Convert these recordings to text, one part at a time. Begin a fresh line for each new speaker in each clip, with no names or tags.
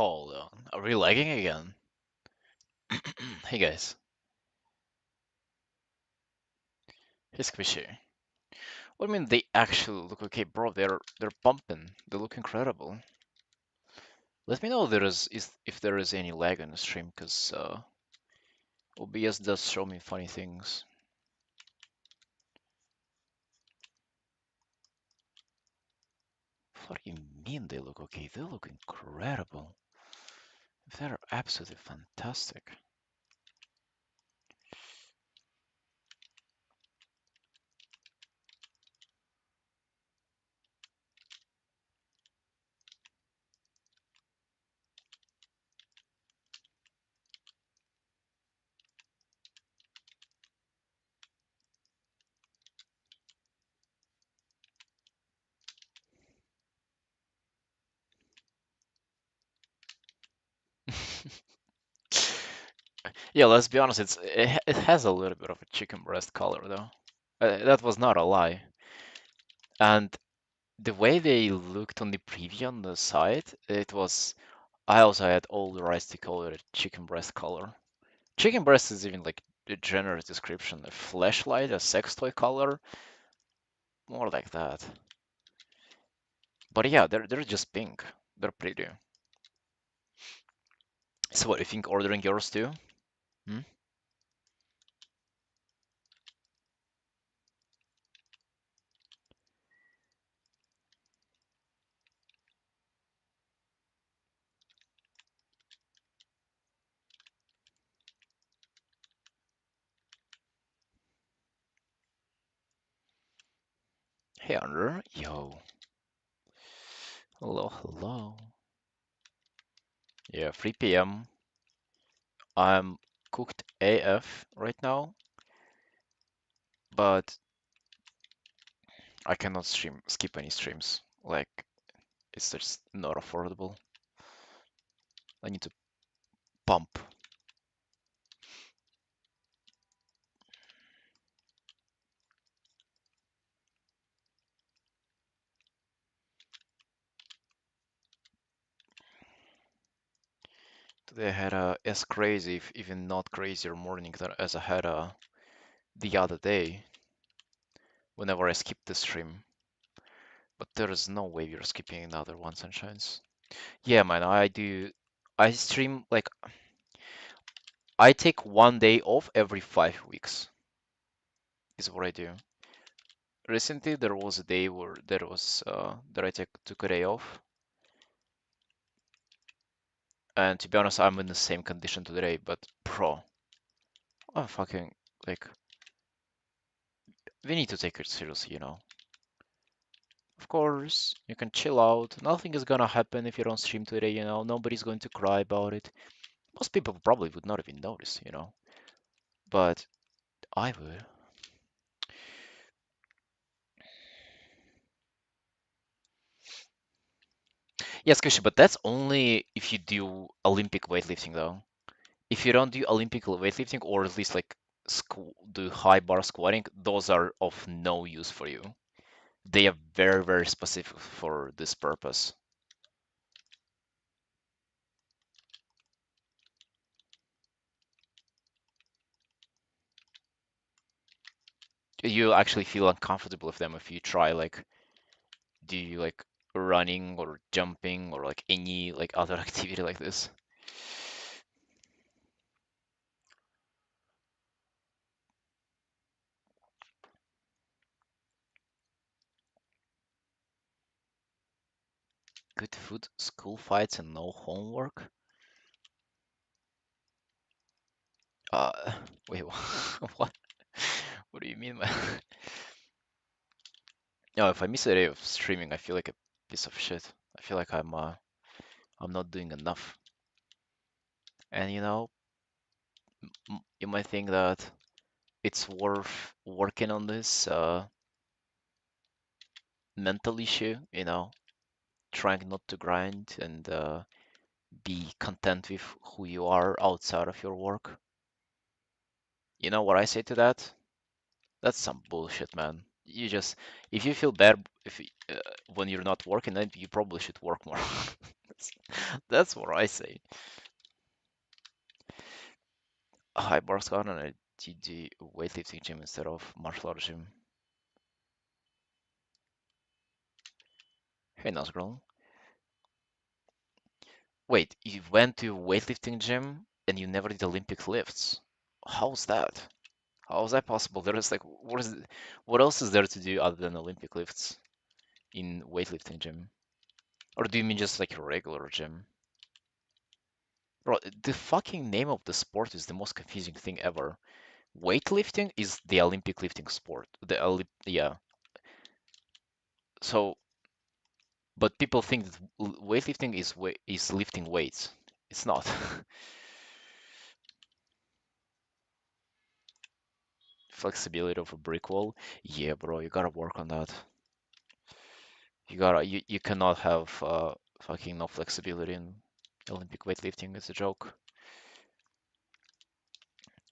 Hold on. Are we lagging again? Hey guys. Hey Squishy. What do you mean they actually look okay, bro? They're pumping. They look incredible. Let me know if there is any lag on the stream, cause OBS does show me funny things. What do you mean they look okay? They look incredible. They're absolutely fantastic. Yeah, let's be honest. It has a little bit of a chicken breast color though. That was not a lie. And the way they looked on the preview on the site, it was. I also had all the rights to call it a chicken breast color. Chicken breast is even like a generous description. A flashlight, a sex toy color, more like that. But yeah, they're just pink. They're pretty. So what, you think ordering yours too? Hmm? Hey Andrew, yo, hello, hello. Yeah, 3 p.m. I'm cooked AF right now, but I cannot skip any streams. Like, it's just not affordable. I need to pump. Today I had a as crazy, if even not crazier morning than as I had the other day whenever I skipped the stream. But there is no way you're skipping another one, Sunshines. Yeah, man, I do. I stream like I take 1 day off every 5 weeks, is what I do. Recently, there was a day where there was that I took a day off, and to be honest, I'm in the same condition today. But bro, I'm fucking like we need to take it seriously, you know. Of course, you can chill out. Nothing is gonna happen if you don't stream today, you know. Nobody's going to cry about it. Most people probably would not even notice, you know. But I would. Yes, Kushi, but that's only if you do Olympic weightlifting, though. If you don't do Olympic weightlifting, or at least like do high bar squatting, those are of no use for you. They are very, very specific for this purpose. You actually feel uncomfortable with them if you try like do you like running or jumping or like any like other activity like this? Good food, school fights, and no homework? Uh, wait, what? What do you mean, man? No, if I miss a day of streaming, I feel like a piece of shit. I feel like I'm not doing enough. And you know, you might think that it's worth working on this mental issue, you know, trying not to grind and be content with who you are outside of your work. You know what I say to that? That's some bullshit, man. You just, if you feel bad if when you're not working, then you probably should work more. That's what I say. Hi, Barska, and I did the weightlifting gym instead of martial arts gym. Hey, nice girl. Wait, you went to weightlifting gym and you never did Olympic lifts? How's that? How is that possible? There is like, what else is there to do other than Olympic lifts in weightlifting gym? Or do you mean just like a regular gym? Bro, the fucking name of the sport is the most confusing thing ever. Weightlifting is the Olympic lifting sport. Yeah. So, but people think that weightlifting is lifting weights. It's not. Flexibility of a brick wall. Yeah, bro, you gotta work on that. You cannot have fucking no flexibility in Olympic weightlifting. It's a joke.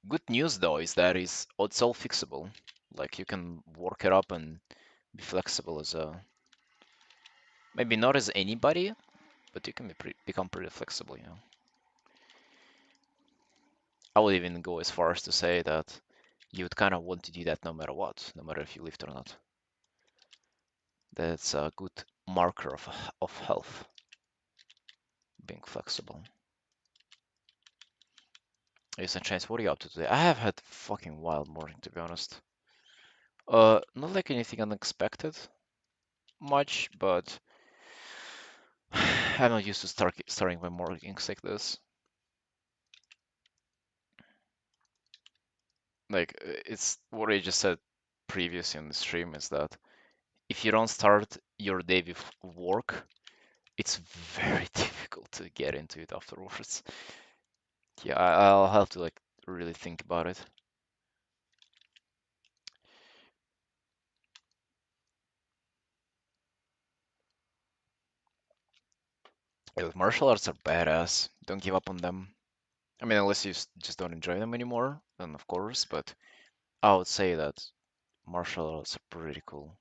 Good news though is that it's all fixable. Like you can work it up and be flexible as a maybe not as anybody, but you can become pretty flexible, you know. I would even go as far as to say that you would kind of want to do that no matter what, no matter if you lift or not. That's a good marker of health, being flexible. Yes, and Chance, what are you up to today? I have had fucking wild morning, to be honest. Not like anything unexpected much, but I'm not used to starting my mornings like this. Like, it's what I just said previously on the stream is that if you don't start your day with work, it's very difficult to get into it afterwards. Yeah, I'll have to like really think about it. Yeah, with martial arts are badass. Don't give up on them. I mean, unless you just don't enjoy them anymore, then of course, but I would say that martial arts are pretty cool.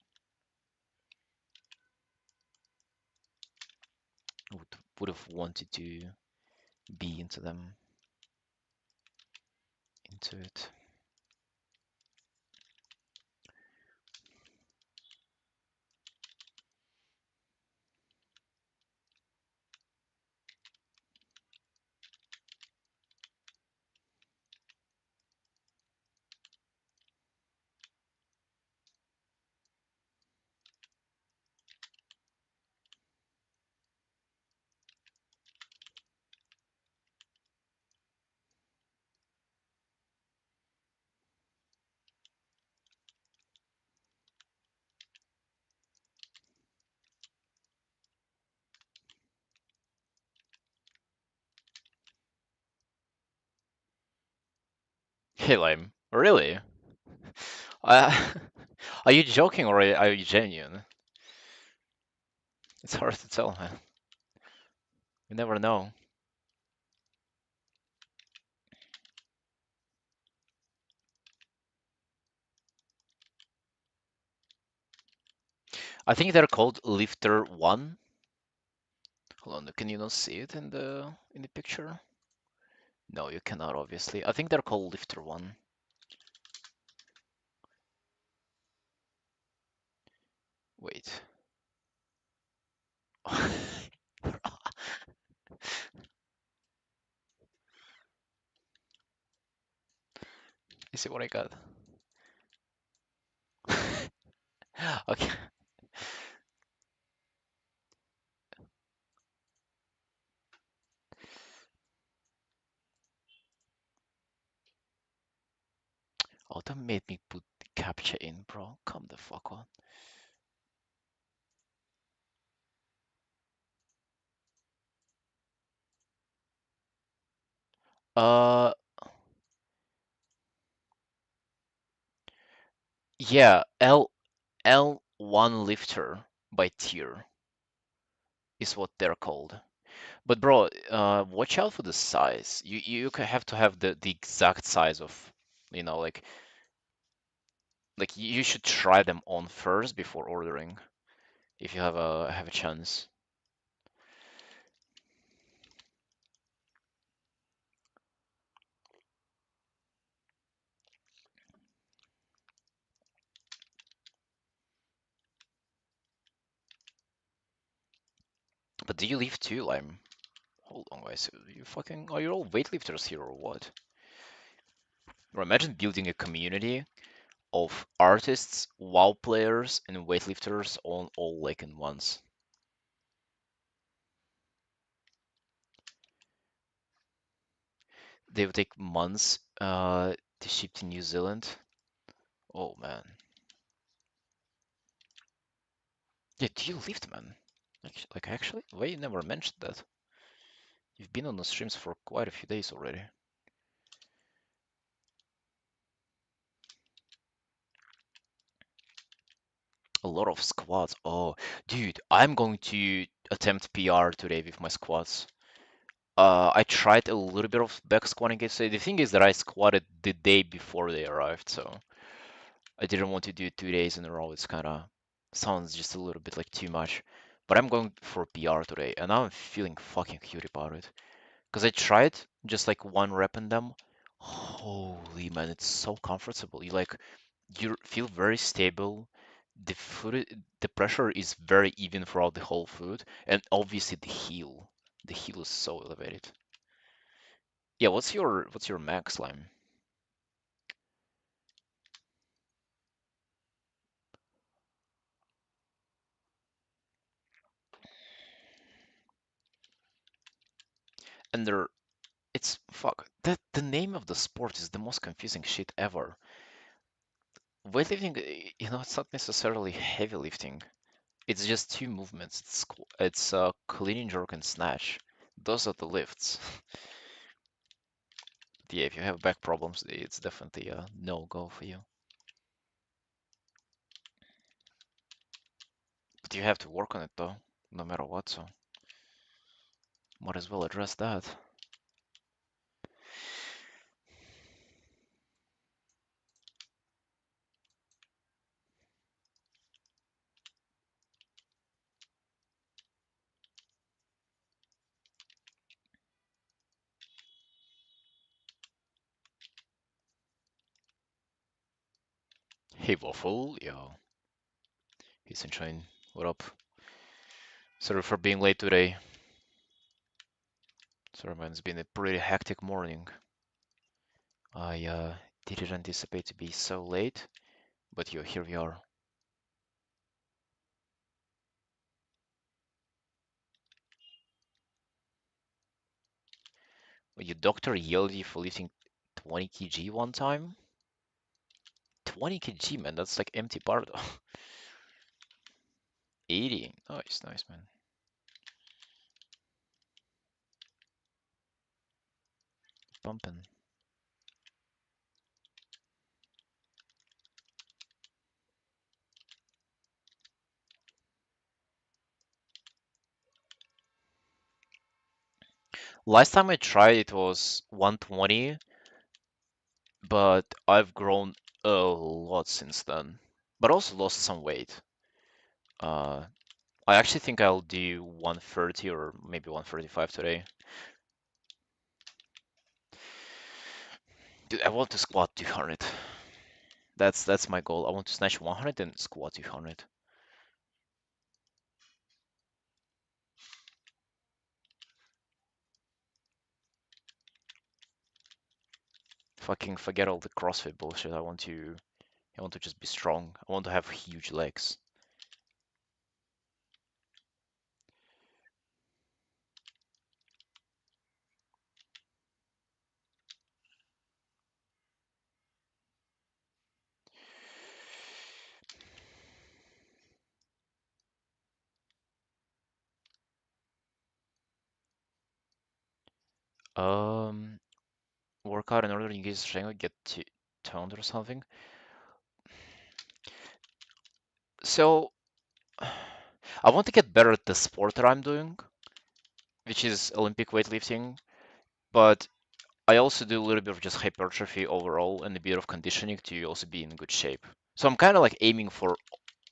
Would have wanted to be into them, into it. Hey, Lime, really? Uh, are you joking or are you genuine? It's hard to tell, man. You never know. I think they're called Lifter 1. Hold on, can you not see it in the picture? No, you cannot, obviously. I think they're called Lifter 1. Wait. You see what I got? Okay. Oh, that made me put the captcha in, bro. Come the fuck on. Uh, yeah, L1 lifter by tier is what they're called. But bro, watch out for the size. Have to have the exact size of, like you should try them on first before ordering if you have a chance. But do you lift too, Lime? Hold on, guys. You fucking are you all weightlifters here or what? Or imagine building a community of artists, WoW players, and weightlifters on all like in once. They would take months to ship to New Zealand. Oh man. Yeah, do you lift, man? Like actually? Why you never mentioned that? You've been on the streams for quite a few days already. A lot of squats. Oh, dude, I'm going to attempt PR today with my squats. I tried a little bit of back squatting yesterday. The thing is that I squatted the day before they arrived, so I didn't want to do it 2 days in a row. It's kind of sounds just a little bit like too much. But I'm going for PR today, and I'm feeling fucking cute about it. Because I tried just like one rep in them. Holy man, it's so comfortable. You feel very stable. The pressure is very even throughout the whole foot, and obviously the heel is so elevated. Yeah, what's your max line? And there, it's fuck. The name of the sport is the most confusing shit ever. Weightlifting, it's not necessarily heavy lifting. It's just two movements. It's clean and jerk and snatch. Those are the lifts. Yeah, if you have back problems, it's definitely a no-go for you. But you have to work on it though, no matter what, so might as well address that. Hey Waffle, yo, hey Sunshine, what up? Sorry for being late today. Sorry man, it's been a pretty hectic morning. I didn't anticipate to be so late, but yo, here we are. Your doctor yelled you for lifting 20 kg one time? 20 kg, man, that's like empty bardo. 80. Nice, nice, man. Pumping. Last time I tried it was 120, but I've grown a lot since then. But also lost some weight. Uh, I actually think I'll do 130 or maybe 135 today. Dude, I want to squat 200. That's my goal. I want to snatch 100 and squat 200. Fucking forget all the CrossFit bullshit. I want to just be strong. I want to have huge legs. Um, Workout in order to increase strength, get toned or something. So I want to get better at the sport that I'm doing, which is Olympic weightlifting, but I also do a little bit of just hypertrophy overall and a bit of conditioning to also be in good shape. So I'm kind of like aiming for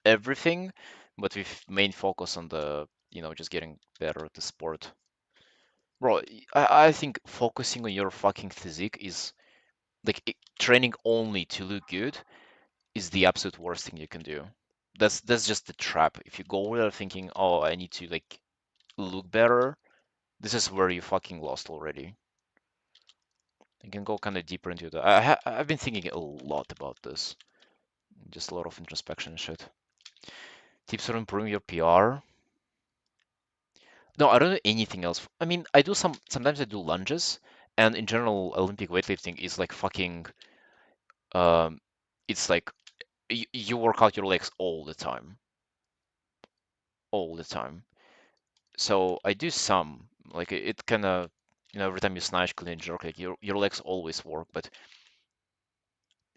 everything, but with main focus on just getting better at the sport. Bro, I think focusing on your fucking physique is like training only to look good is the absolute worst thing you can do. That's just the trap. If you go over there thinking, oh, I need to like look better, this is where you fucking lost already. You can go kind of deeper into that. I've been thinking a lot about this. Just a lot of introspection and shit. Tips for improving your PR. No, I don't do anything else. I mean, I do sometimes I do lunges, and in general, Olympic weightlifting is like fucking um it's like you work out your legs all the time. All the time. So I do some like it kind of every time you snatch, clean, jerk, like your legs always work, but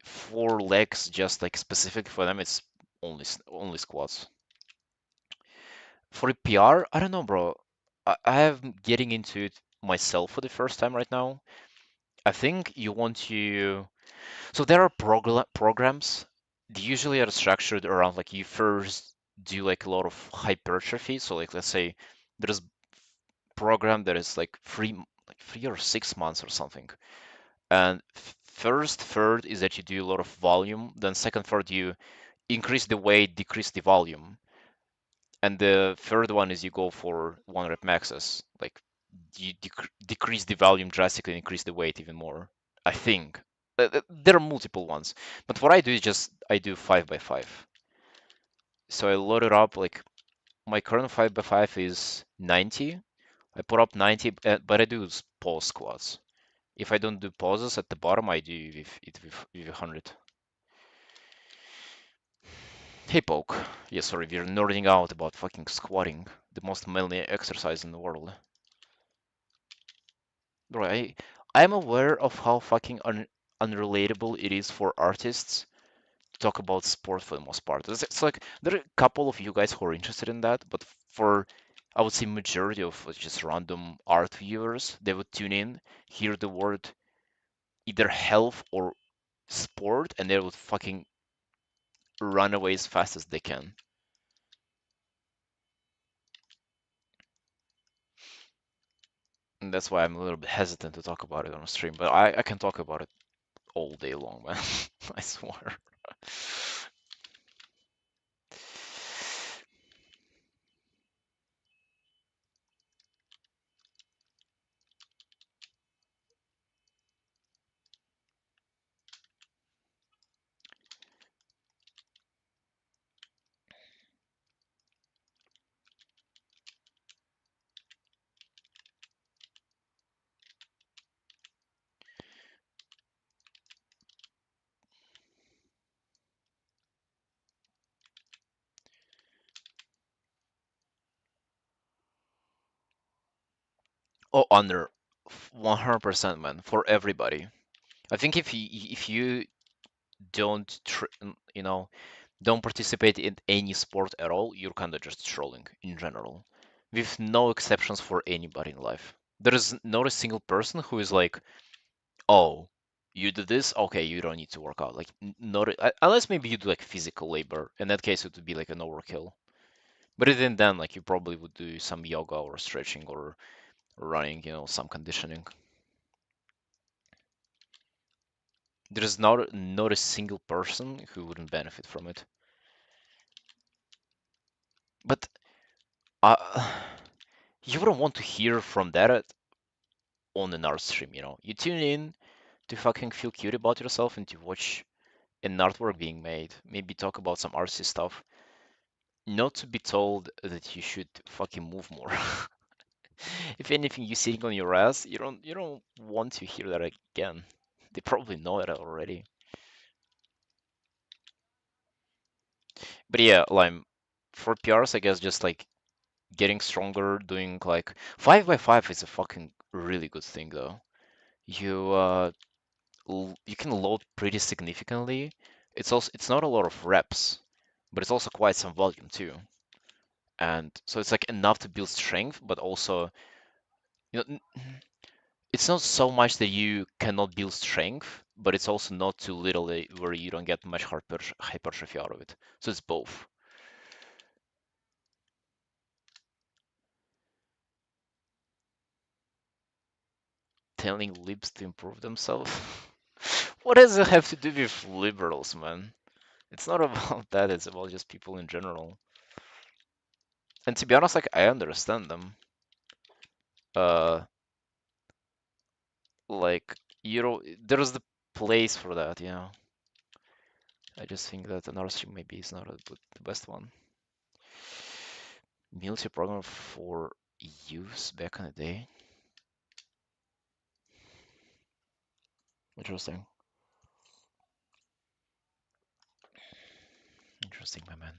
for legs just like specific for them, it's only squats. For a PR, I don't know, bro. I am getting into it myself for the first time right now. I think you want to. So there are programs. They usually are structured around like you first do like a lot of hypertrophy. So like let's say there's program that is like 3 or 6 months or something. And first third is that you do a lot of volume. Then second third you increase the weight, decrease the volume. And the third one is you go for 1 rep maxes. Like you decrease the volume drastically and increase the weight even more. I think. There are multiple ones. But what I do is just I do 5 by 5. So I load it up like my current 5 by 5 is 90. I put up 90, but I do pause squats. If I don't do pauses at the bottom, I do with 100. Hey, Poke. Yeah, sorry, we're nerding out about fucking squatting, the most manly exercise in the world. Bro, I'm aware of how fucking unrelatable it is for artists to talk about sport for the most part. It's like there are a couple of you guys who are interested in that, but for I would say majority of just random art viewers, they would tune in, hear the word either health or sport, and they would fucking run away as fast as they can. And that's why I'm a little bit hesitant to talk about it on stream, but I can talk about it all day long, man. I swear. Oh, under 100%, man, for everybody. I think if you don't don't participate in any sport at all, you're kind of just trolling in general, with no exceptions for anybody in life. There is not a single person who is like, oh, you do this, okay, you don't need to work out. Like, not unless maybe you do like physical labor. In that case, it would be like an overkill. But even then, like you probably would do some yoga or stretching or running, some conditioning. There is not a single person who wouldn't benefit from it. But uh, you wouldn't want to hear from that on an art stream, You tune in to fucking feel cute about yourself and to watch an artwork being made, maybe talk about some artsy stuff, not to be told that you should fucking move more. If anything, you sitting on your ass, you don't want to hear that again. They probably know that already. But yeah, like for PRs, I guess just like getting stronger, doing like 5 by 5 is a fucking really good thing though. You can load pretty significantly. It's not a lot of reps, but it's also quite some volume too. And so it's like enough to build strength, but also you know it's not so much that you cannot build strength, but it's also not too little where you don't get much hypertrophy out of it. So it's both. Telling libs to improve themselves. What does it have to do with liberals, man? It's not about that, it's about just people in general. And to be honest, like I understand them. Uh, like there's the place for that, you know. I just think that another stream maybe is not the best one. Military program for youths back in the day. Interesting. Interesting, my man.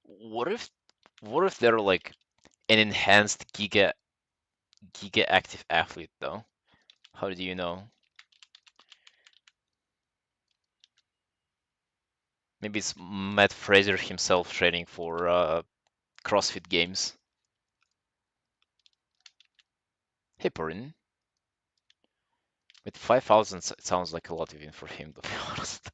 What if what if they're like an enhanced giga active athlete though? How do you know? Maybe it's Matt Fraser himself training for CrossFit Games. Hey, Porin. With 5,000, it sounds like a lot even for him, to be honest.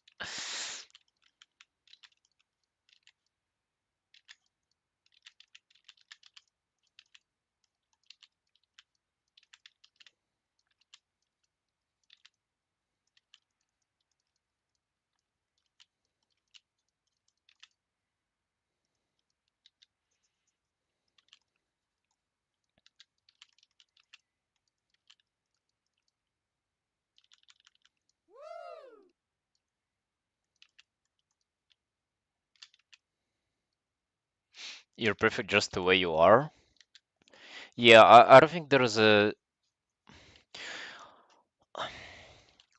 You're perfect just the way you are. Yeah, I don't think there's a.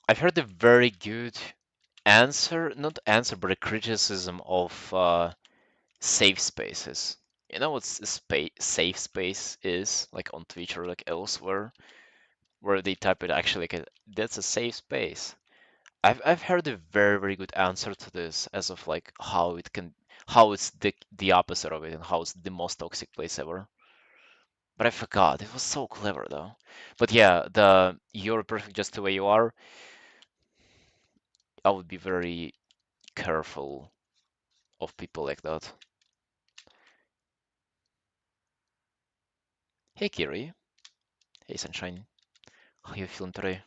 I've heard a very good answer, not answer, but a criticism of safe spaces. You know what safe space is, like on Twitch or like elsewhere, where they type it actually like that's a safe space. I've heard a very very good answer to this as of like how it's the opposite of it and how it's the most toxic place ever. But I forgot. It was so clever though. But yeah, the you're perfect just the way you are. I would be very careful of people like that. Hey Kiri. Hey Sunshine. How you feeling today?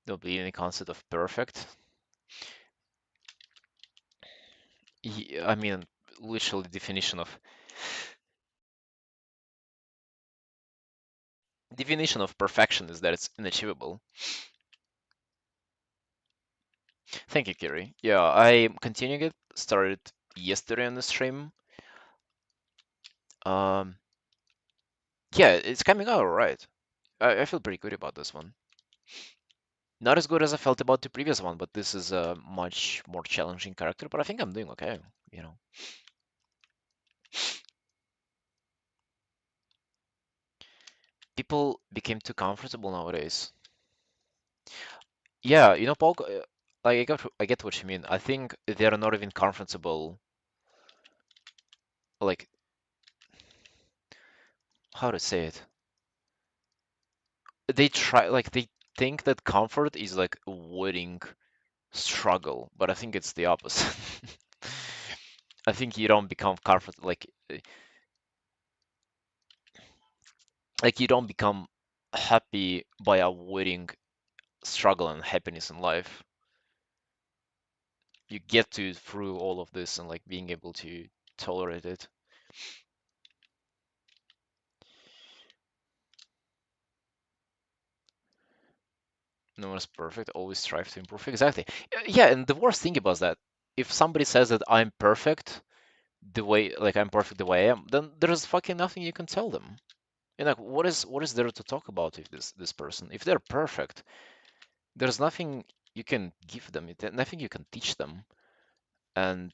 Don't believe in the concept of perfect. I mean, literally definition of perfection is that it's unachievable. Thank you, Kiri. Yeah, I'm continuing it. Started yesterday on the stream. Um, yeah, it's coming out alright. I feel pretty good about this one. Not as good as I felt about the previous one, but this is a much more challenging character. But I think I'm doing okay, you know. People became too comfortable nowadays. Yeah, you know, Paul, like I get what you mean. I think they're not even comfortable. Like, how to say it? They think that comfort is like avoiding struggle, but I think it's the opposite. I think you don't become comfort like you don't become happy by avoiding struggle and happiness in life. You get to through all of this and like being able to tolerate it. No one's perfect, always strive to improve. Exactly. Yeah, and the worst thing about that, if somebody says that I'm perfect the way like I'm perfect the way I am, then there's fucking nothing you can tell them. And like what is there to talk about if this person? If they're perfect, there's nothing you can give them, nothing you can teach them. And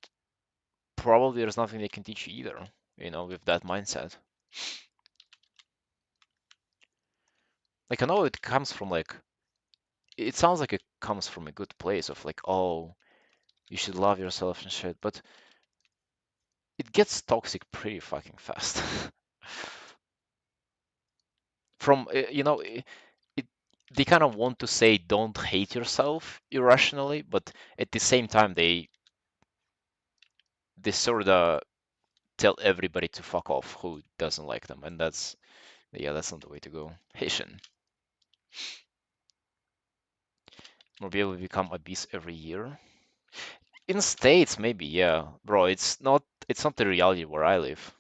probably there's nothing they can teach you either, you know, with that mindset. Like I know it comes from like it sounds like it comes from a good place of like, oh, you should love yourself and shit, but it gets toxic pretty fucking fast. From it, they kind of want to say don't hate yourself irrationally, but at the same time they sort of tell everybody to fuck off who doesn't like them, and that's not the way to go. Haitian will be able to become obese every year. In states, maybe, yeah, bro. It's not the reality where I live.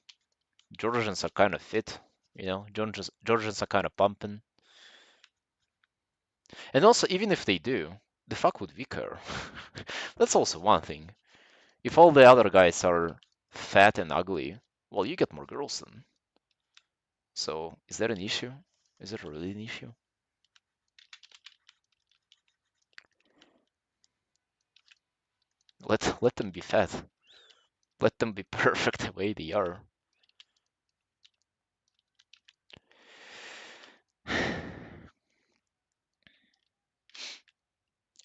Georgians are kind of fit, Georgians are kind of pumping, and also even if they do, the fuck would we care? That's also one thing. If all the other guys are fat and ugly, well, you get more girls then. So is that an issue? Is it really an issue? Let them be fat. Let them be perfect the way they are.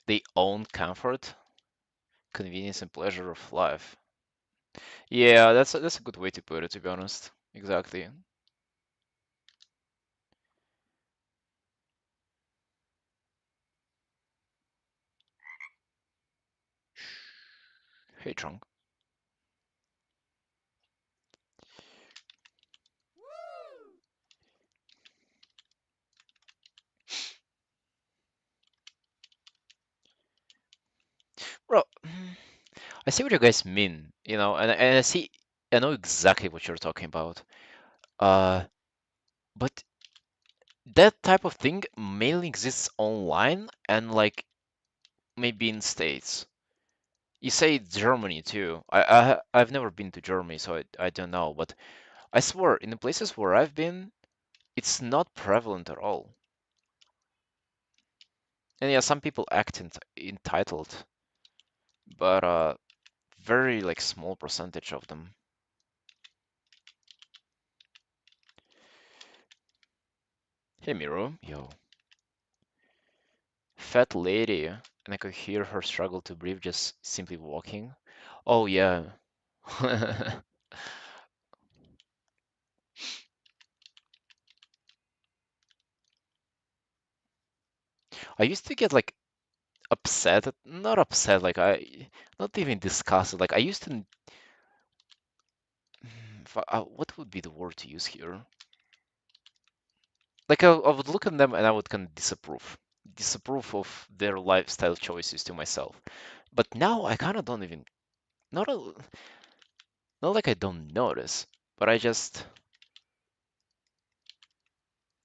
They own comfort, convenience, and pleasure of life. Yeah, that's a good way to put it, to be honest. Exactly. Hey, Trunk. Bro, I see what you guys mean, and I know exactly what you're talking about. Uh, but that type of thing mainly exists online and like maybe in states. You say Germany too. I've never been to Germany, so I don't know. But I swear, in the places where I've been, it's not prevalent at all. And yeah, some people act entitled, but very like small percentage of them. Hey Miro, yo, fat lady, and I could hear her struggle to breathe just simply walking. Oh yeah. I used to get like upset, not upset, like not even disgusted. Like I used to, what would be the word to use here? Like I would look at them and I would kind of disapprove of their lifestyle choices to myself. But now I kind of don't even, not not like I don't notice, but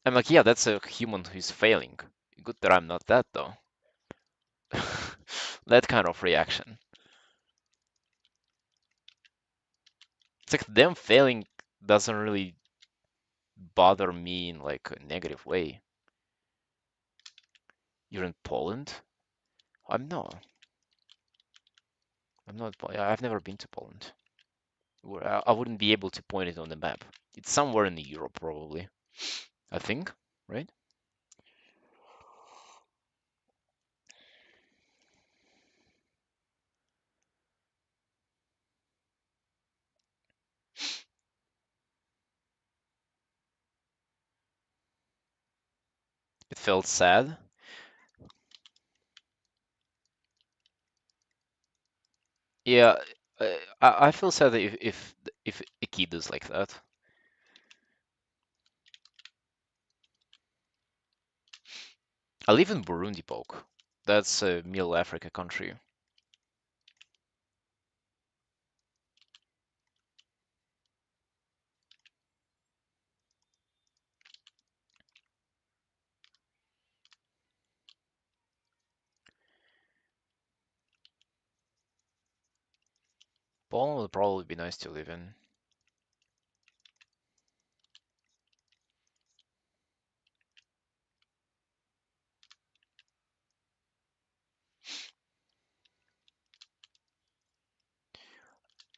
I'm like, yeah, that's a human who's failing. Good that I'm not that though. That kind of reaction. It's like them failing doesn't really bother me in like a negative way. You're in Poland? I'm not. I'm not. I've never been to Poland. I wouldn't be able to point it on the map. It's somewhere in Europe, probably. I think, right? It felt sad. Yeah, I feel sad if a kid is like that. I live in Burundi, Poke. That's a Middle Africa country. Poland would probably be nice to live in.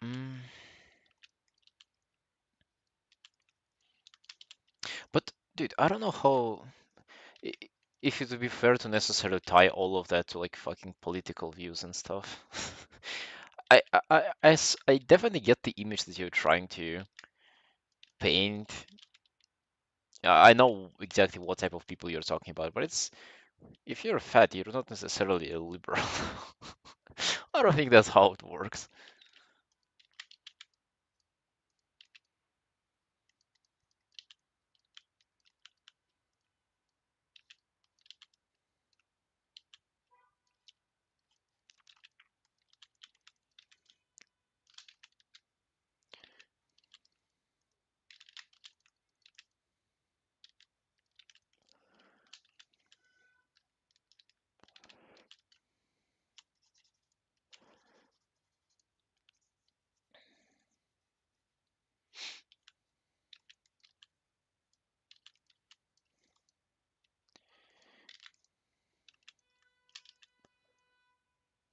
Mm, but dude, I don't know how. i- If it would be fair to necessarily tie all of that to like fucking political views and stuff. I definitely get the image that you're trying to paint. I know exactly what type of people you're talking about, but it's if you're fat, you're not necessarily a liberal. I don't think that's how it works.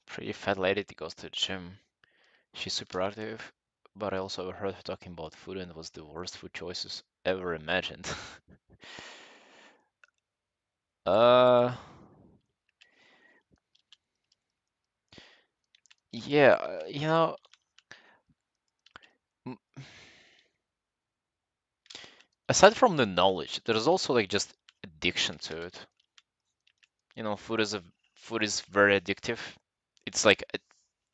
Pretty fat lady that goes to the gym. She's super active, but I also heard her talking about food and it was the worst food choices ever imagined. uh, yeah, m- aside from the knowledge, there's also like just addiction to it. Food is very addictive. It's like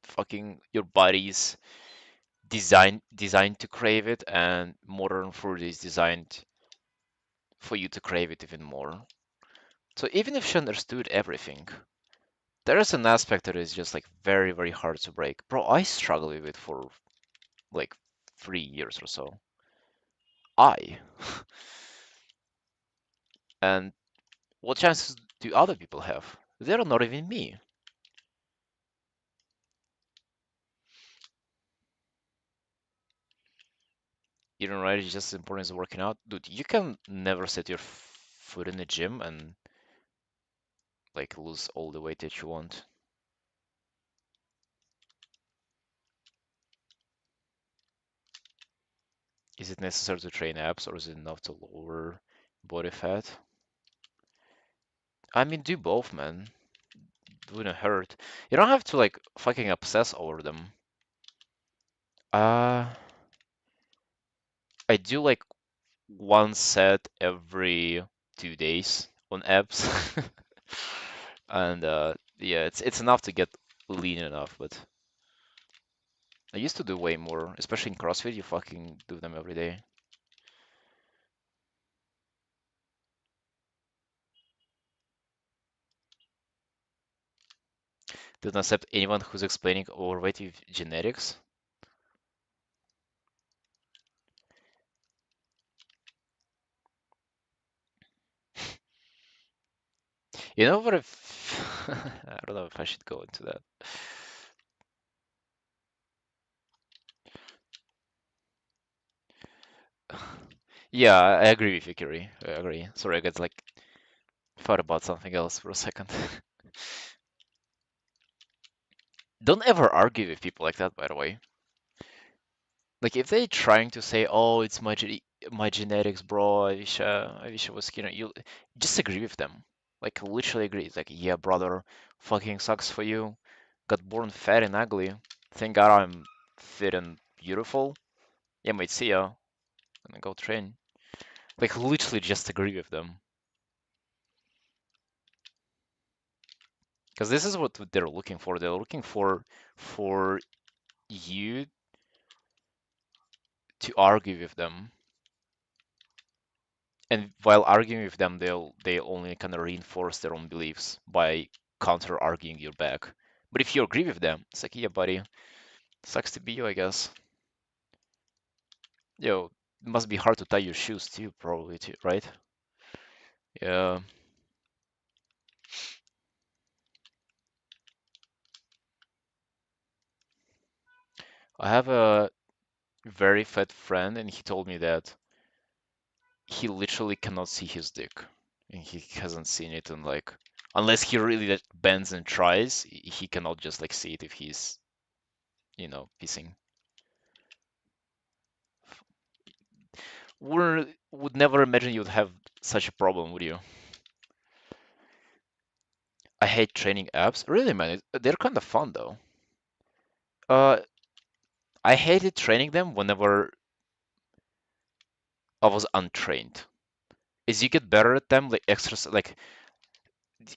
fucking your body's designed to crave it, and modern food is designed for you to crave it even more. So even if she understood everything, there is an aspect that is just like very, very hard to break. Bro, I struggled with it for like 3 years or so. I. And what chances do other people have? They're not even me. Eating right is just as important as working out. Dude, you can never set your foot in the gym and like lose all the weight that you want. Is it necessary to train abs or is it enough to lower body fat? I mean, do both, man. It wouldn't hurt. You don't have to like fucking obsess over them. Uh, I do like one set every 2 days on abs, and yeah, it's enough to get lean enough. But I used to do way more, especially in CrossFit. You fucking do them every day. Don't accept anyone who's explaining overweight with genetics. You know what? If I don't know if I should go into that. Yeah, I agree with you, Kiri. I agree. Sorry, I got like thought about something else for a second. Don't ever argue with people like that, by the way. Like if they trying to say, "Oh, it's my genetics, bro. I wish I was skinny." You just agree with them. Like literally agree. It's like, "Yeah, brother, fucking sucks for you. Got born fat and ugly. Thank God I'm fit and beautiful. Yeah, mate, see ya. And then go train." Like literally just agree with them. Because this is what they're looking for. They're looking for you to argue with them. And while arguing with them, they only kind of reinforce their own beliefs by counter arguing your back. But if you agree with them, it's like, yeah, buddy, sucks to be you, I guess. Yo, it must be hard to tie your shoes too, probably too, right? Yeah, I have a very fat friend, and he told me that he literally cannot see his dick, and he hasn't seen it in like, unless he really like, bends and tries, he cannot just like see it if he's, pissing. Would never imagine you'd have such a problem, would you? I hate training abs. Really, man, they're kind of fun though. Uh, I hated training them whenever I was untrained. As you get better at them, like exercise, like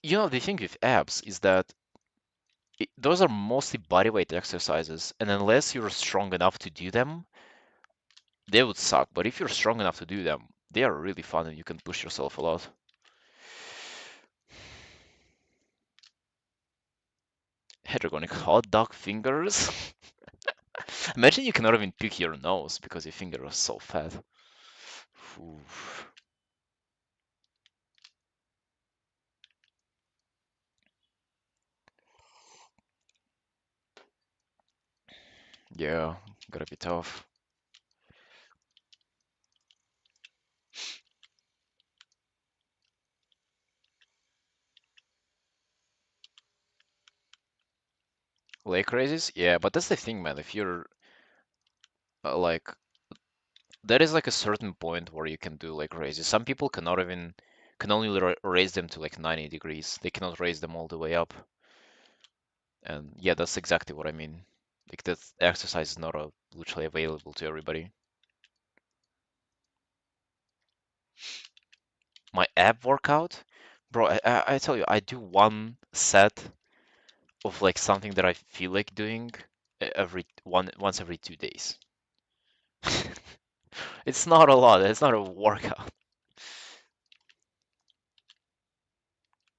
the thing with abs is that those are mostly body weight exercises, and unless you're strong enough to do them, they would suck. But if you're strong enough to do them, they are really fun and you can push yourself a lot. Heterogonic hot dog fingers. Imagine you cannot even pick your nose because your finger is so fat. Oof. Yeah, gotta be tough. Leg raises? Yeah, but that's the thing, man. If you're like, there is like a certain point where you can do leg raises. Some people cannot even, can only raise them to like 90 degrees. They cannot raise them all the way up. And yeah, that's exactly what I mean. Like that exercise is not literally available to everybody. My ab workout, bro, I tell you, I do one set of like something that I feel like doing once every 2 days. It's not a lot. It's not a workout.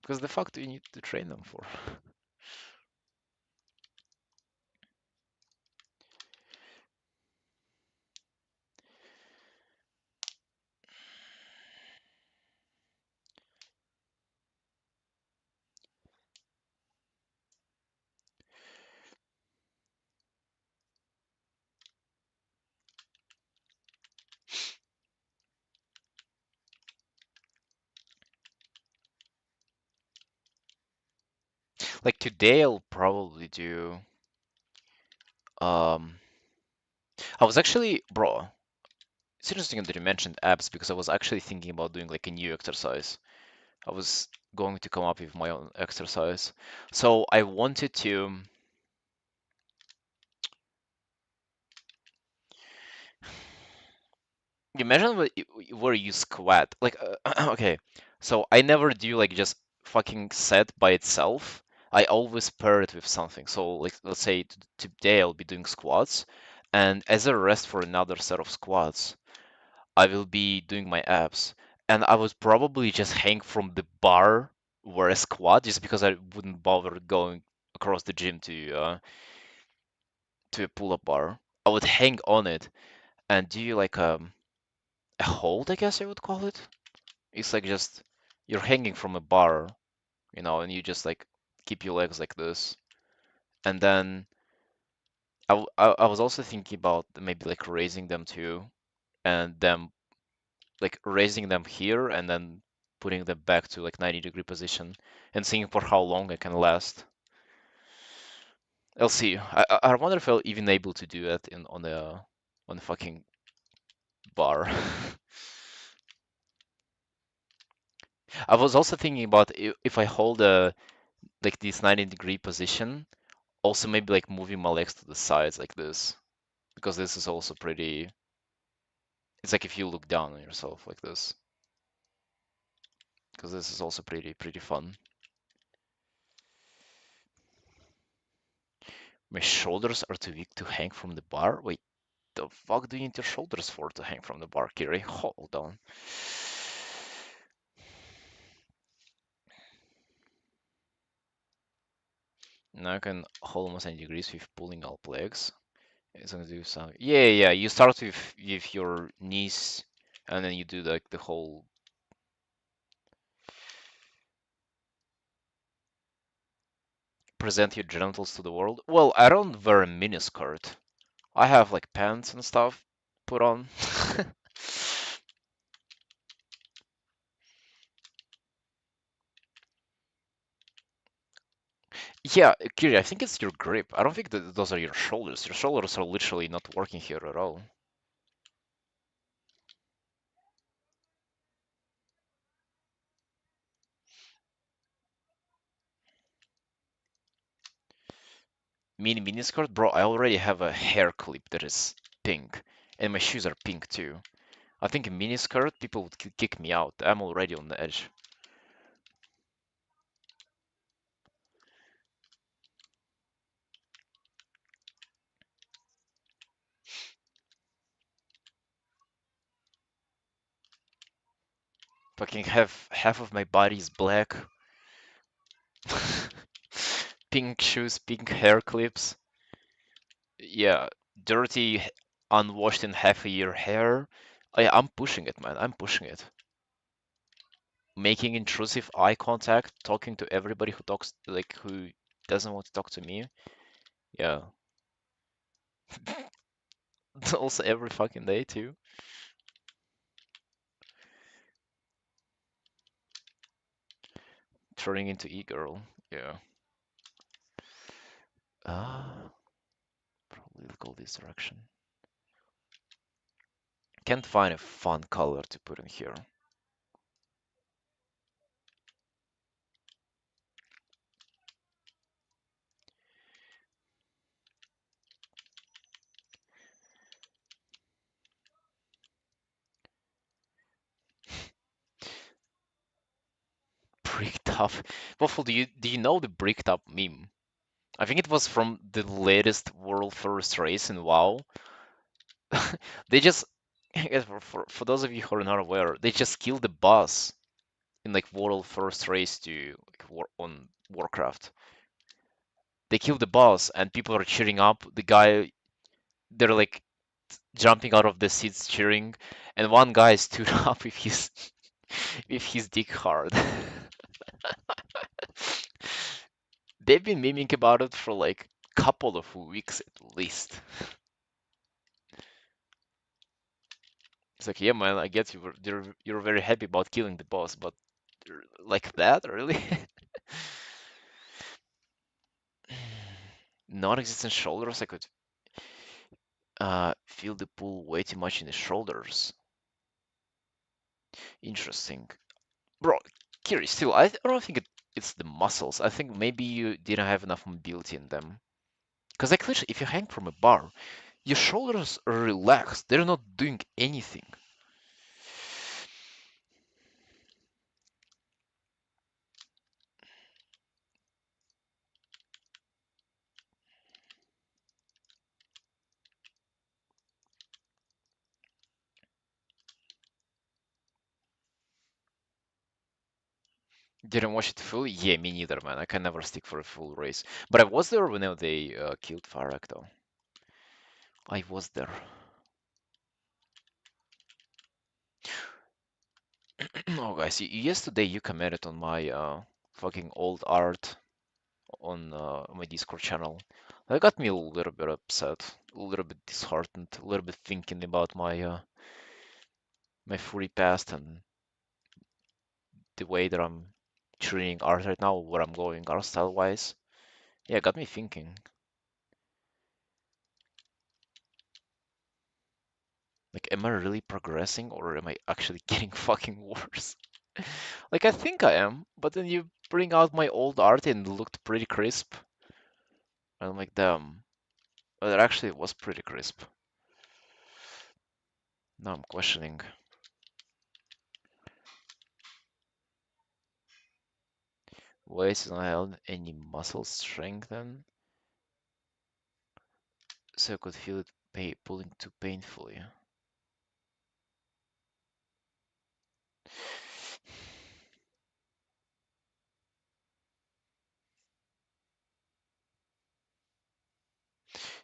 Because the fuck do you need to train them for? Like today, I'll probably do. Um, I was actually, bro. It's interesting that you mentioned abs because I was actually thinking about doing like a new exercise. I was going to come up with my own exercise. So I wanted to. Imagine where you squat. Like, okay, so I never do like just fucking set by itself. I always pair it with something. So, like, let's say today I'll be doing squats, and as a rest for another set of squats, I will be doing my abs. And I would probably just hang from the bar where I squat, just because I wouldn't bother going across the gym to a pull-up bar. I would hang on it and do like a hold, I guess I would call it. It's like just you're hanging from a bar, and you just like keep your legs like this. And then I was also thinking about maybe like raising them too, and them like raising them here and then putting them back to like 90-degree position and seeing for how long I can last. I'll see. I wonder if I'll even able to do that on the fucking bar. I was also thinking about if I hold a like this 90-degree position, also maybe like moving my legs to the sides like this, because this is also pretty. It's like if you look down on yourself like this, because this is also pretty fun. My shoulders are too weak to hang from the bar. Wait, the fuck do you need your shoulders for to hang from the bar, Kiri? Hold on. Now I can hold almost 90 degrees with pulling up legs. It's gonna do some. Yeah, yeah. You start with your knees, and then you do like the whole. Present your genitals to the world. Well, I don't wear a miniskirt. I have like pants and stuff put on. Yeah, Kiri, I think it's your grip. I don't think that those are your shoulders. Your shoulders are literally not working here at all. Mini skirt, bro. I already have a hair clip that is pink, and my shoes are pink too. I think a mini skirt, people would kick me out. I'm already on the edge. Fucking half of my body is black. Pink shoes, pink hair clips. Yeah, dirty, unwashed in half a year hair. I'm pushing it, man. I'm pushing it. Making intrusive eye contact, talking to everybody who talks, like, who doesn't want to talk to me. Yeah. Also every fucking day too. Turning into e-girl. Yeah. Ah, probably go this direction. Can't find a fun color to put in here. Bricked up. Waffle, do you know the bricked up meme? I think it was from the latest world first race in WoW. They just, yes, for those of you who are not aware, they just killed the boss in like world first race to like, on Warcraft. They killed the boss and people are cheering up. The guy, they're like jumping out of the seats cheering, and one guy stood up with his dick hard. They've been memeing about it for like couple of weeks at least. It's like, yeah, man, I get you're very happy about killing the boss, but like that, really? Non-existent shoulders. I could feel the pull way too much in the shoulders. Interesting, bro. Curious still. I don't think it's the muscles. I think maybe you didn't have enough mobility in them. Because like literally, if you hang from a bar, your shoulders are relaxed. They're not doing anything. Didn't watch it fully? Yeah, me neither, man. I can never stick for a full race. But I was there when they killed Farak, though. I was there. Oh, guys, yesterday you commented on my fucking old art on my Discord channel. That got me a little bit upset, a little bit disheartened, a little bit thinking about my furry past and the way that I'm treating art right now, where I'm going art style wise. Yeah, it got me thinking. Like, am I really progressing or am I actually getting fucking worse? Like, I think I am, but then you bring out my old art and it looked pretty crisp. And I'm like, damn, well, it actually was pretty crisp. Now I'm questioning. Waist is not held, any muscle strengthen, so I could feel it pulling too painfully.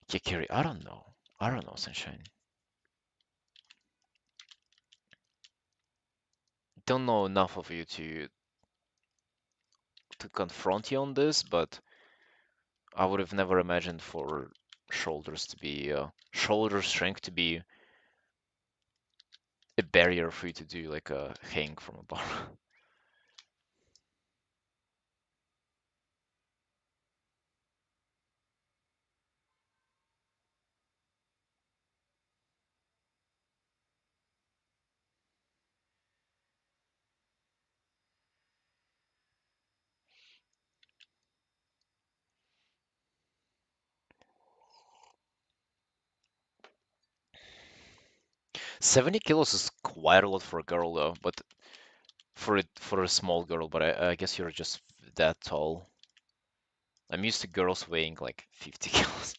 Yeah, Kerry, I don't know. I don't know, Sunshine. Don't know enough of you to confront you on this, but I would have never imagined for shoulders to be shoulder strength to be a barrier for you to do like a hang from a bar. 70 kilos is quite a lot for a girl though, but for a small girl, but I guess you're just that tall. I'm used to girls weighing like 50 kilos.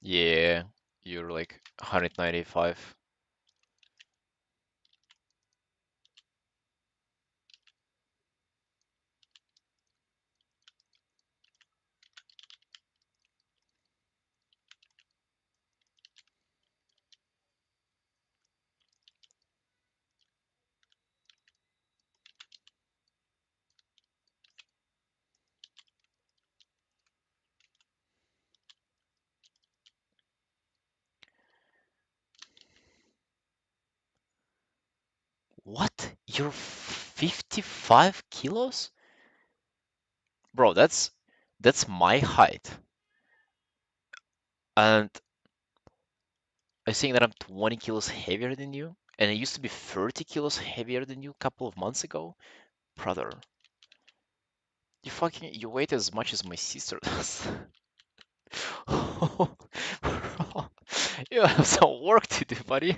Yeah, you're like 195. What? You're 55 kilos? Bro, that's my height. And I think that I'm 20 kilos heavier than you, and I used to be 30 kilos heavier than you a couple of months ago. Brother, you weight as much as my sister does. Bro, you have some work to do, buddy.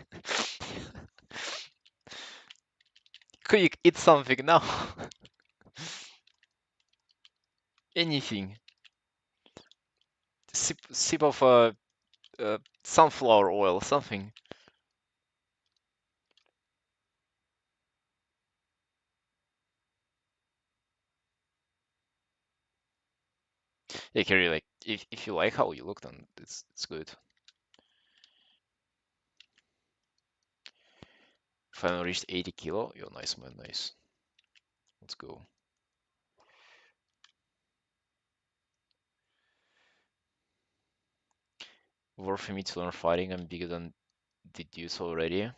Could you eat something now? Anything. Sip of sunflower oil, something. Yeah, Carrie, like if you like how you look, then it's good. Finally reached 80 kilo. Yo, nice man, nice. Let's go. Worth for me to learn fighting. I'm bigger than the dudes already.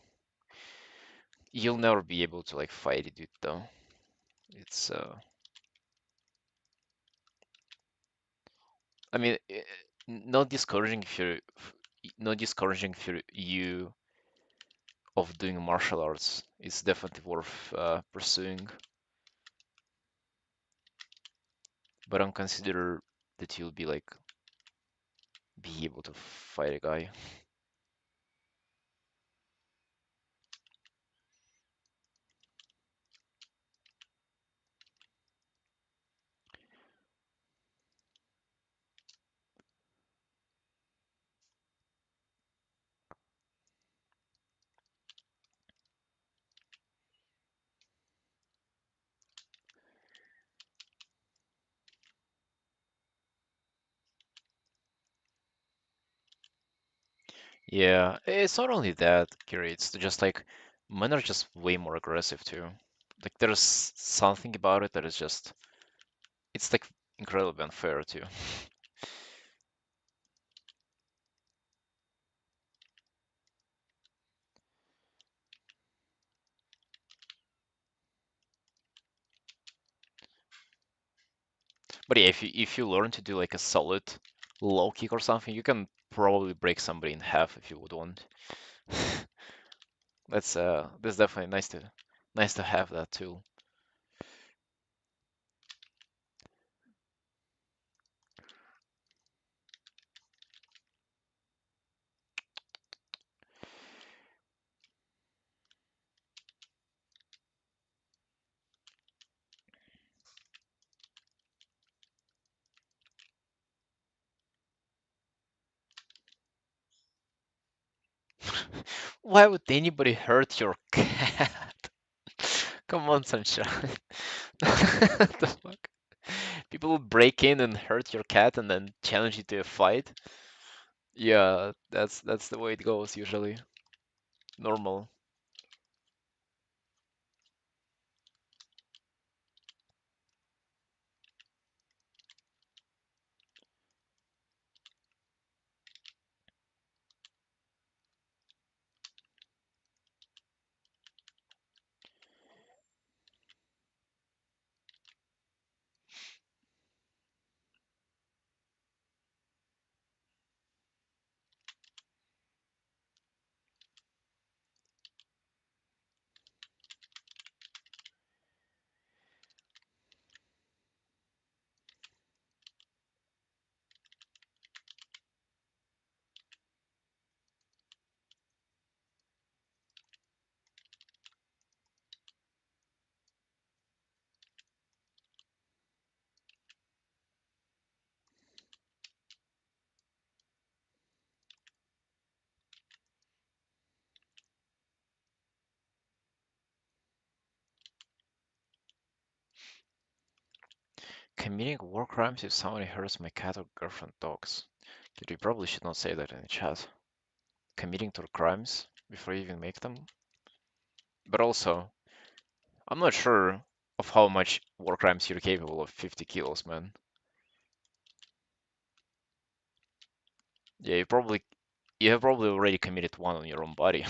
You'll never be able to like fight a dude though. It's I mean, not discouraging if you're not discouraging if you of doing martial arts. It's definitely worth pursuing, but don't consider that you'll be like be able to fight a guy. Yeah, it's not only that, Kiri, it's just like men are just way more aggressive too. Like there's something about it that is just it's like incredibly unfair too. But yeah, if you learn to do like a solid low kick or something, you can probably break somebody in half if you would want. That's definitely nice to have that tool. Why would anybody hurt your cat? Come on, sunshine. The fuck? People will break in and hurt your cat and then challenge you to a fight. Yeah, that's the way it goes usually. Normal. Committing war crimes if somebody hurts my cat or girlfriend dogs. Dude, you probably should not say that in the chat. Committing to crimes before you even make them. But also, I'm not sure of how much war crimes you're capable of 50 kills, man. Yeah, you have probably already committed one on your own body.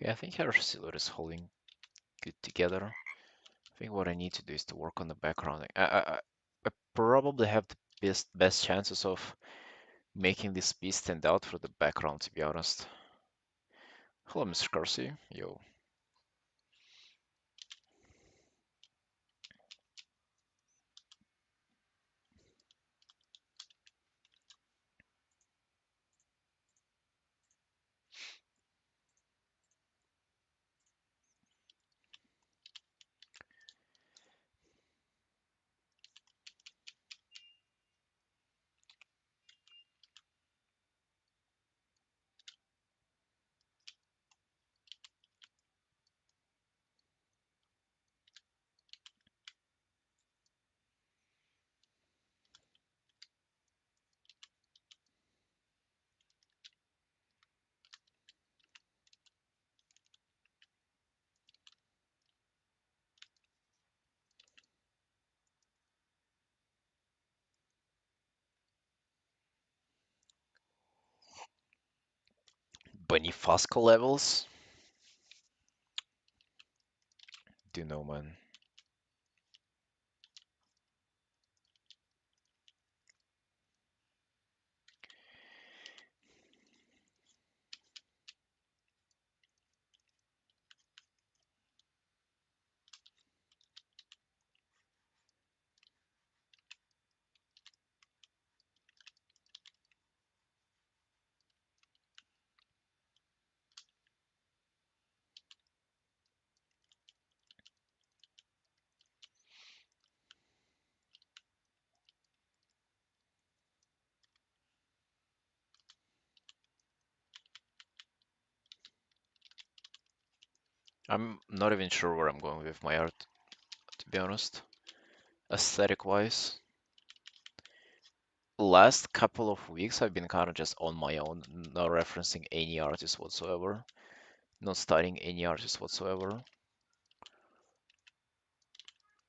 Okay, I think our silhouette is holding good together. I think what I need to do is to work on the background. I probably have the best chances of making this piece stand out for the background, to be honest. Hello, Mr. Carsey. Yo. Bonifacio levels? Do you know, man? I'm not even sure where I'm going with my art, to be honest. Aesthetic wise. Last couple of weeks I've been kind of just on my own, not referencing any artist whatsoever, not studying any artist whatsoever.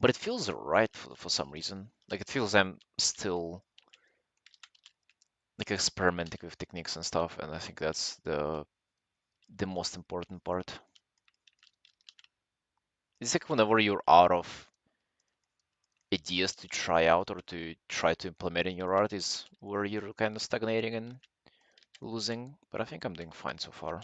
But it feels right for some reason. Like it feels I'm still like experimenting with techniques and stuff, and I think that's the most important part. It's like whenever you're out of ideas to try out or to try to implement in your art is where you're kind of stagnating and losing, but I think I'm doing fine so far.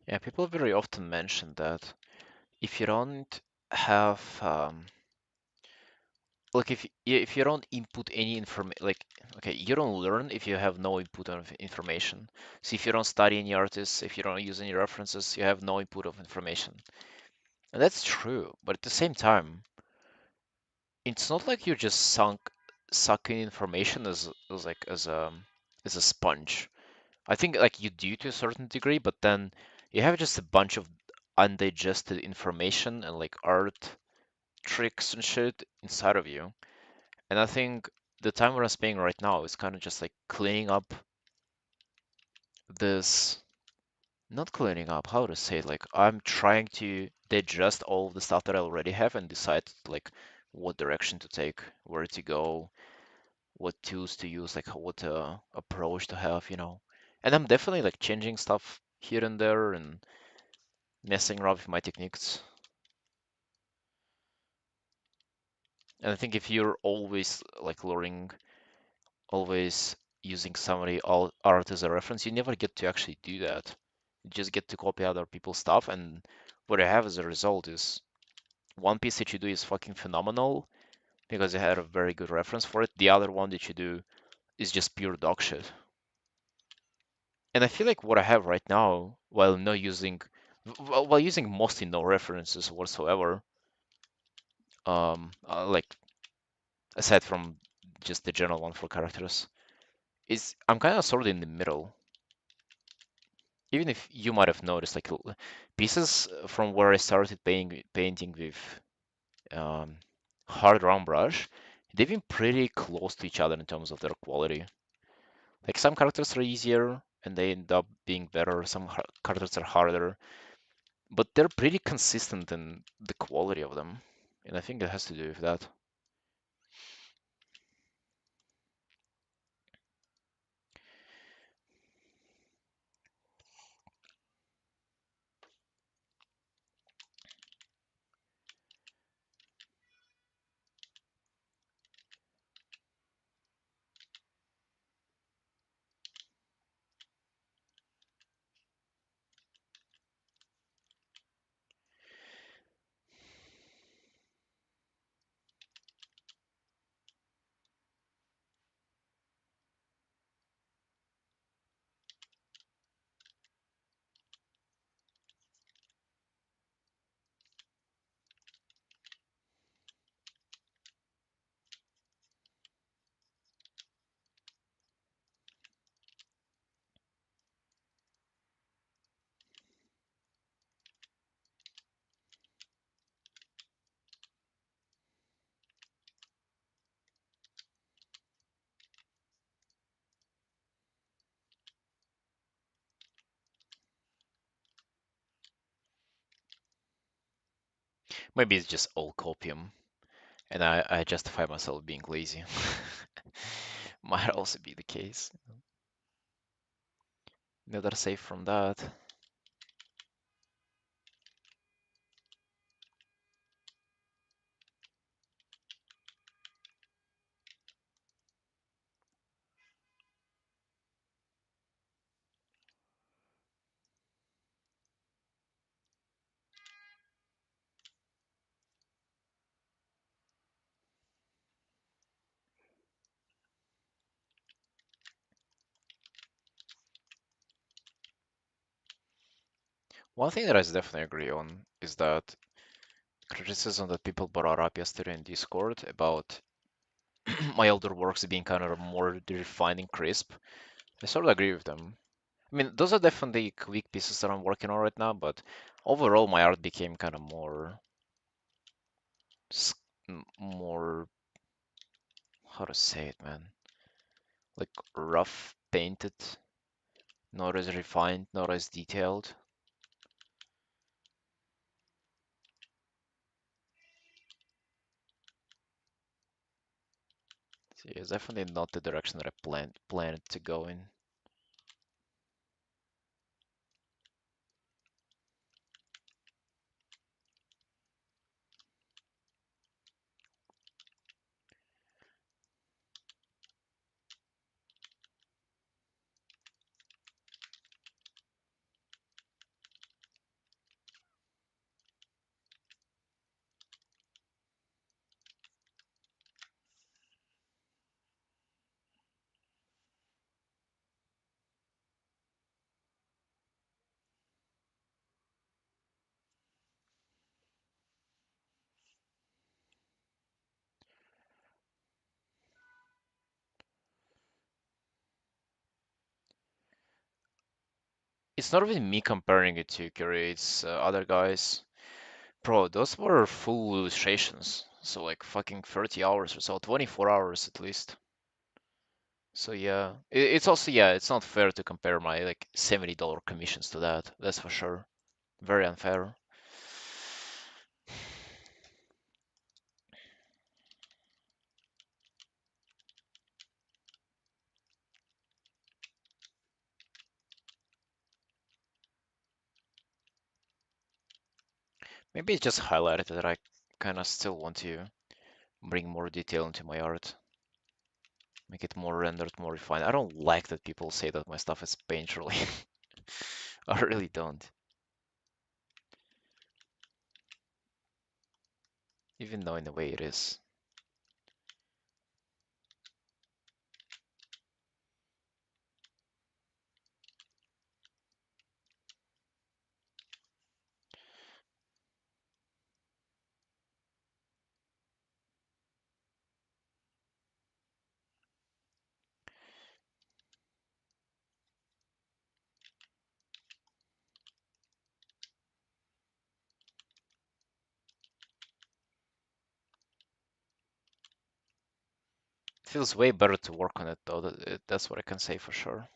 Yeah, people very often mention that if you don't have like if you don't input any information, like okay, you don't learn if you have no input of information. So if you don't study any artists, if you don't use any references, you have no input of information. And that's true, but at the same time, it's not like you're just sucking information as like as a sponge. I think like you do to a certain degree, but then you have just a bunch of undigested information and like art tricks and shit inside of you. And I think the time we're spending right now is kind of just like cleaning up this, not cleaning up, how to say it, like I'm trying to digest all of the stuff that I already have and decide like what direction to take, where to go, what tools to use, like what approach to have, you know. And I'm definitely like changing stuff here and there and messing around with my techniques. And I think if you're always like learning, always using somebody art as a reference, you never get to actually do that. You just get to copy other people's stuff, and what I have as a result is one piece that you do is fucking phenomenal because you had a very good reference for it. The other one that you do is just pure dog shit. And I feel like what I have right now, while not using, while using mostly no references whatsoever, like aside from just the general one for characters, is I'm kind of sort of in the middle. Even if you might have noticed, like pieces from where I started painting with um, hard round brush, they've been pretty close to each other in terms of their quality. Like some characters are easier and they end up being better. Some characters are harder, but they're pretty consistent in the quality of them, and I think it has to do with that. Maybe it's just all copium, and I justify myself being lazy. Might also be the case. Neither safe from that. One thing that I definitely agree on is that criticism that people brought up yesterday in Discord about my older works being kind of more refined and crisp. I sort of agree with them. I mean, those are definitely quick pieces that I'm working on right now, but overall, my art became kind of more, more, how to say it, man? Like rough painted, not as refined, not as detailed. So yeah, it's definitely not the direction that I planned to go in. It's not even me comparing it to Curie, it's other guys. Bro, those were full illustrations. So like fucking 30 hours or so, 24 hours at least. So yeah, it's also, yeah, it's not fair to compare my like $70 commissions to that. That's for sure. Very unfair. Maybe it's just highlighted that I kind of still want to bring more detail into my art, make it more rendered, more refined. I don't like that people say that my stuff is painterly. I really don't. Even though in a way it is. It feels way better to work on it though. That's what I can say for sure.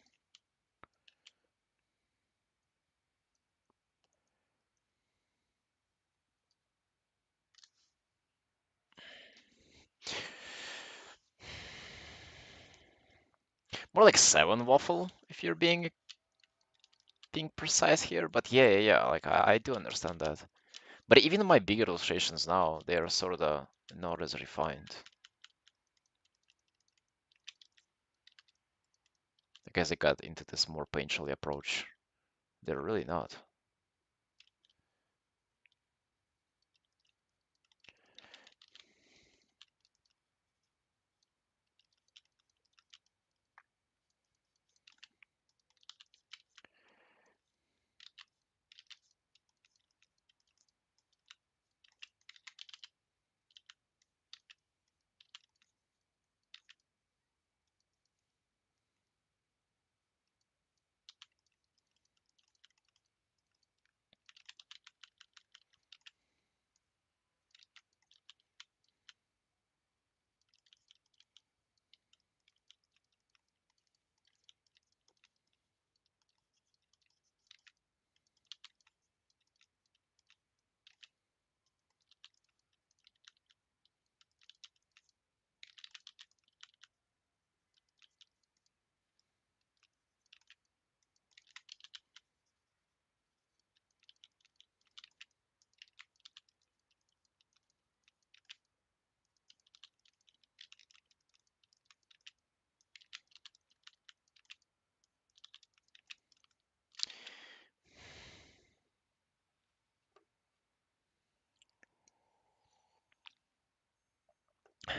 More like 7 waffle, if you're being precise here. But yeah, yeah, yeah. Like I do understand that. But even my bigger illustrations now, they are sort of not as refined. I guess I got into this more painterly approach. They're really not.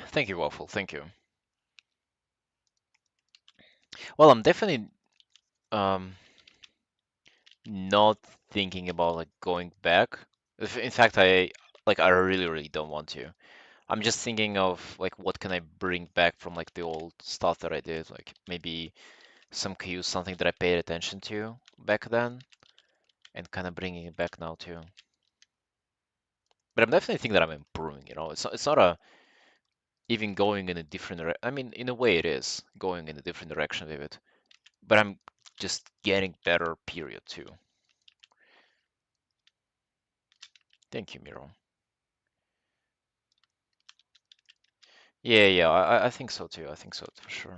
Thank you, Waffle. Thank you. Well, I'm definitely um not thinking about like going back. In fact, I really, really don't want to. I'm just thinking of like what can I bring back from like the old stuff that I did, like maybe some cues, something that I paid attention to back then, and kind of bringing it back now too. But I'm definitely thinking that I'm improving. It's not a even going in a different I mean, in a way, it is going in a different direction with it. But I'm just getting better. Period too. Thank you, Miro. Yeah, yeah, I think so too. I think so for sure.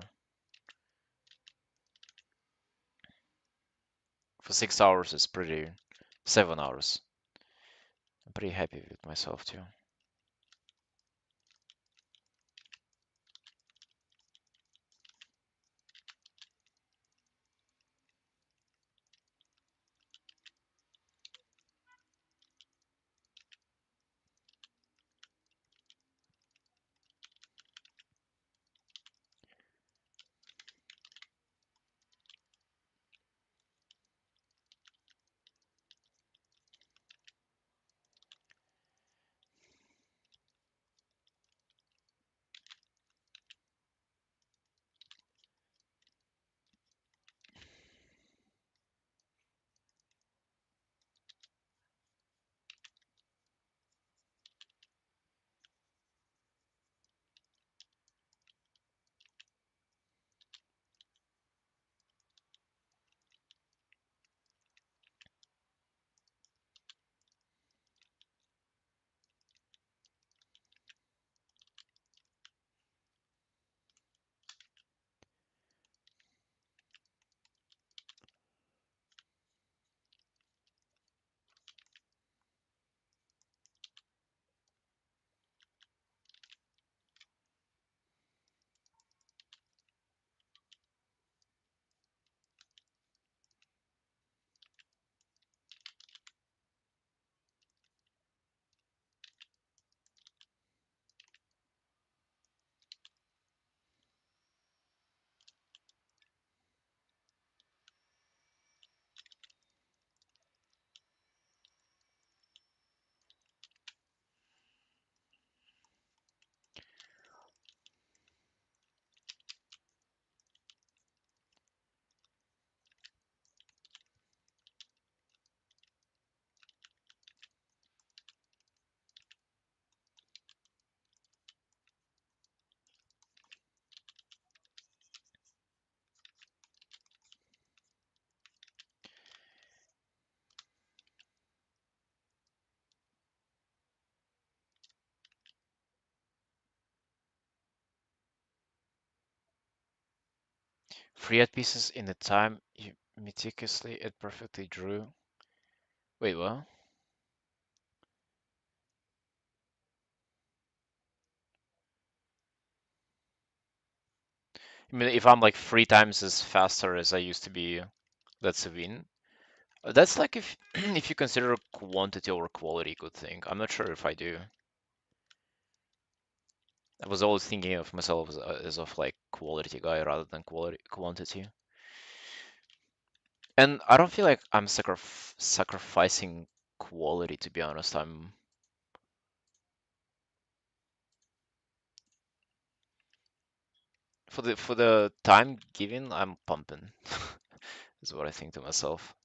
For 6 hours is pretty. 7 hours. I'm pretty happy with myself too. Three art pieces in the time you meticulously and perfectly drew. Wait, what? I mean, if I'm like three times as faster as I used to be, that's a win. That's like if if you consider quantity over quality a good thing. I'm not sure if I do. I was always thinking of myself as of like quality guy rather than quality quantity. And I don't feel like I'm sacrificing quality, to be honest. I'm for the time given, I'm pumping, is what I think to myself.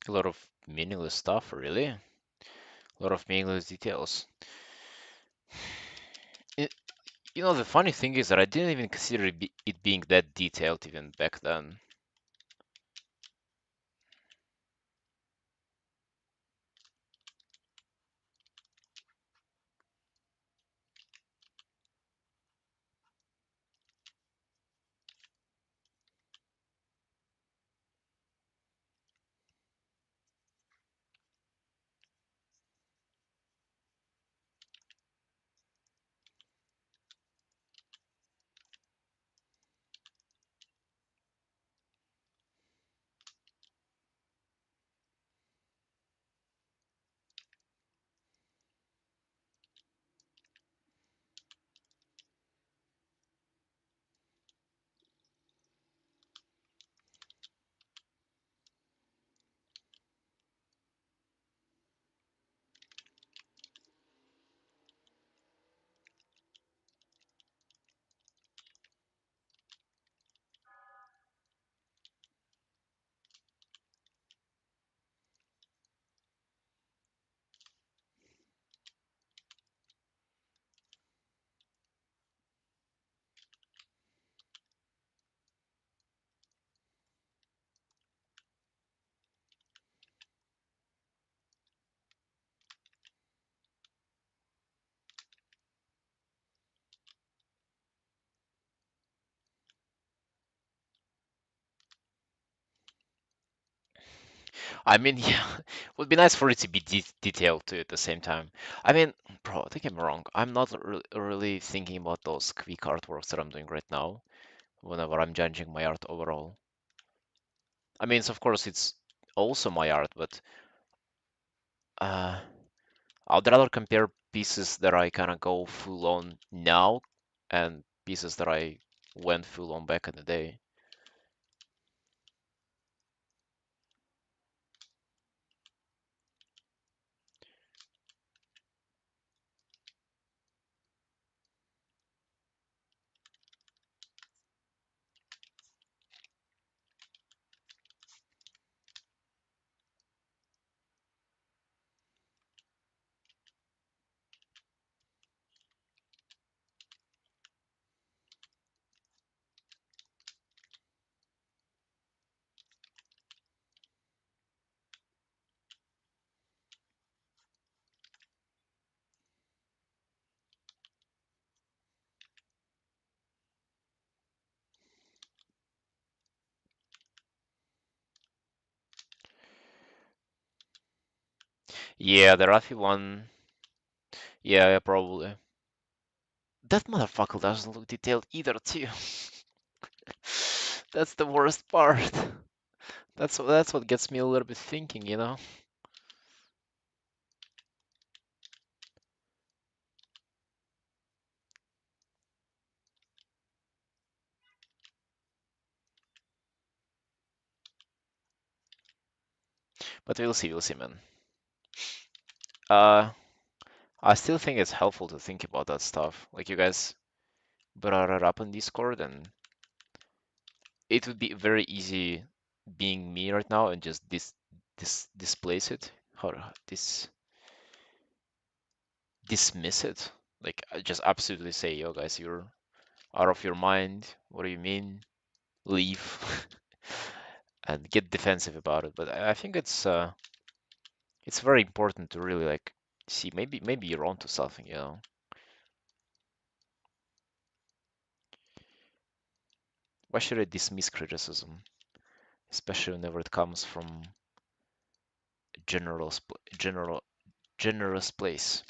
A lot of meaningless stuff, really. A lot of meaningless details. It, the funny thing is that I didn't even consider it being that detailed even back then. I mean, yeah, would be nice for it to be detailed too at the same time. I mean, bro, don't get me wrong. I'm not really thinking about those quick artworks that I'm doing right now whenever I'm judging my art overall. I mean, of course, it's also my art, but uh, I'd rather compare pieces that I kind of go full on now and pieces that I went full on back in the day. Yeah, the Rafi one, yeah, probably. That motherfucker doesn't look detailed either, too. That's the worst part. That's what gets me a little bit thinking. But we'll see, man. Uh, I still think it's helpful to think about that stuff. Like you guys brought it up on Discord, and it would be very easy being me right now and just displace it. How dismiss it? Like I just absolutely say, yo guys, you're out of your mind. What do you mean? Leave and get defensive about it. But I think it's very important to really like see maybe you're onto something, you know. Why should I dismiss criticism, especially whenever it comes from a generous place?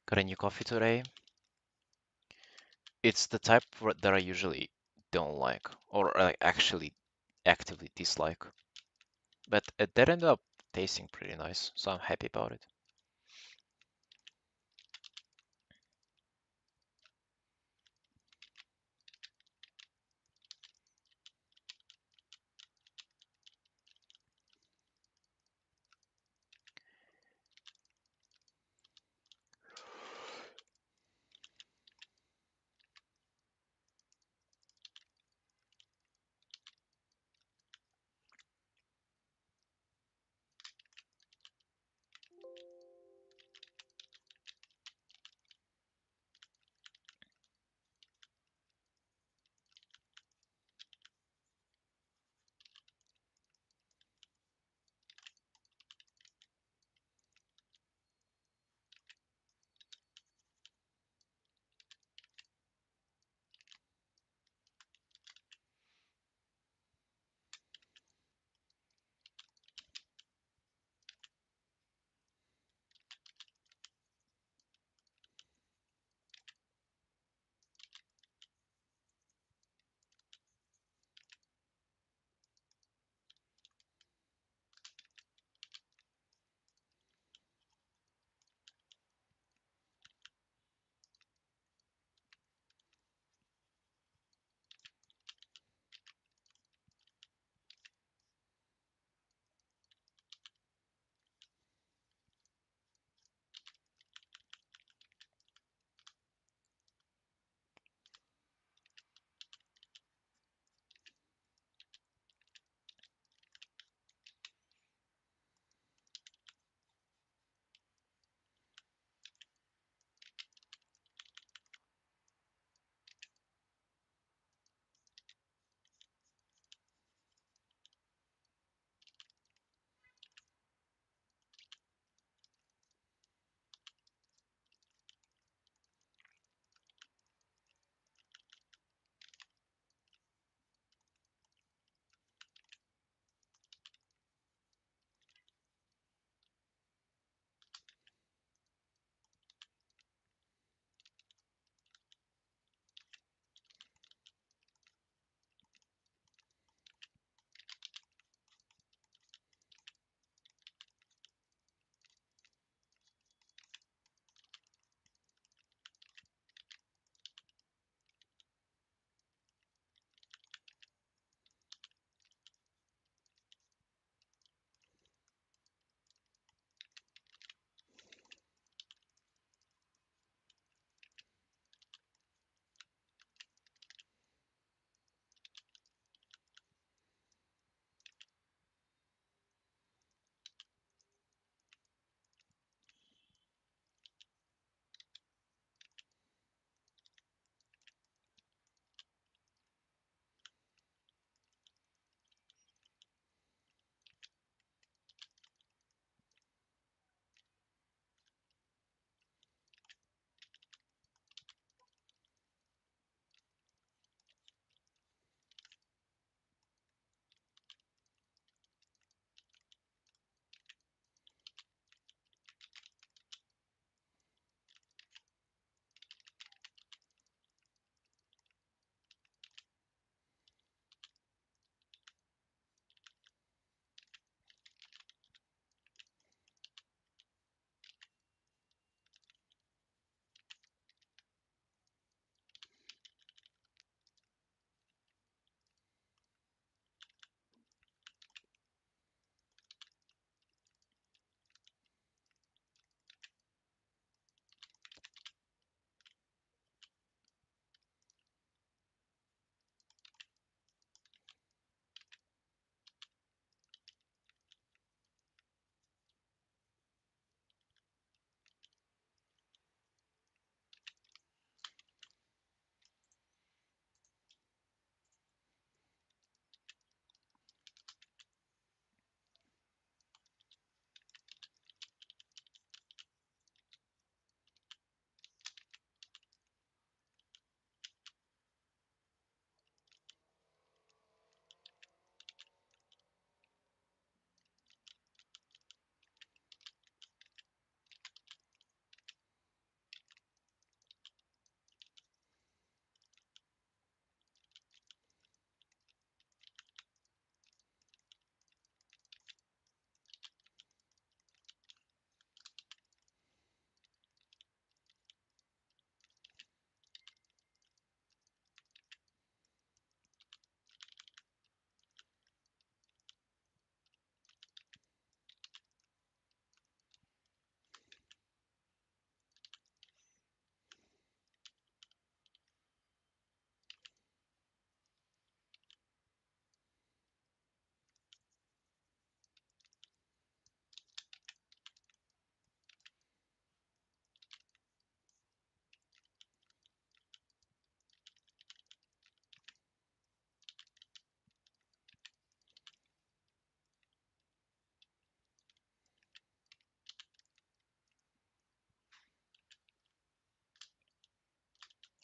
Got a new coffee today. It's the type that I usually don't like, or I actually actively dislike. But it did end up tasting pretty nice, so I'm happy about it.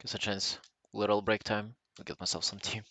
It's a chance. Little break time. I'll get myself some tea.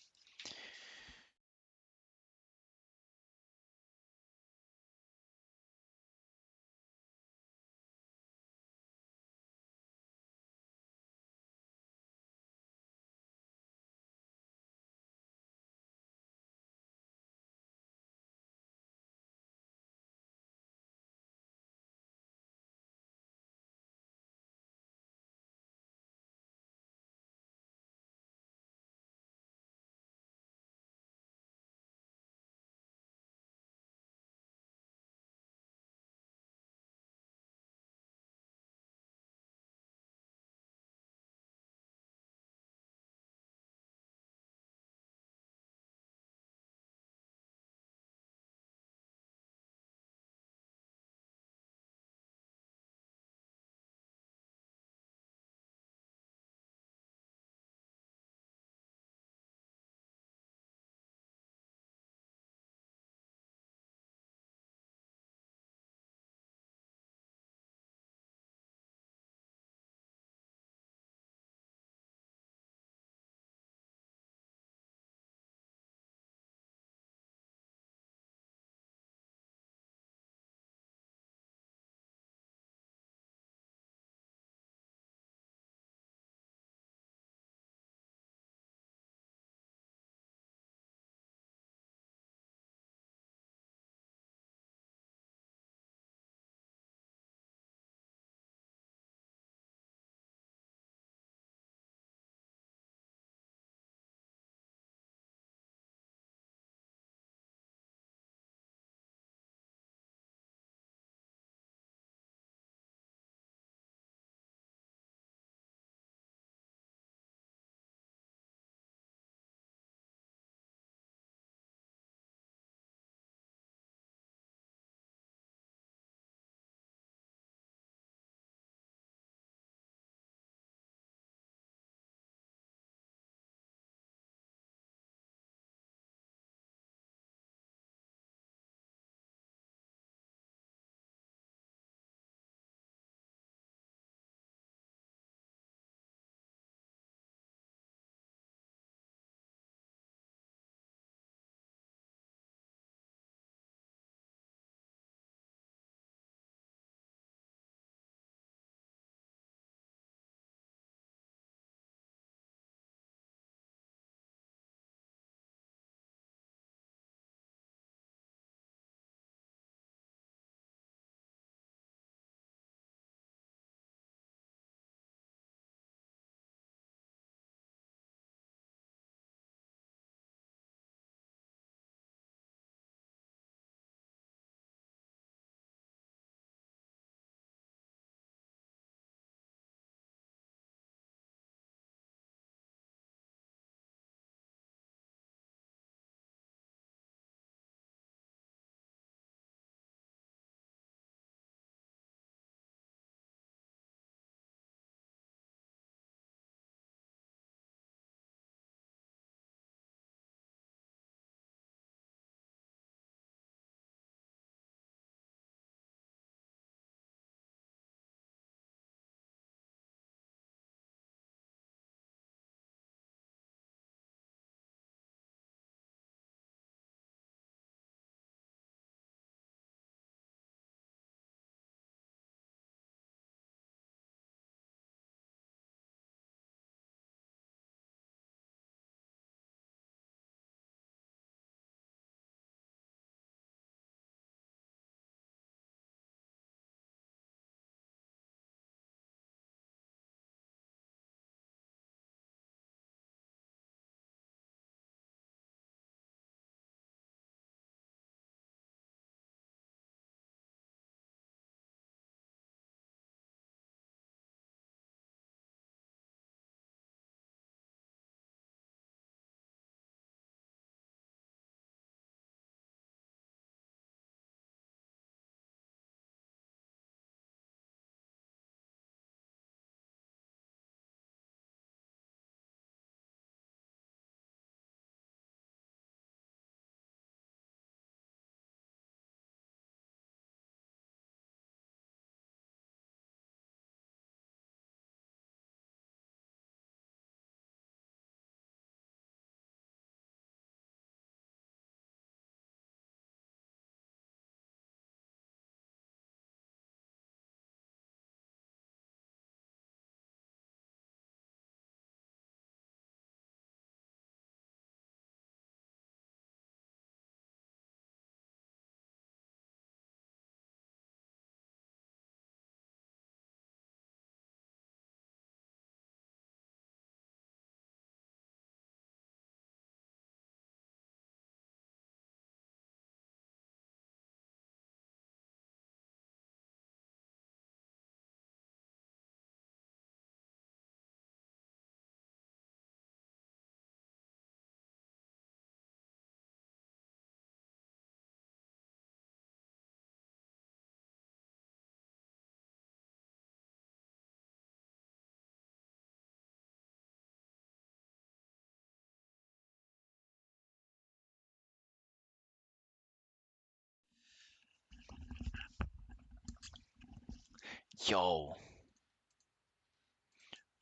Yo.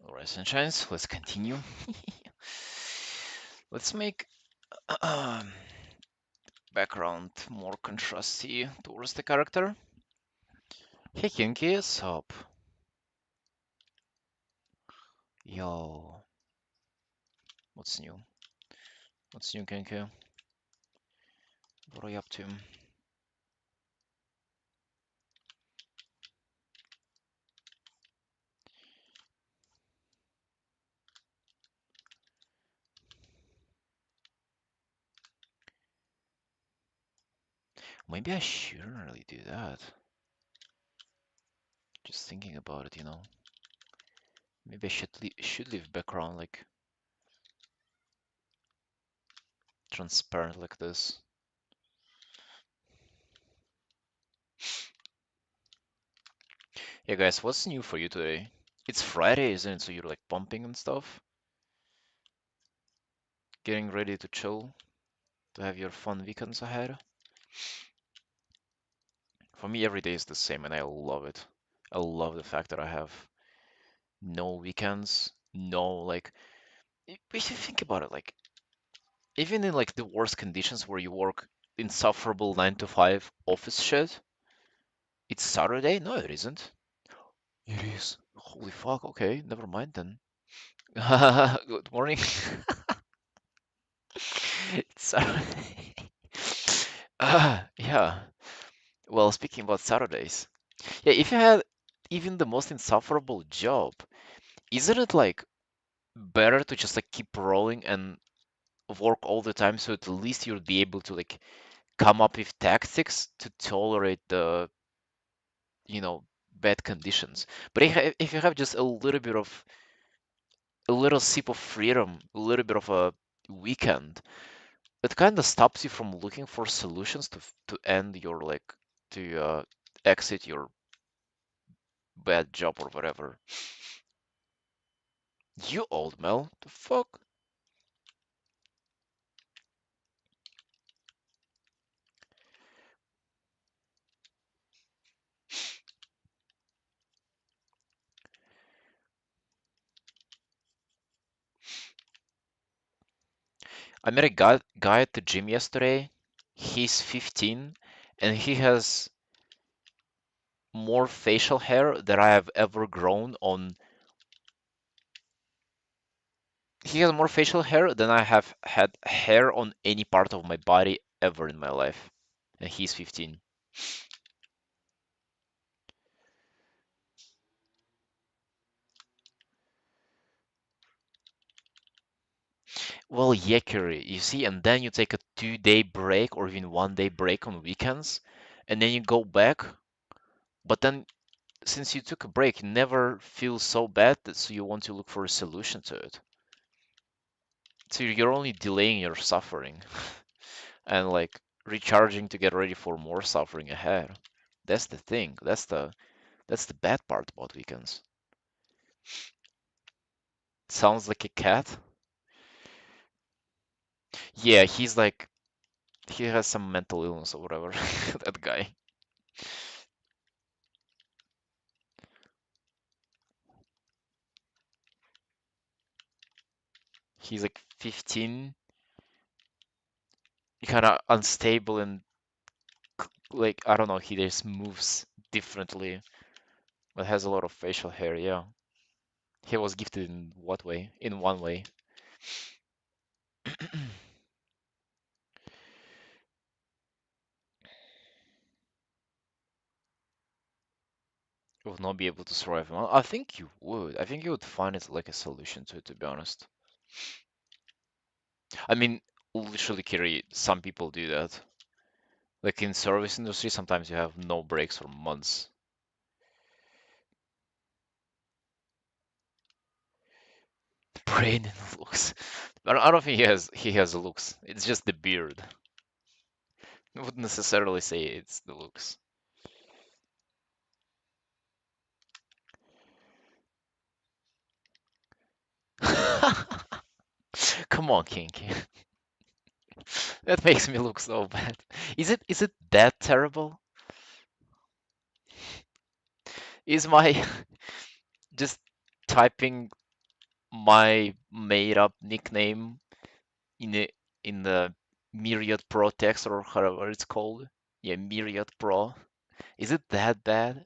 Alright, sunshines, let's continue. Let's make background more contrasty towards the character. Hey Kinky, sup? Yo. What's new? What's new, Kinky? What are you up to? Maybe I shouldn't really do that. Just thinking about it, you know. Maybe I should leave background like transparent like this. Yeah, guys, what's new for you today? It's Friday, isn't it? So you're like pumping and stuff, getting ready to chill, to have your fun weekends ahead. For me, every day is the same, and I love it. I love the fact that I have no weekends, no like. If you think about it, like even in like the worst conditions where you work insufferable 9 to 5 office shit, it's Saturday? No, it isn't. It is. Holy fuck. Okay, never mind then. Good morning. It's Saturday. Yeah. Well, speaking about Saturdays, yeah, if you had even the most insufferable job, isn't it like better to just like keep rolling and work all the time so at least you'll be able to like come up with tactics to tolerate the, you know, bad conditions. But if you have just a little bit of a little sip of freedom, a little bit of a weekend, it kind of stops you from looking for solutions to end your like to exit your bad job or whatever. You old Mel, the fuck? I met a guy at the gym yesterday. He's 15 and he has more facial hair than I have ever grown on. He has more facial hair than I have had hair on any part of my body ever in my life. And he's 15. Well, yeah, Curry, you see, and then you take a 2 day break or even 1 day break on weekends, and then you go back. But then, since you took a break, you never feel so bad that so you want to look for a solution to it. So you're only delaying your suffering and like recharging to get ready for more suffering ahead. That's the thing. That's the bad part about weekends. Sounds like a cat. Yeah, he's like he has some mental illness or whatever. That guy. He's like 15, kind of unstable and like I don't know, he just moves differently, but has a lot of facial hair. Yeah, he was gifted in what way? In one way. You would not be able to survive. Well, I think you would. I think you would find it like a solution to it, to be honest. I mean, literally, Kiri, some people do that. Like in service industry, sometimes you have no breaks for months. Brain and looks. I don't think he has looks. It's just the beard. I wouldn't necessarily say it's the looks. Come on, Kinky. That makes me look so bad. Is it that terrible? Is my just typing my made up nickname in the Myriad Pro text or however it's called? Yeah, Myriad Pro. Is it that bad?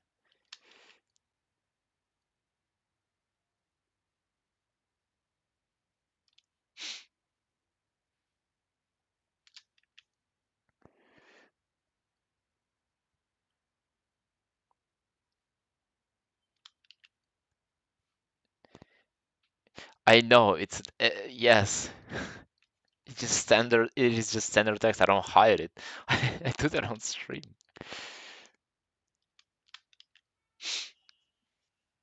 I know it's yes. It's just standard. It is just standard text. I don't hide it. I do that on stream.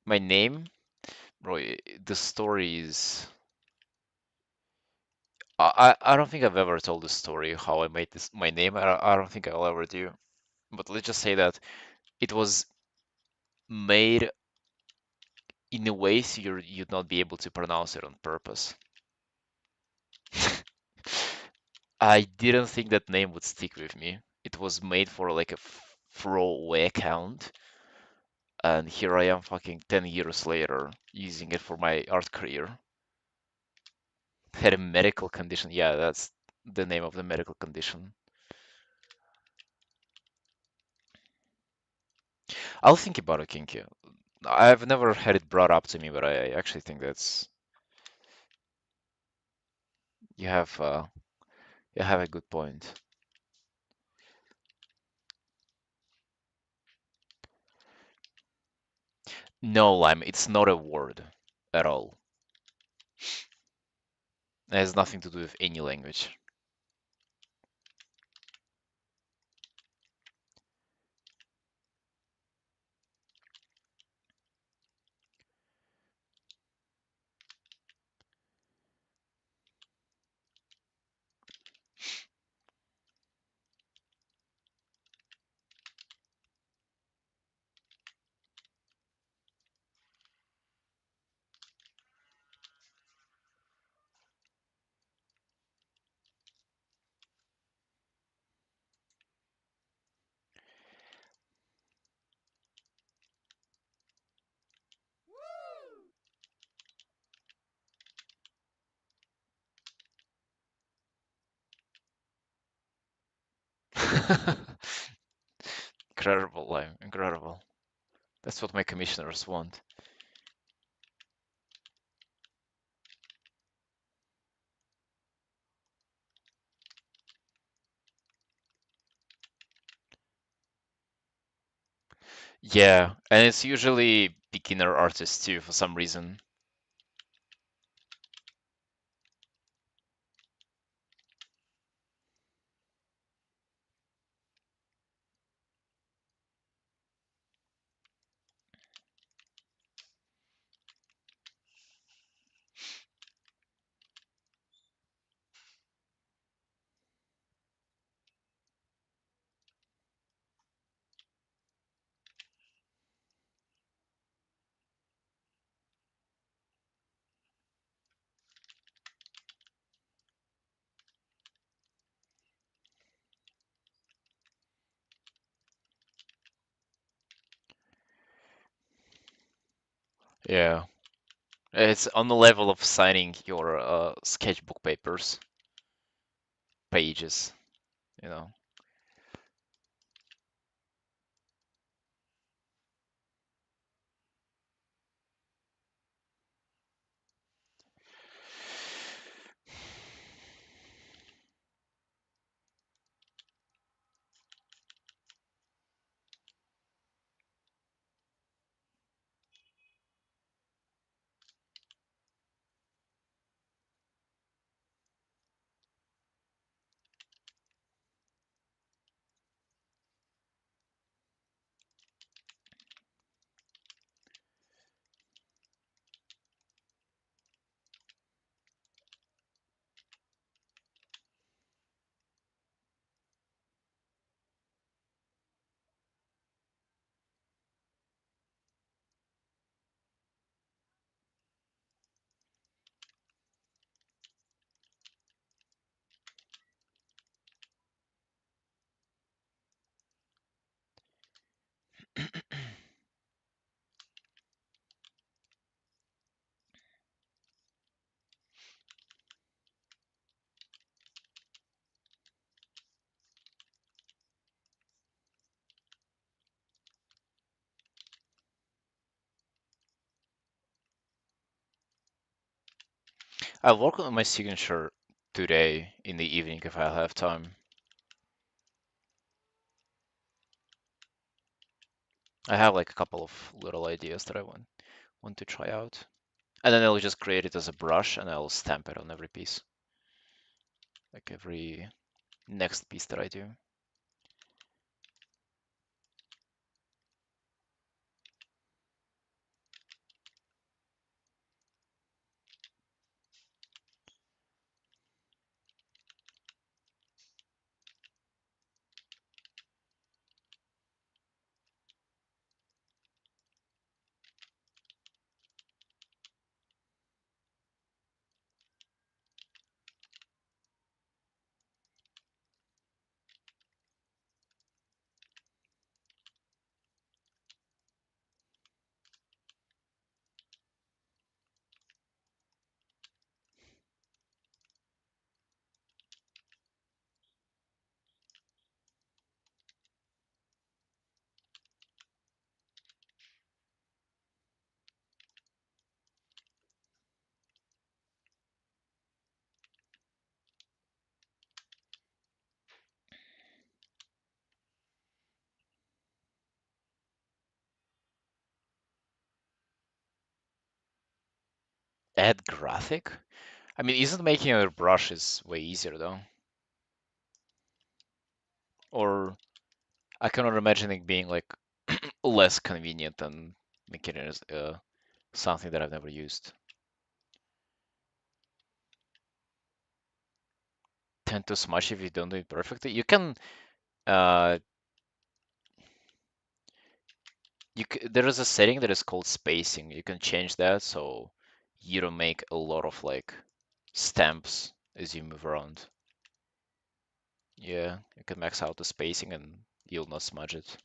My name, bro. The story is. I don't think I've ever told the story how I made this my name. I don't think I'll ever do. But let's just say that it was made in a way so you'd not be able to pronounce it on purpose. I didn't think that name would stick with me. It was made for like a throwaway account, and here I am fucking 10 years later using it for my art career. Had a medical condition. Yeah, that's the name of the medical condition. I'll think about it, Kinky. I've never had it brought up to me, but I actually think that's you have you have a good point. No, Lime, it's not a word at all. It has nothing to do with any language. Incredible, Lime, incredible. That's what my commissioners want. Yeah, and it's usually beginner artists too for some reason. Yeah, it's on the level of signing your sketchbook papers, pages, you know. I'll work on my signature today in the evening if I have time. I have like a couple of little ideas that I want to try out. And then I'll just create it as a brush and I'll stamp it on every piece, like every next piece that I do. Add graphic? I mean, isn't making a brush is way easier though? Or I cannot imagine it being like less convenient than making it as something that I've never used. Tend to smudge if you don't do it perfectly. You can uh there is a setting that is called spacing. You can change that so you don't make a lot of like stamps as you move around. Yeah, you can max out the spacing and you'll not smudge it.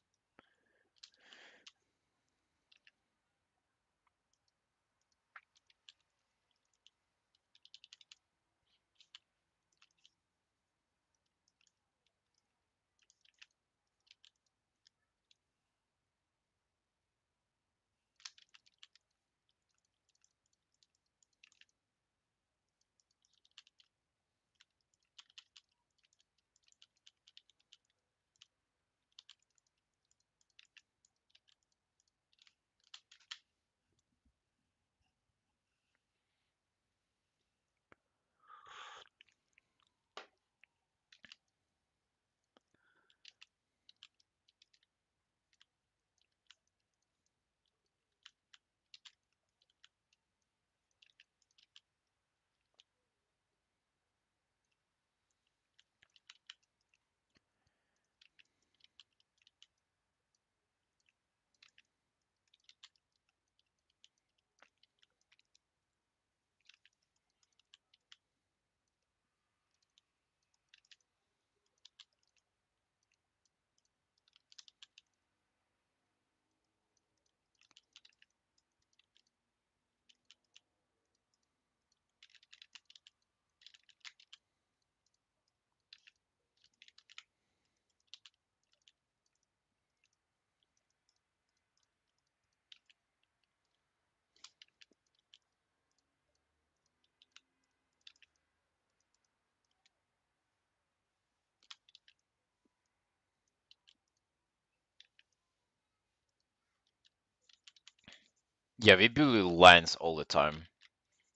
Yeah, we build lines all the time.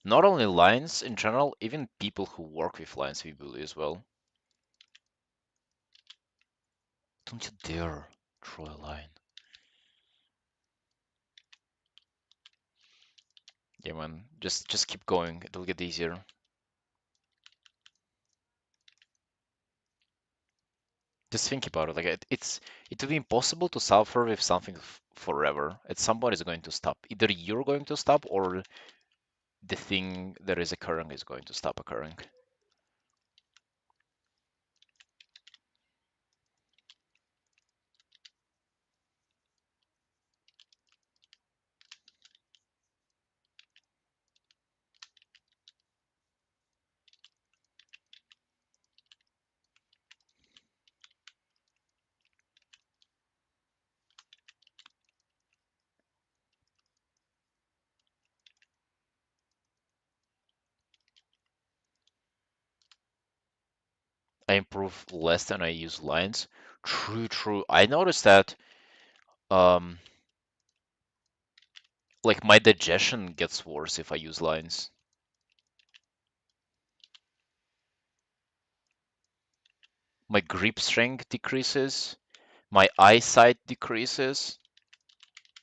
Not only lines in general, even people who work with lines we bully as well. Don't you dare draw a line. Yeah, man, just keep going. It'll get easier. Just think about it. Like it will be impossible to suffer with something forever. At some point, it's going to stop. Either you're going to stop, or the thing that is occurring is going to stop occurring. I improve less than I use lines. True, true. I noticed that um like my digestion gets worse if I use lines. My grip strength decreases, my eyesight decreases,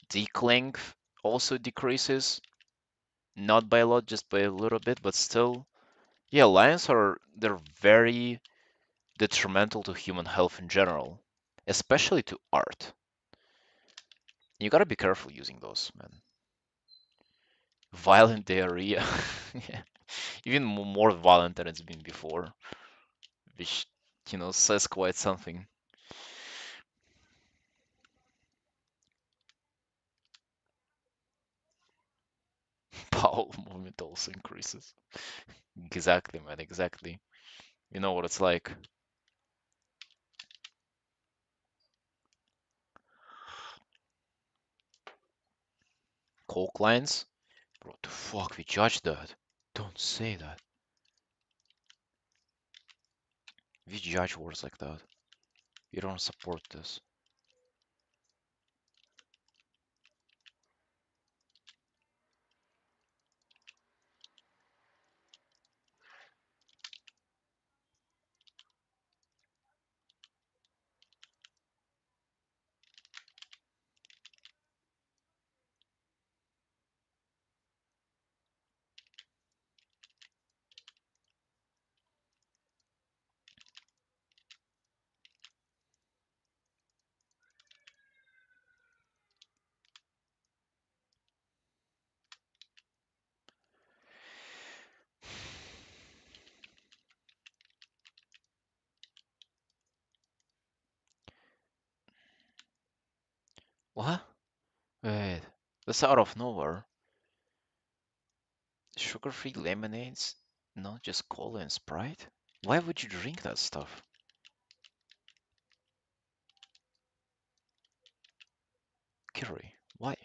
dick length also decreases. Not by a lot, just by a little bit, but still. Yeah, lines are they're very detrimental to human health in general, especially to art. You gotta be careful using those, man. Violent diarrhea. Yeah. Even more violent than it's been before, which, says quite something. Bowel movement also increases. Exactly, man, exactly. You know what it's like. Coke lines? Bro, the fuck, we judge that. Don't say that. We judge words like that. We don't support this. What? Wait, that's out of nowhere. Sugar-free lemonades? Not just cola and Sprite? Why would you drink that stuff? Kiri, why?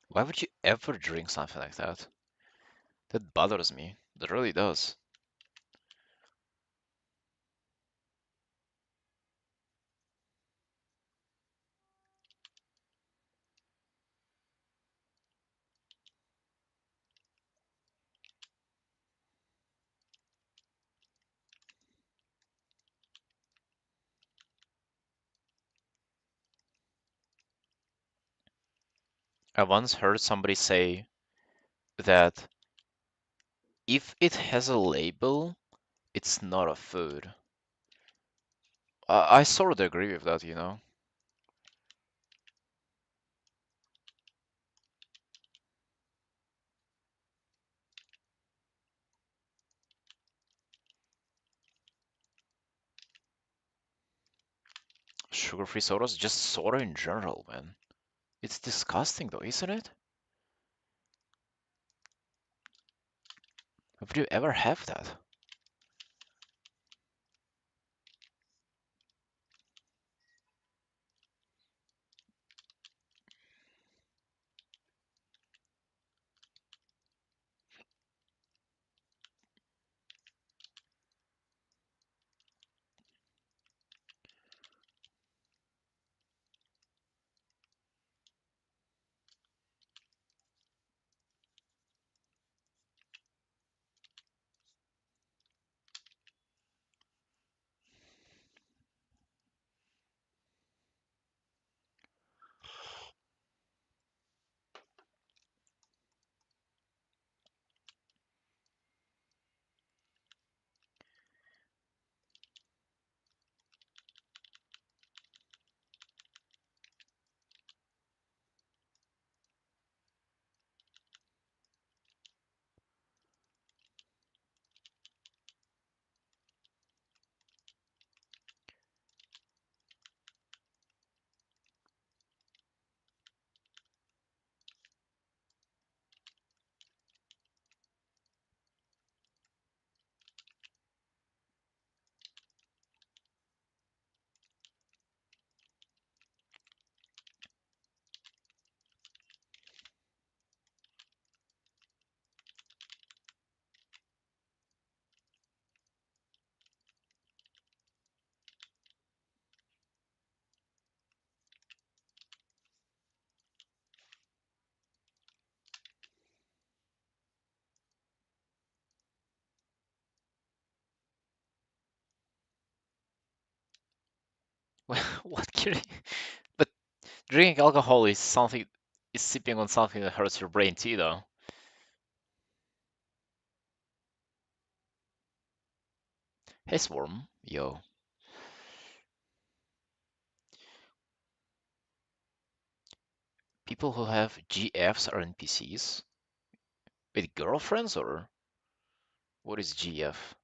Why would you ever drink something like that? That bothers me. That really does. I once heard somebody say that if it has a label, it's not a food. I sort of agree with that. Sugar-free sodas, just soda in general, man. It's disgusting though, isn't it? Would you ever have that? What can But drinking alcohol is something is sipping on something that hurts your brain too, though. Hey, Swarm, yo, people who have GFs are NPCs with girlfriends, or what is GF?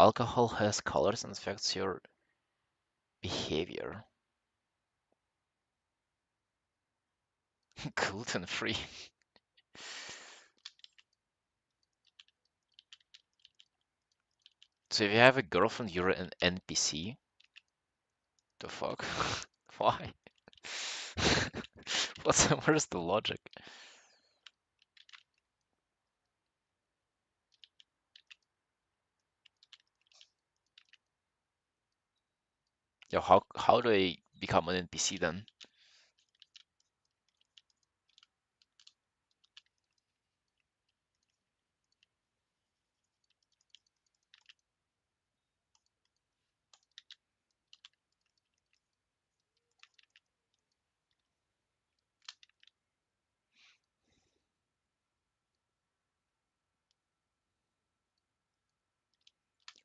Alcohol has colors and affects your behavior. Gluten free. So if you have a girlfriend, you're an NPC. The fuck? Why? Where's the logic? Yo, how do I become an NPC then?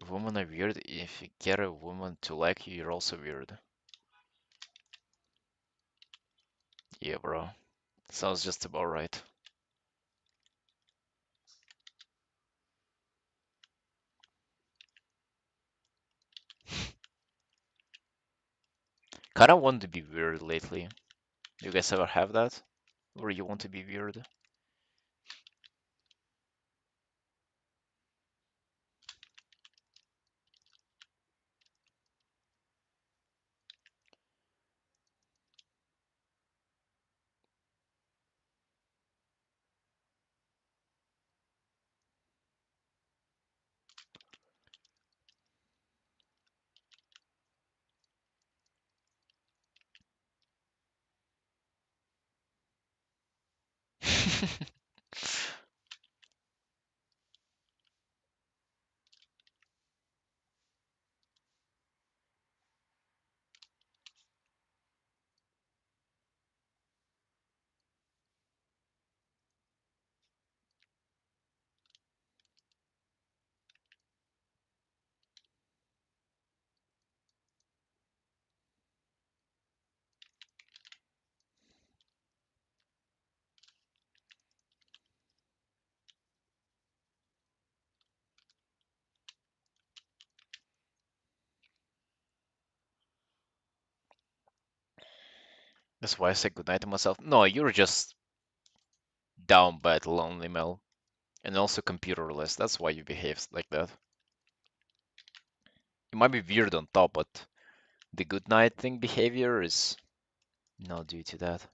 Women are weird. If you get a woman to like you, you're also weird. Yeah, bro. Sounds just about right. Kinda want to be weird lately. You guys ever have that? Where you want to be weird? That's why I say goodnight to myself. No, you're just down bad, lonely, Mel. And also computerless. That's why you behave like that. You might be weird on top, but the goodnight thing behavior is not due to that.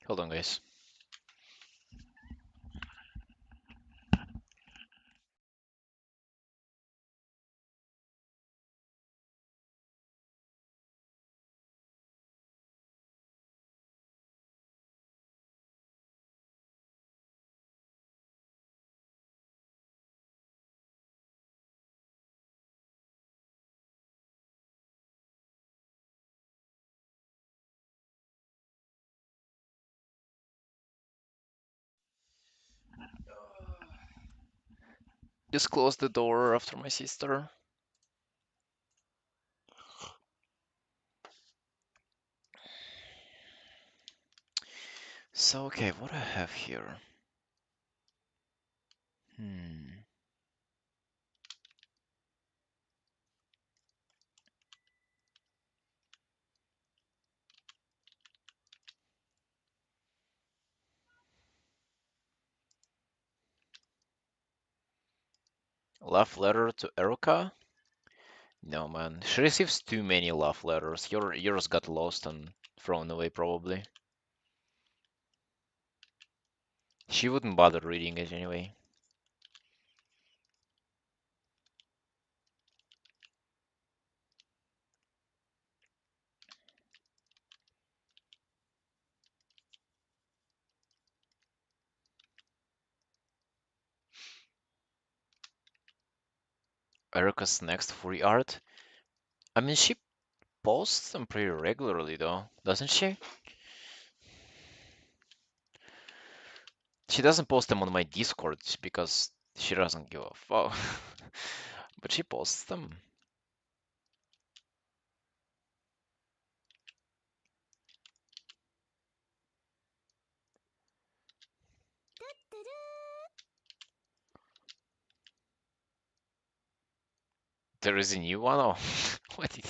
Hold on, guys. Just close the door after my sister. So, okay, what I have here? Hmm. Love letter to Erica? No, man. She receives too many love letters. Yours got lost and thrown away, probably. She wouldn't bother reading it anyway. Erica's next free art? I mean, she posts them pretty regularly, though, doesn't she? She doesn't post them on my Discord because she doesn't give a fuck. But she posts them. There is a new one? Oh, what did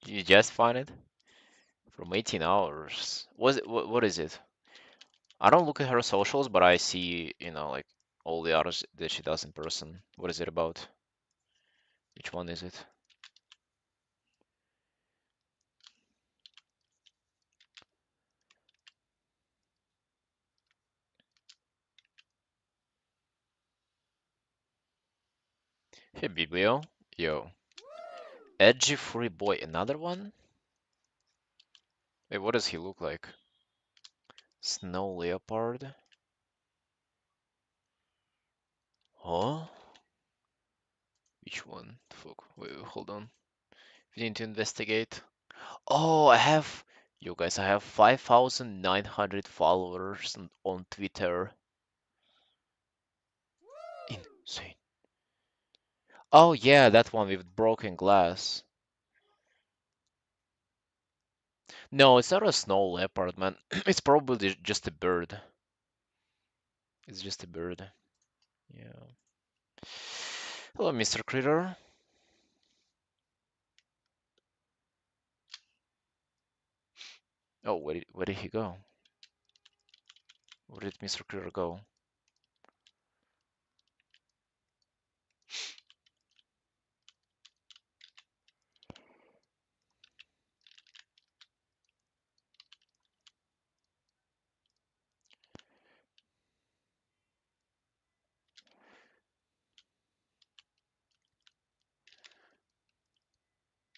you just find it? From 18 hours. Was it, what is it? I don't look at her socials, but I see, like all the others that she does in person. What is it about? Which one is it? Hey, Biblio. Yo. Edgy Free Boy. Another one? Wait, what does he look like? Snow Leopard? Huh? Which one? Fuck. Wait, hold on. We need to investigate. Oh, you guys, I have 5,900 followers on Twitter. Insane. Oh, yeah, that one with broken glass. No, it's not a snow leopard, man. It's probably just a bird. It's just a bird. Yeah. Hello, Mr. Critter. Oh, where did he go? Where did Mr. Critter go?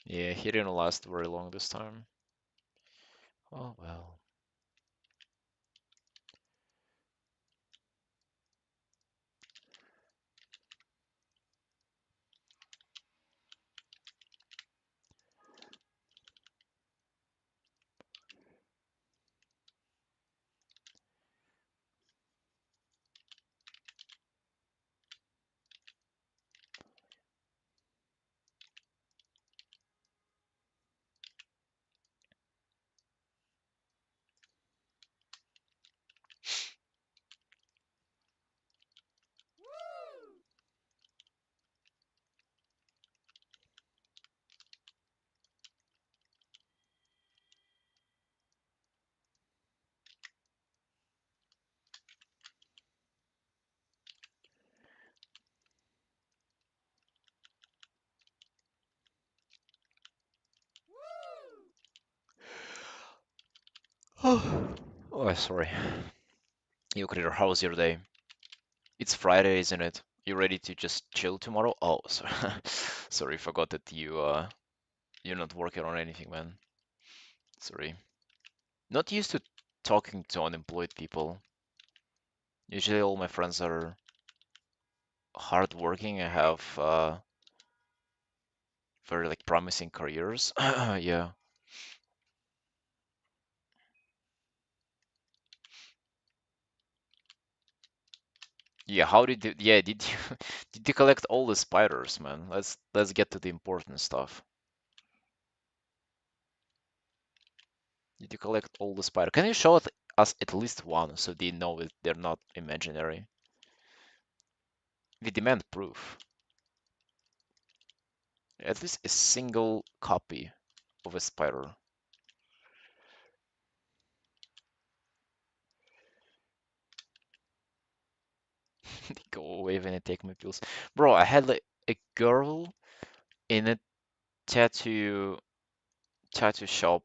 Yeah, he didn't last very long this time. Oh well. Oh, Oh, sorry. You Critter, how's your day? It's Friday, isn't it? You ready to just chill tomorrow? Oh, sorry. Sorry, forgot that you're not working on anything, man. Sorry. Not used to talking to unemployed people. Usually all my friends are hardworking and have very like promising careers. Yeah. Yeah, how did you, yeah, did you did you collect all the spiders, man? Let's get to the important stuff. Did you collect all the spider? Can you show us at least one so they know they're not imaginary? We demand proof. At least a single copy of a spider. They go away when I take my pills. Bro, I had like a girl in a tattoo shop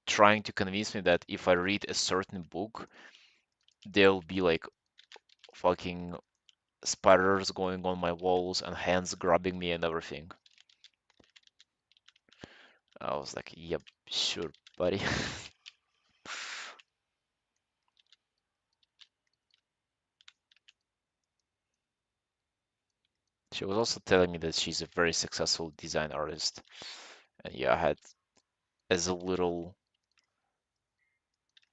trying to convince me that if I read a certain book, there'll be like fucking spiders going on my walls and hands grabbing me and everything. I was like, yep, sure, buddy. She was also telling me that she's a very successful design artist. And yeah, I had as little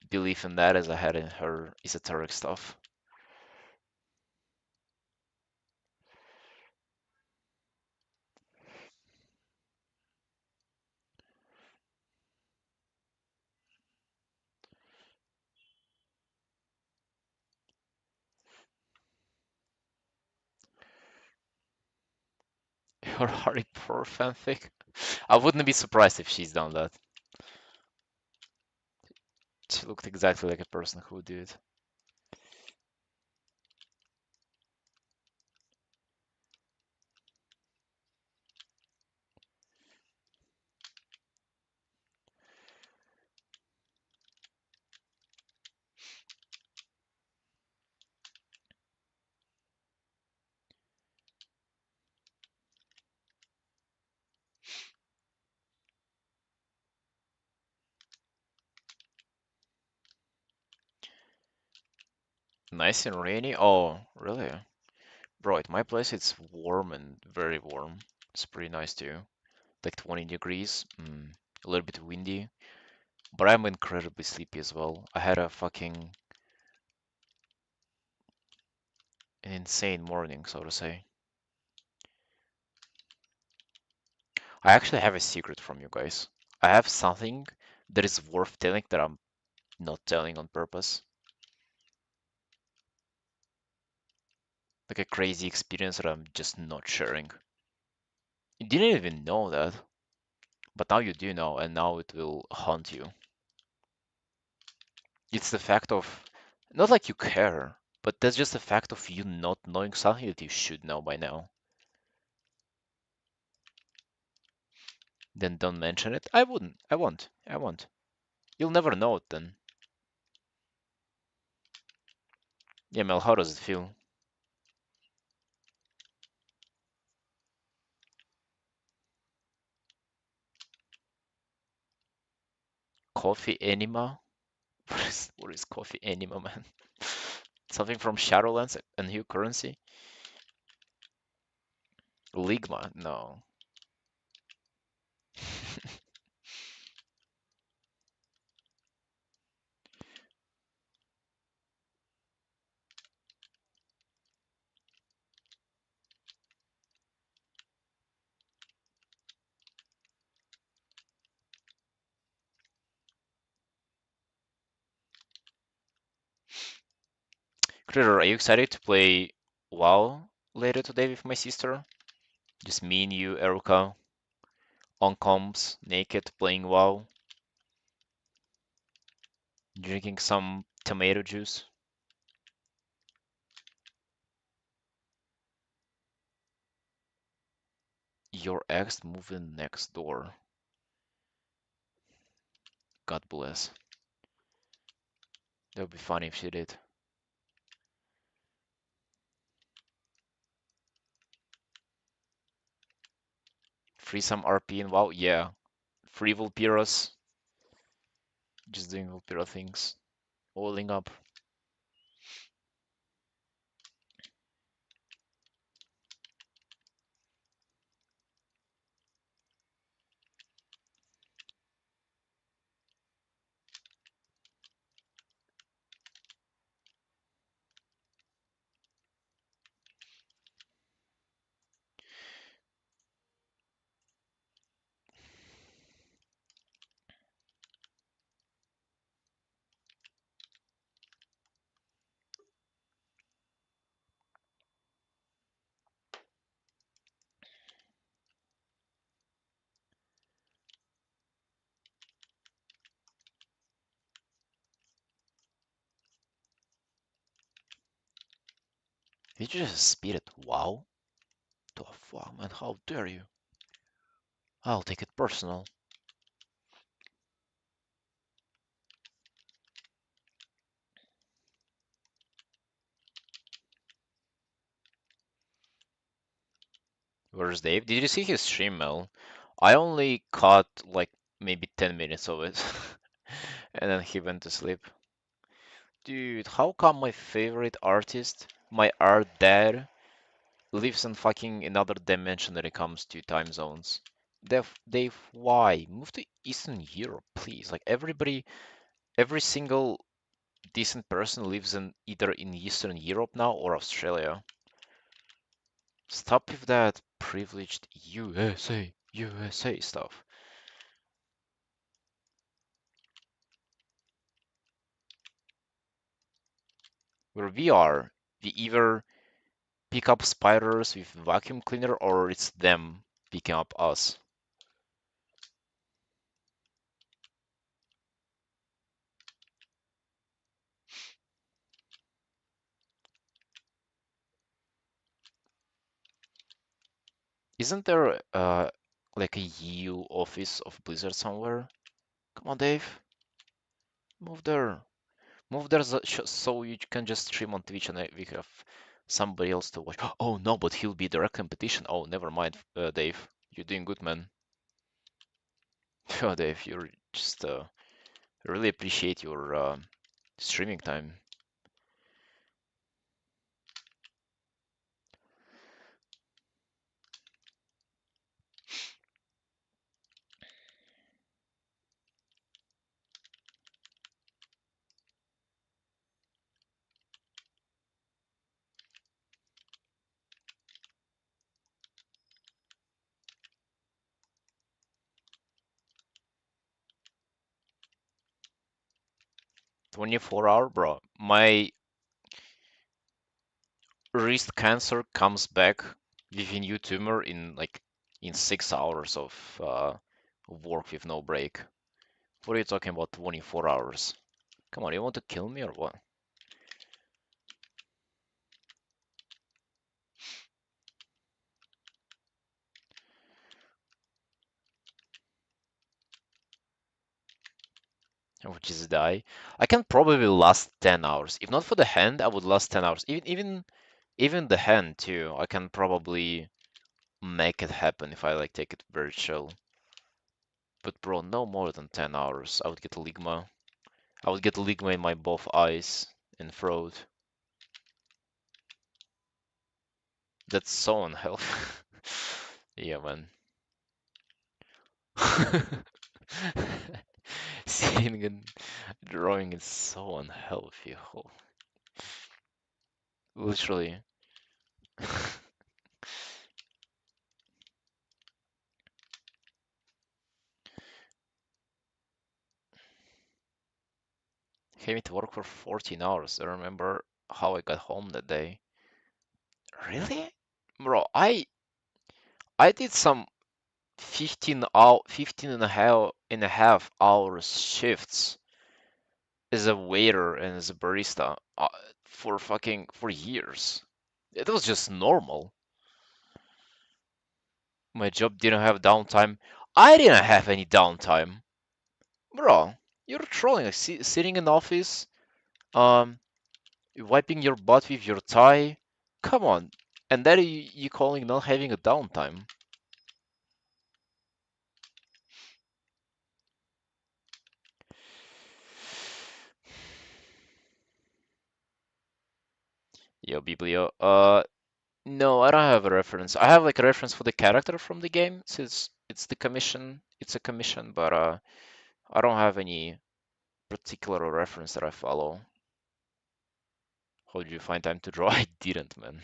belief in that as I had in her esoteric stuff. Her Harry Potter fanfic? I wouldn't be surprised if she's done that. She looked exactly like a person who would do it. Nice and rainy? Oh, really? Bro, at my place it's warm and very warm. It's pretty nice too. Like 20 degrees, a little bit windy, but I'm incredibly sleepy as well. I had a fucking an insane morning, so to say. I actually have a secret from you guys. I have something that is worth telling that I'm not telling on purpose. Like a crazy experience that I'm just not sharing. You didn't even know that, but now you do know, and now it will haunt you. It's the fact of, not like you care, but that's just the fact of you not knowing something that you should know by now. Then don't mention it. I wouldn't. I won't. I won't. You'll never know it then. Yeah, Mel, how does it feel? Coffee enema? What is coffee enema, man? Something from Shadowlands, a new currency? Ligma? No. Critter, are you excited to play WoW later today with my sister? Just me and you, Eruka, on comms, naked, playing WoW, drinking some tomato juice. Your ex moving next door. God bless. That would be funny if she did. Free some RP and WoW, yeah. Free Vulpiras, just doing Vulpira things. Oiling up. Did you just speed it? WoW? The fuck, man, how dare you? I'll take it personal. Where's Dave? Did you see his stream, Mel? I only caught like maybe 10 minutes of it. And then he went to sleep. Dude, how come my favorite artist, my art dad, lives in fucking another dimension when it comes to time zones? Dave, why? Move to Eastern Europe, please. Like everybody, every single decent person lives in either in Eastern Europe now or Australia. Stop with that privileged USA stuff. Where we are, we either pick up spiders with vacuum cleaner or it's them picking up us. Isn't there like a EU office of Blizzard somewhere? Come on, Dave, move there. Move there so you can just stream on Twitch and we have somebody else to watch. Oh no, but he'll be direct competition. Oh, never mind, Dave. You're doing good, man. Oh, Dave, you're just really appreciate your streaming time. 24-hour, bro. My wrist cancer comes back with a new tumor in like in 6 hours of work with no break. What are you talking about 24 hours? Come on, you want to kill me or what? I would just die. I can probably last 10 hours. If not for the hand, I would last 10 hours. Even the hand too. I can probably make it happen if I like take it very chill. But bro, no more than 10 hours. I would get ligma. I would get ligma in my both eyes and throat. That's so unhealthy. Yeah, man. Seeing and drawing is so unhealthy. Literally. Came to work for 14 hours. I remember how I got home that day. Really? Bro, I did some 15 and a half hours shifts as a waiter and as a barista for years. It was just normal. My job didn't have downtime. I didn't have any downtime. Bro, you're trolling. Like, sitting in office, Um, wiping your butt with your tie? Come on. And that you calling not having a downtime? Yo, Biblio. No, I don't have a reference. I have like a reference for the character from the game, since it's the commission. It's a commission, but I don't have any particular reference that I follow. How did you find time to draw? I didn't, man.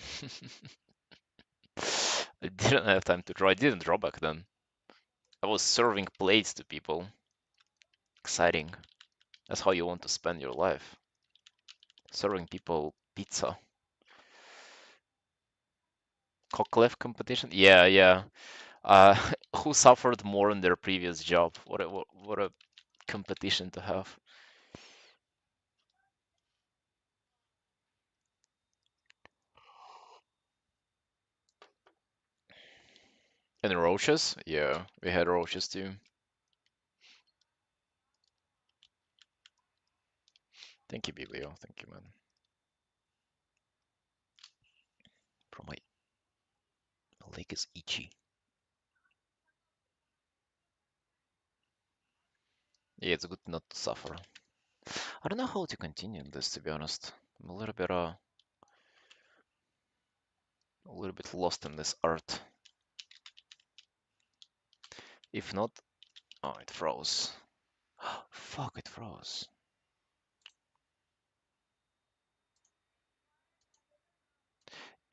I didn't have time to draw. I didn't draw back then. I was serving plates to people. Exciting. That's how you want to spend your life. Serving people pizza. Cockclef competition? Yeah, yeah. Uh, who suffered more in their previous job? What a competition to have. And roaches? Yeah, we had roaches too. Thank you, Biblio. Thank you, man. Bro, my leg is itchy. Yeah, it's good not to suffer. I don't know how to continue this, to be honest. I'm a little bit lost in this art. If not, oh, it froze. Fuck, it froze.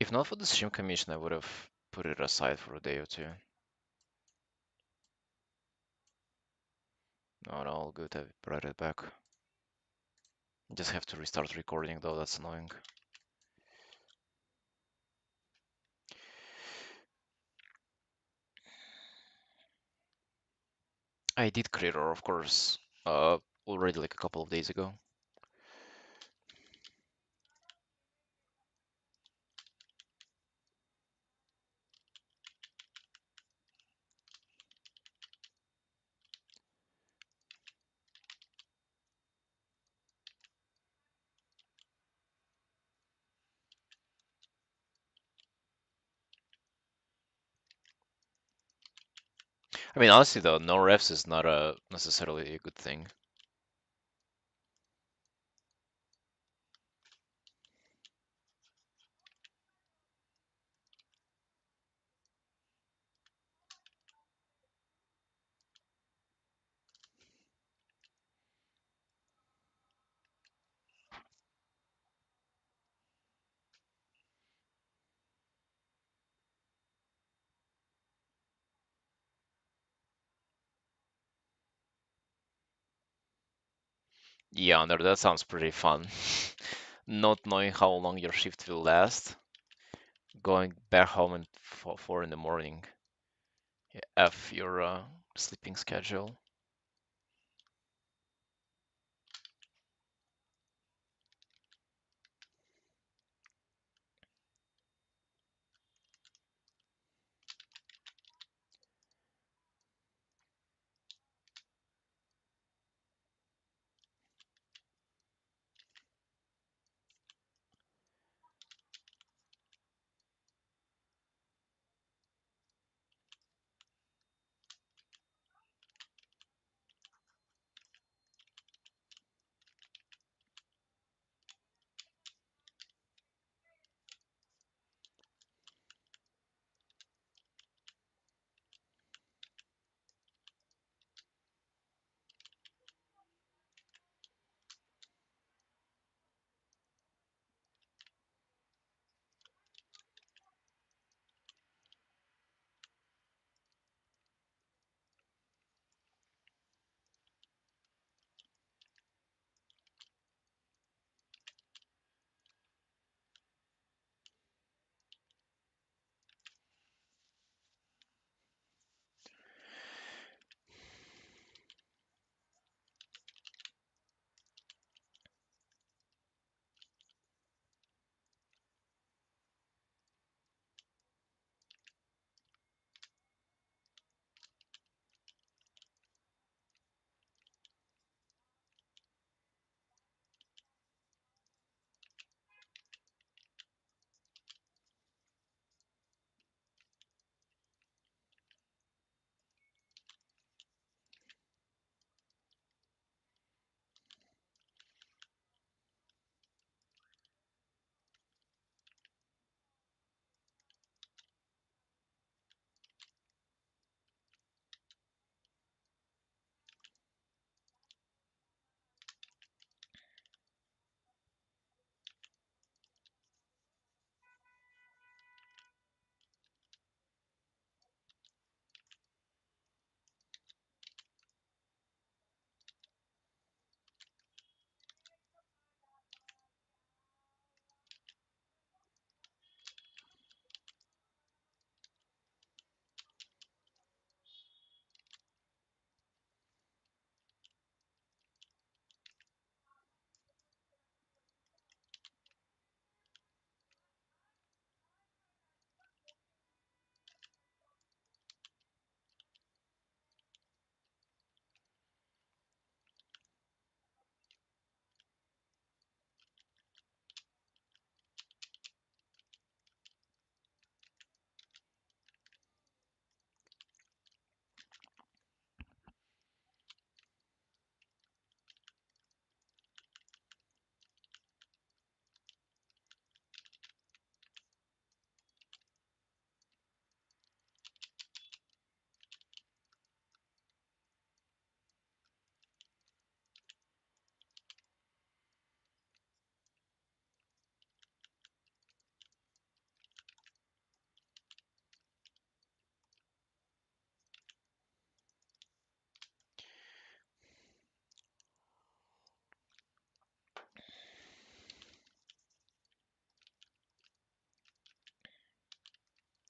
If not for the stream commission, I would have put it aside for a day or two. No, no, all good. I brought it back. Just have to restart recording though. That's annoying. I did Creator, of course, already like a couple of days ago. I mean, honestly though, no refs is not a necessarily a good thing. Yeah, Under, that sounds pretty fun. Not knowing how long your shift will last, going back home at 4 in the morning. Yeah, F your sleeping schedule.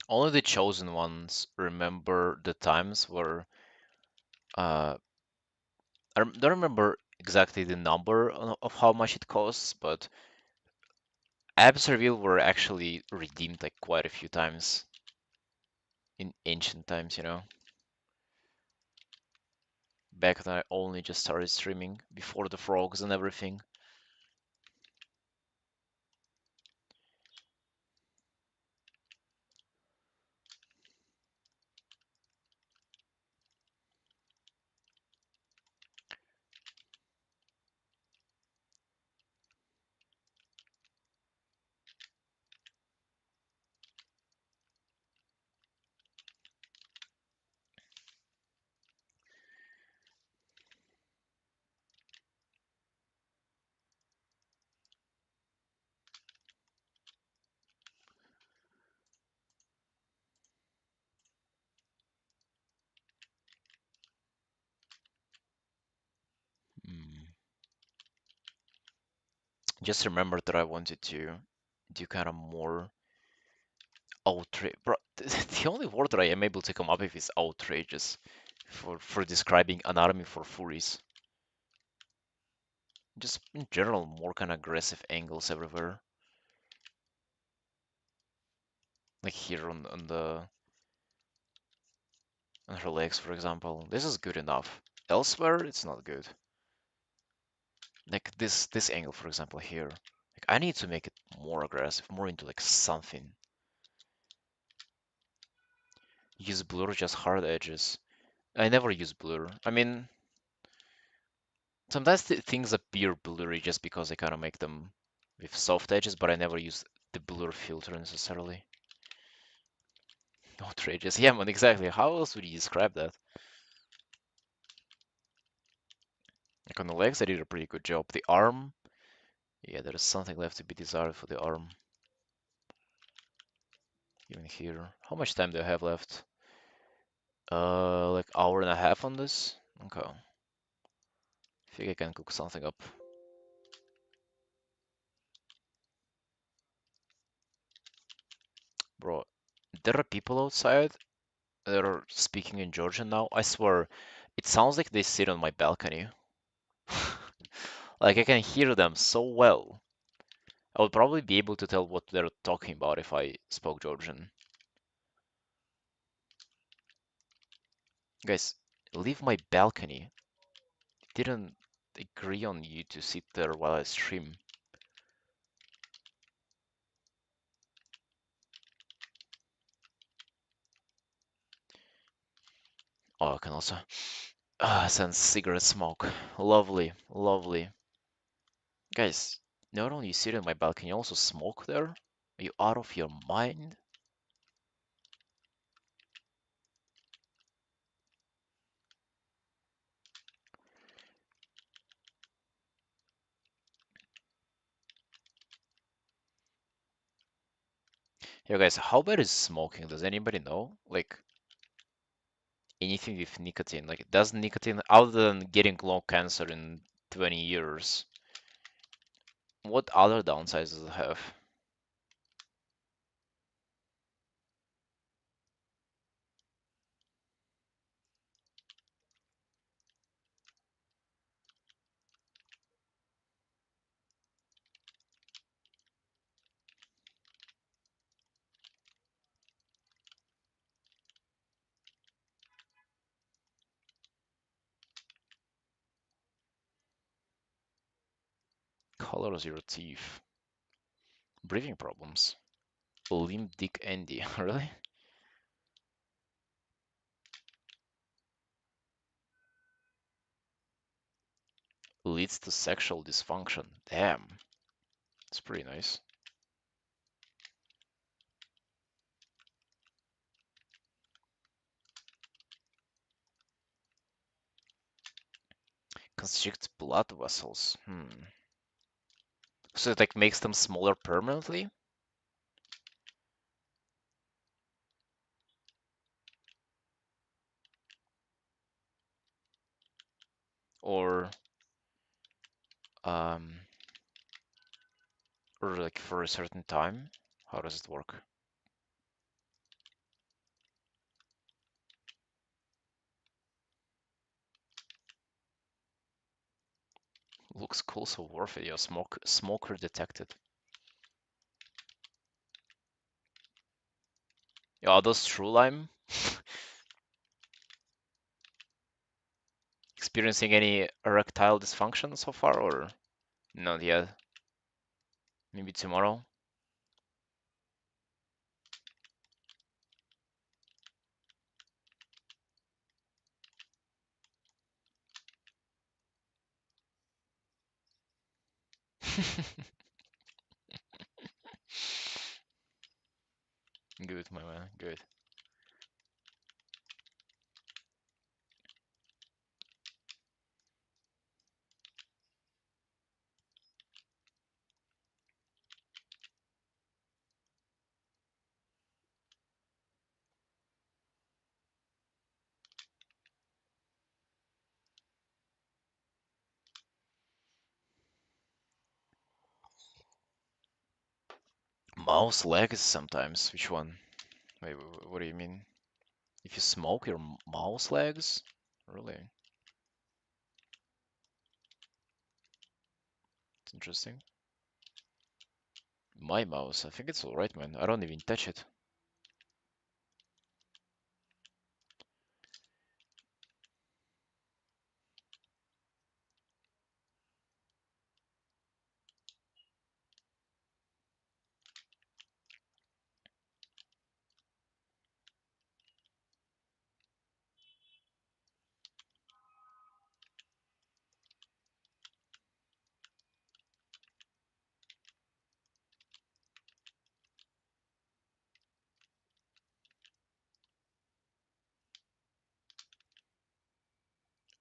Only the chosen ones remember the times where don't remember exactly the number of how much it costs, but apps reveal were actually redeemed like quite a few times in ancient times, back when I only just started streaming before the frogs and everything. Mm. Just remember that I wanted to do kind of more outrage. Bro, the only word that I am able to come up with is outrageous for describing anatomy for furries. Just in general, more kind of aggressive angles everywhere. Like here on her legs, for example. This is good enough. Elsewhere, it's not good. Like this angle, for example, here. Like I need to make it more aggressive, more into like something. Use blur, just hard edges. I never use blur. I mean, sometimes things appear blurry just because I kind of make them with soft edges, but I never use the blur filter necessarily. Outrageous. Yeah, man, exactly. How else would you describe that? Like on the legs, I did a pretty good job. The arm, yeah, there is something left to be desired for the arm. Even here. How much time do I have left? Like hour and a half on this? Okay. Think I can cook something up. Bro, there are people outside that are speaking in Georgian now. I swear, it sounds like they sit on my balcony. Like I can hear them so well. I would probably be able to tell what they're talking about if I spoke Georgian. Guys, leave my balcony. Didn't agree on you to sit there while I stream. Oh, I can also sense cigarette smoke. Lovely, lovely. Guys, not only you sit on my balcony, you also smoke there? Are you out of your mind? Yo, guys, how bad is smoking? Does anybody know? Like, anything with nicotine. Like, does nicotine, other than getting lung cancer in 20 years, what other downsides does it have? Colors your teeth. Breathing problems. Limp Dick Andy. Really? Leads to sexual dysfunction. Damn. It's pretty nice. Constrict blood vessels. So it like makes them smaller permanently? Or um or like for a certain time? How does it work? Looks cool, so worth it. Yeah, smoker detected. Yeah, are those true lime? Experiencing any erectile dysfunction so far, or not yet? Maybe tomorrow? Good, my man, good. Mouse legs sometimes. Which one? Wait, what do you mean? If you smoke your mouse legs? Really? It's interesting. My mouse, I think it's alright, man. I don't even touch it.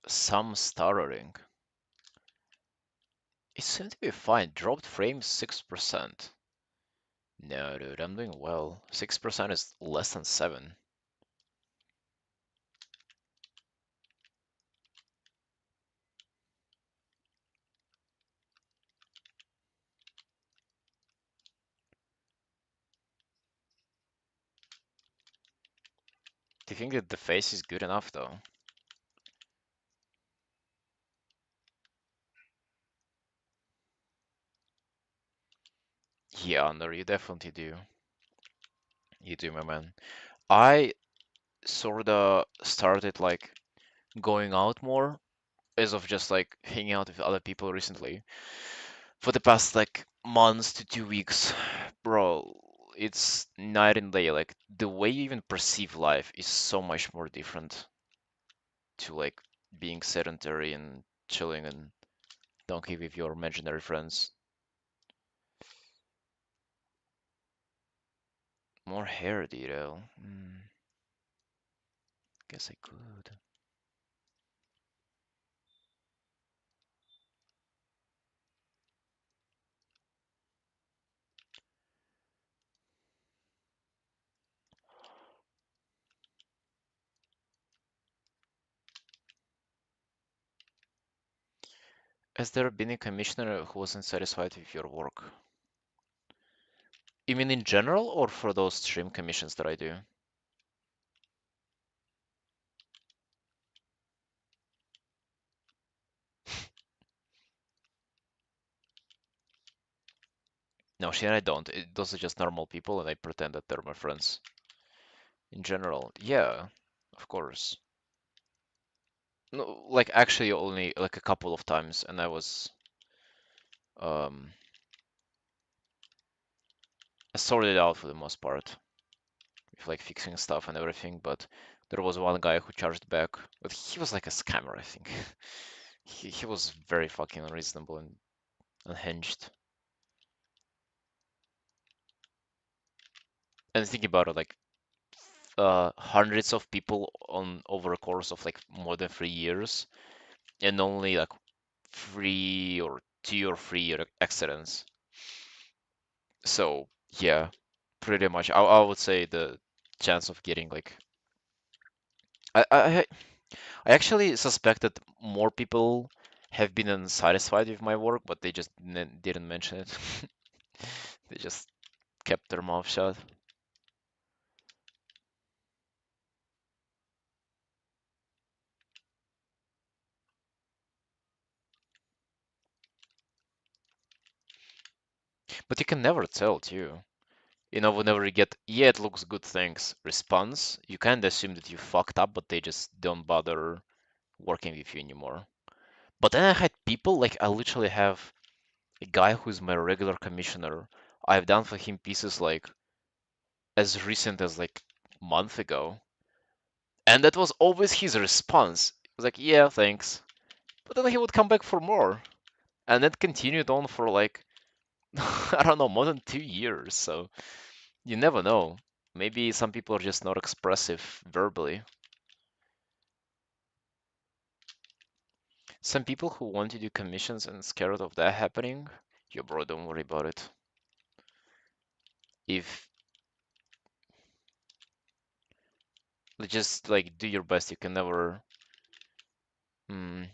Some stuttering. It seemed to be fine. Dropped frames 6%. No, dude, I'm doing well. 6% is less than 7. Do you think that the face is good enough, though? Yeah, no, you definitely do. You do, my man. I sorta started like going out more as of just like hanging out with other people recently. For the past like months to 2 weeks, bro, it's night and day. Like the way you even perceive life is so much more different to like being sedentary and chilling and donkey with your imaginary friends. More hair detail. Guess I could. Has there been a commissioner who wasn't satisfied with your work? You mean in general or for those stream commissions that I do? No, shit, I don't. Those are just normal people and I pretend that they're my friends. In general, yeah, of course. No, like actually only like a couple of times and um I sorted it out for the most part with like fixing stuff and everything, but there was one guy who charged back, but he was like a scammer, I think. He was very fucking unreasonable and unhinged. And think about it, like hundreds of people on over a course of like more than 3 years, and only like 2 or 3 accidents. So yeah, pretty much. I would say the chance of getting like I I actually suspect that more people have been unsatisfied with my work, but they just didn't mention it. They just kept their mouth shut. But you can never tell too. You know, whenever you get, yeah, it looks good, thanks, response, you kind of assume that you fucked up, but they just don't bother working with you anymore. But then I had people, like, I literally have a guy who's my regular commissioner. I've done for him pieces like as recent as like a month ago. And that was always his response. He was like, yeah, thanks. But then he would come back for more. And that continued on for like, I don't know, more than 2 years. So you never know. Maybe some people are just not expressive verbally. Some people who want to do commissions and scared of that happening, yo, bro, don't worry about it. If just like do your best, mm,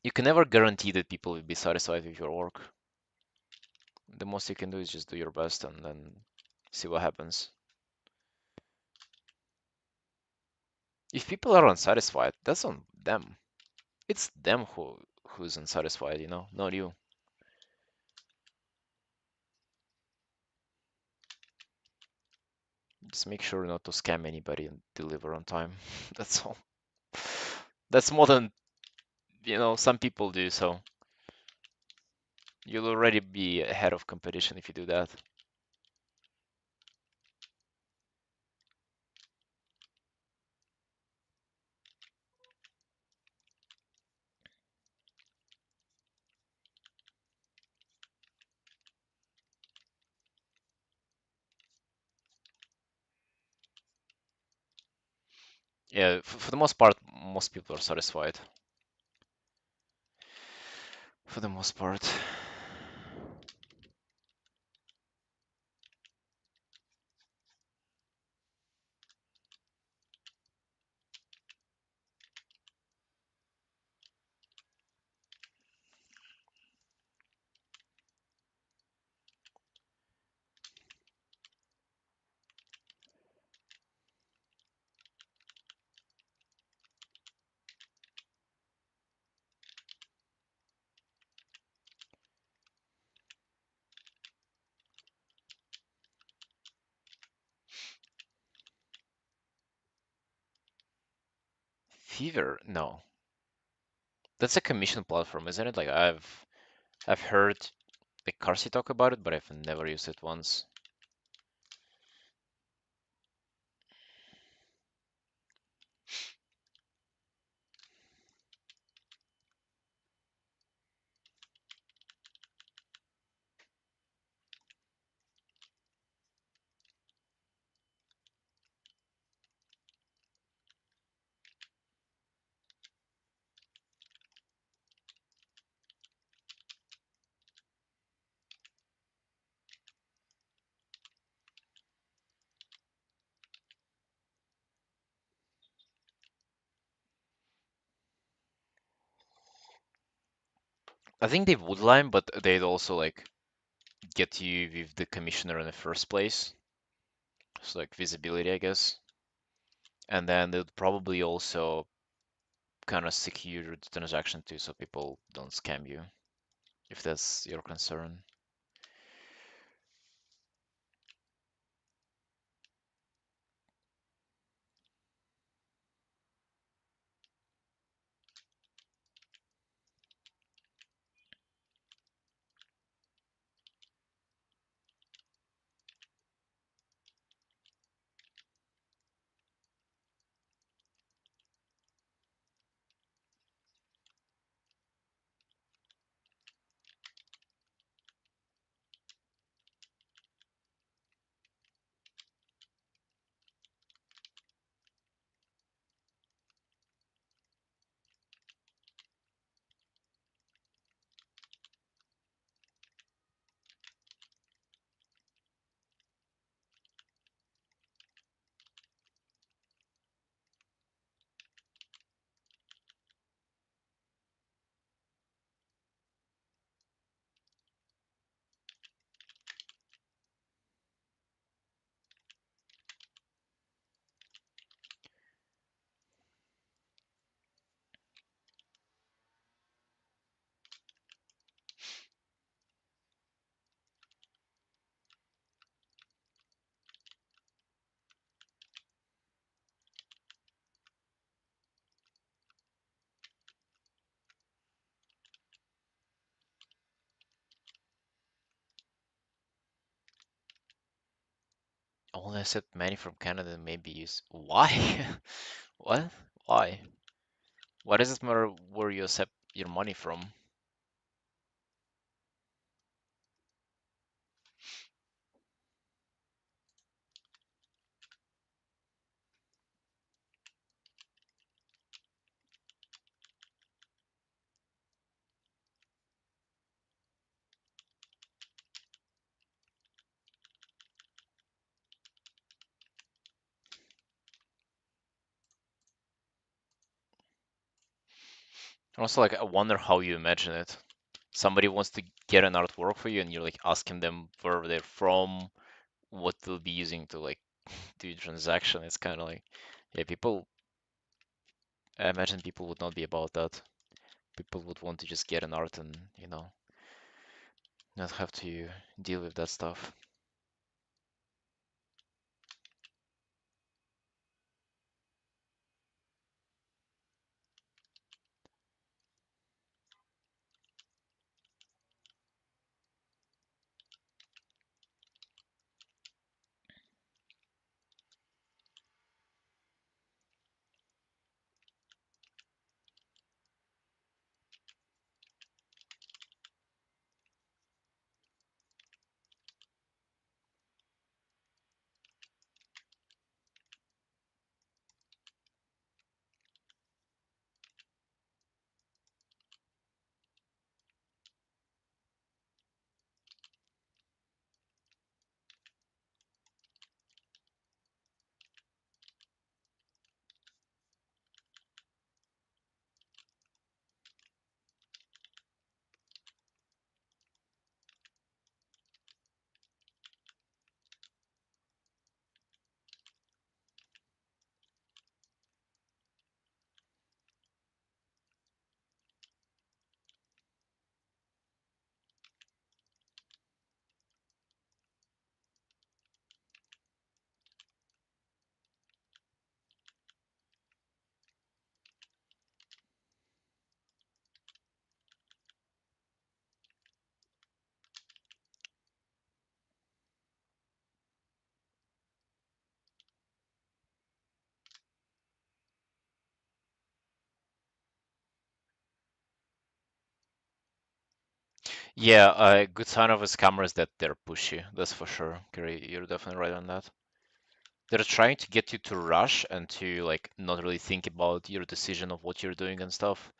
you can never guarantee that people will be satisfied with your work. The most you can do is just do your best and then see what happens. If people are unsatisfied, that's on them. It's them who's unsatisfied, not you. Just make sure not to scam anybody and deliver on time. That's all. That's more than, some people do, so you'll already be ahead of competition if you do that. Yeah, for the most part, most people are satisfied. For the most part. Fever? No. That's a commission platform, isn't it? Like I've heard like Carsey talk about it, but I've never used it once. I think they would line, but they'd also like get you with the commissioner in the first place. So like visibility, I guess. And then they'd probably also kind of secure the transaction too, so people don't scam you, if that's your concern. Only accept money from Canada and maybe use. Why? What? Why? Why does it matter where you accept your money from? And also, like, I wonder how you imagine it. Somebody wants to get an artwork for you, and you're like asking them where they're from, what they'll be using to like do the transaction. It's kind of like, yeah, people. I imagine people would not be about that. People would want to just get an art and, not have to deal with that stuff. Yeah, a good sign of a scammer is that they're pushy. That's for sure. Gary, you're definitely right on that. They're trying to get you to rush and to like not really think about your decision of what you're doing and stuff.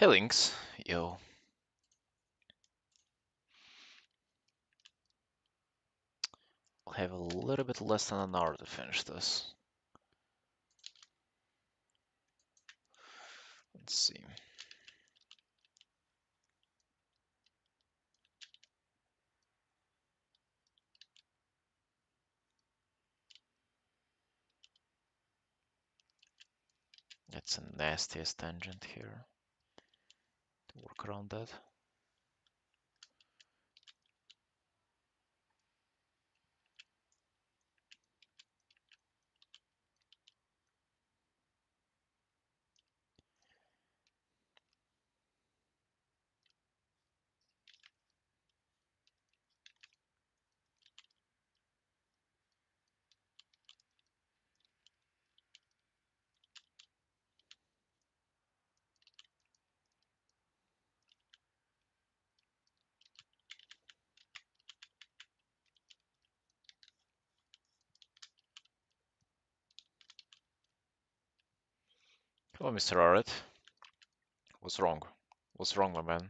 Hey, Lynx. Yo. I'll have a little bit less than an hour to finish this. Let's see. That's a nastiest tangent here to work around that. Hello, Mr. Arrett. What's wrong? What's wrong, my man?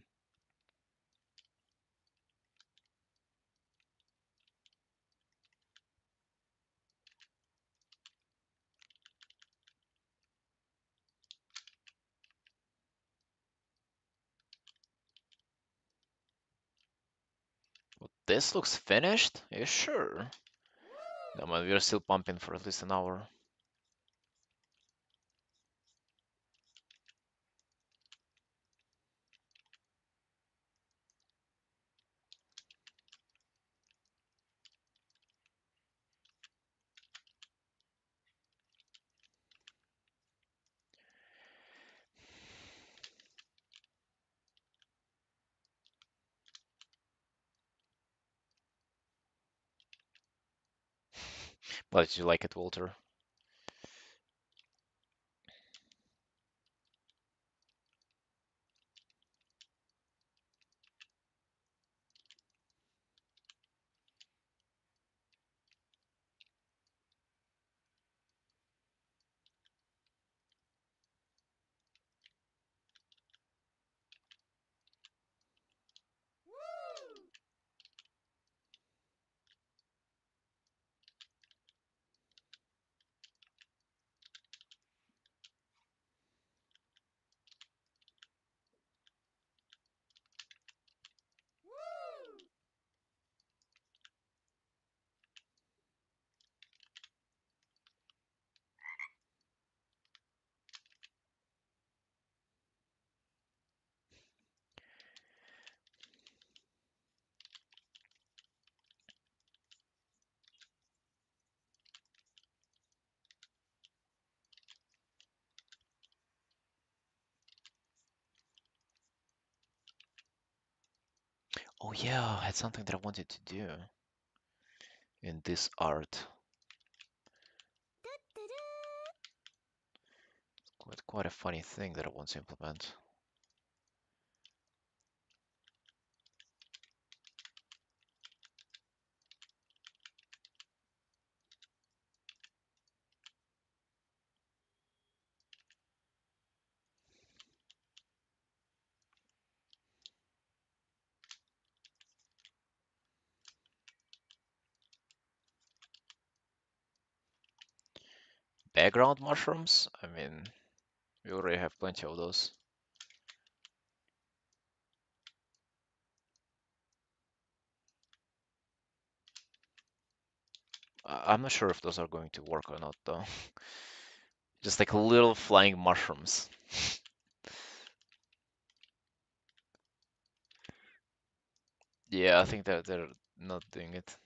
Well, this looks finished? Are you sure? No, man, we're still pumping for at least an hour. But did you like it, Walter? Oh yeah, I had something that I wanted to do in this art. Quite a funny thing that I want to implement. Background mushrooms? I mean, we already have plenty of those. I'm not sure if those are going to work or not, though. Just like little flying mushrooms. Yeah, I think that they're not doing it.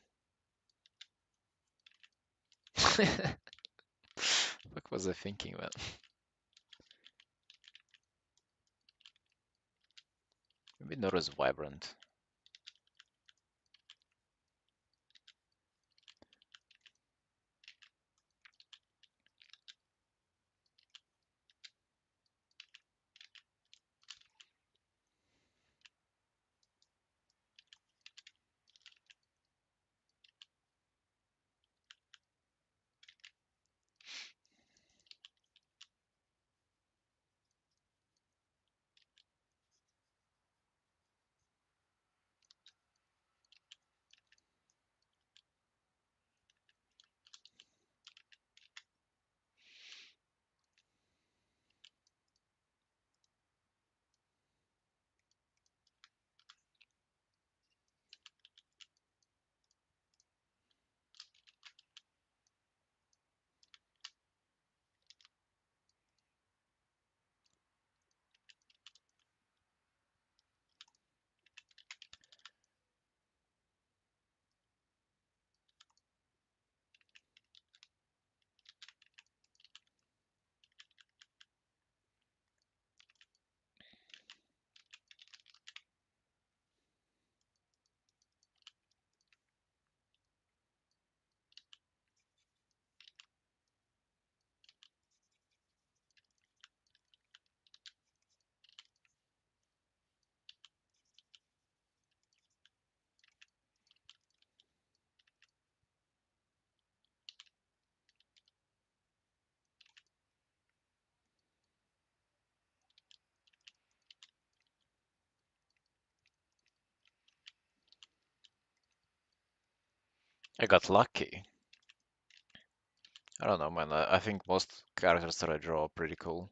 What was I thinking, man? Maybe not as vibrant. I got lucky. I don't know, man. I think most characters that I draw are pretty cool.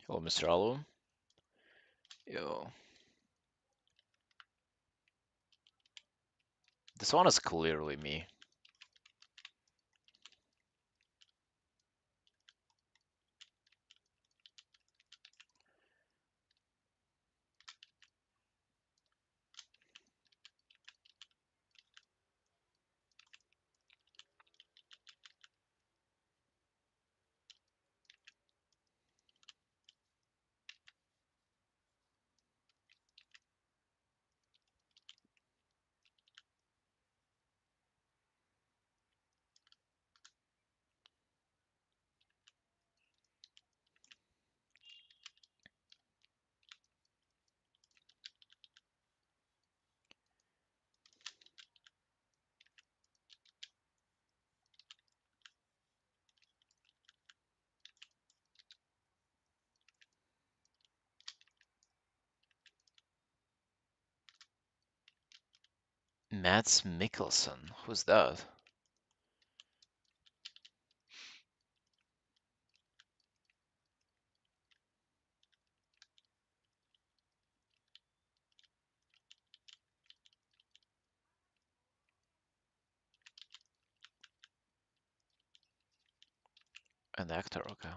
Hello, Mr. Alum. Yo, this one is clearly me. Mads Mikkelsen. Who's that? An actor, okay.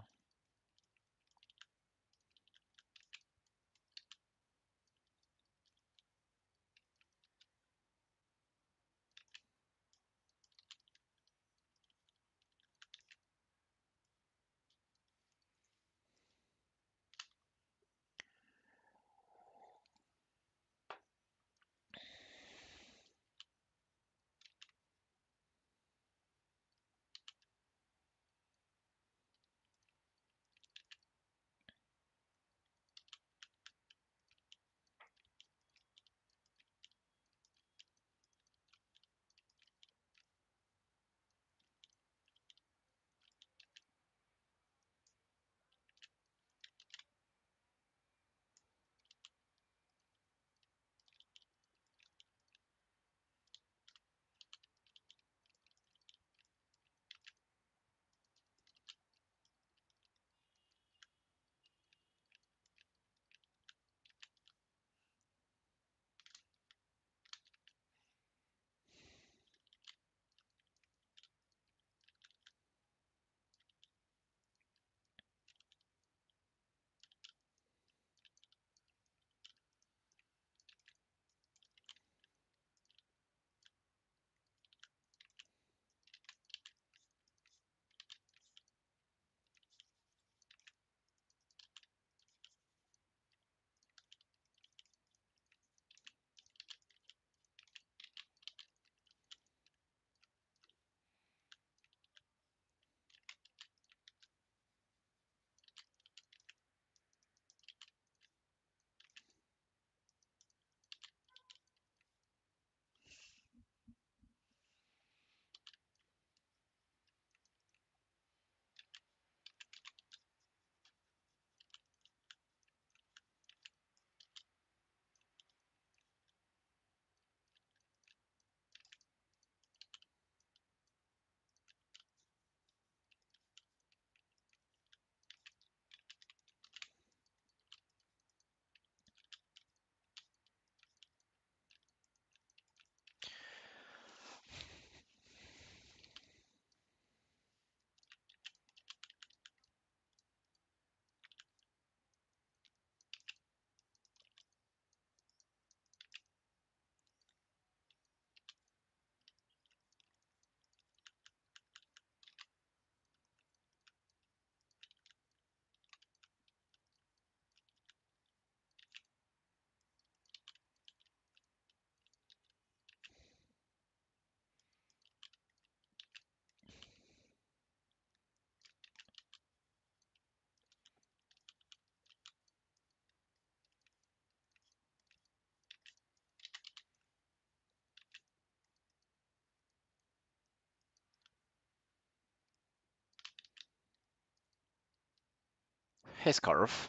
Hey, Scarf.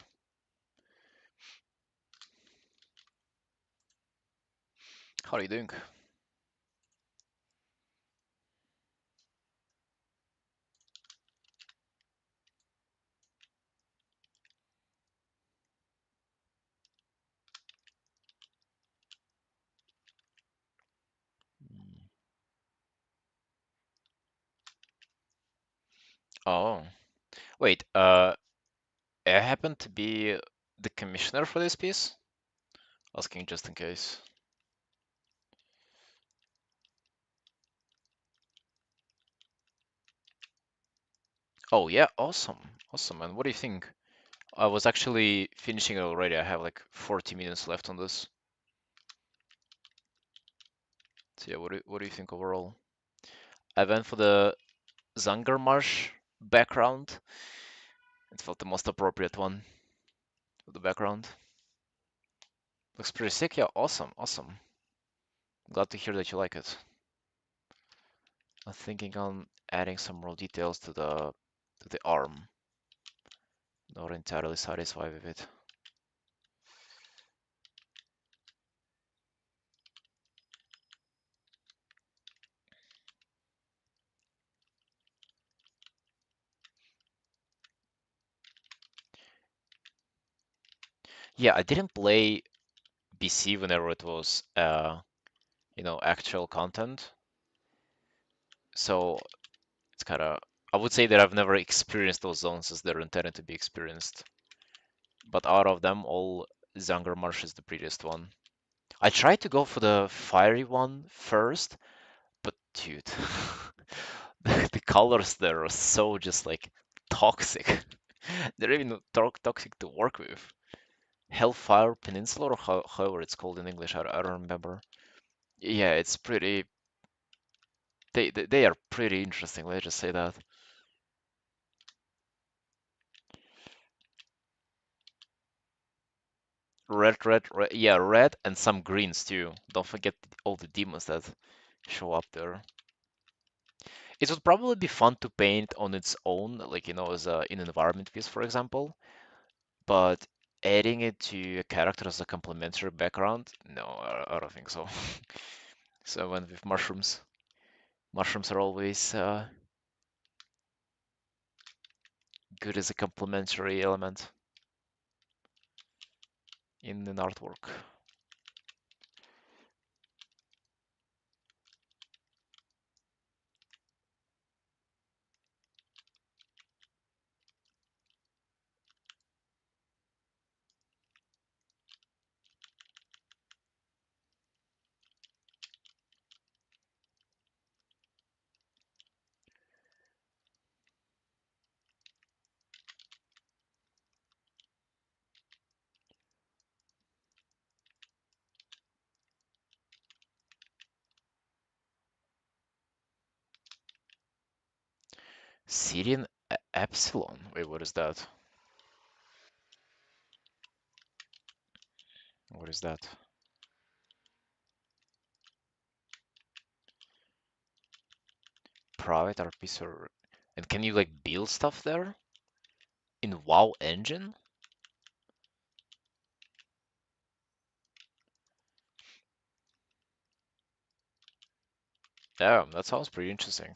How are you doing? Mm. Oh, wait. I happen to be the commissioner for this piece? Asking just in case. Oh yeah, awesome, awesome. And what do you think? I was actually finishing it already. I have like 40 minutes left on this. So yeah, what do you think overall? I went for the Zangarmarsh background. It felt the most appropriate one for the background. Looks pretty sick. Yeah, awesome, awesome. Glad to hear that you like it. I'm thinking on adding some more details to the arm. Not entirely satisfied with it. Yeah, I didn't play BC whenever it was actual content. So it's kind of I would say that I've never experienced those zones as they're intended to be experienced. But out of them all, Zangarmarsh is the prettiest one. I tried to go for the fiery one first, but dude, the colors there are so just like toxic. They're even toxic to work with. Hellfire Peninsula, or however it's called in English, I don't remember. Yeah, it's pretty. They are pretty interesting. Let's just say that. Red, yeah, red and some greens too. Don't forget all the demons that show up there. It would probably be fun to paint on its own, like as in an environment piece, for example. But adding it to a character as a complementary background, no, I don't think so. So I went with mushrooms. Mushrooms are always good as a complementary element in an artwork. Syrian Epsilon. Wait, what is that? What is that? Private RP server. And can you like build stuff there in WoW engine? Yeah, that sounds pretty interesting.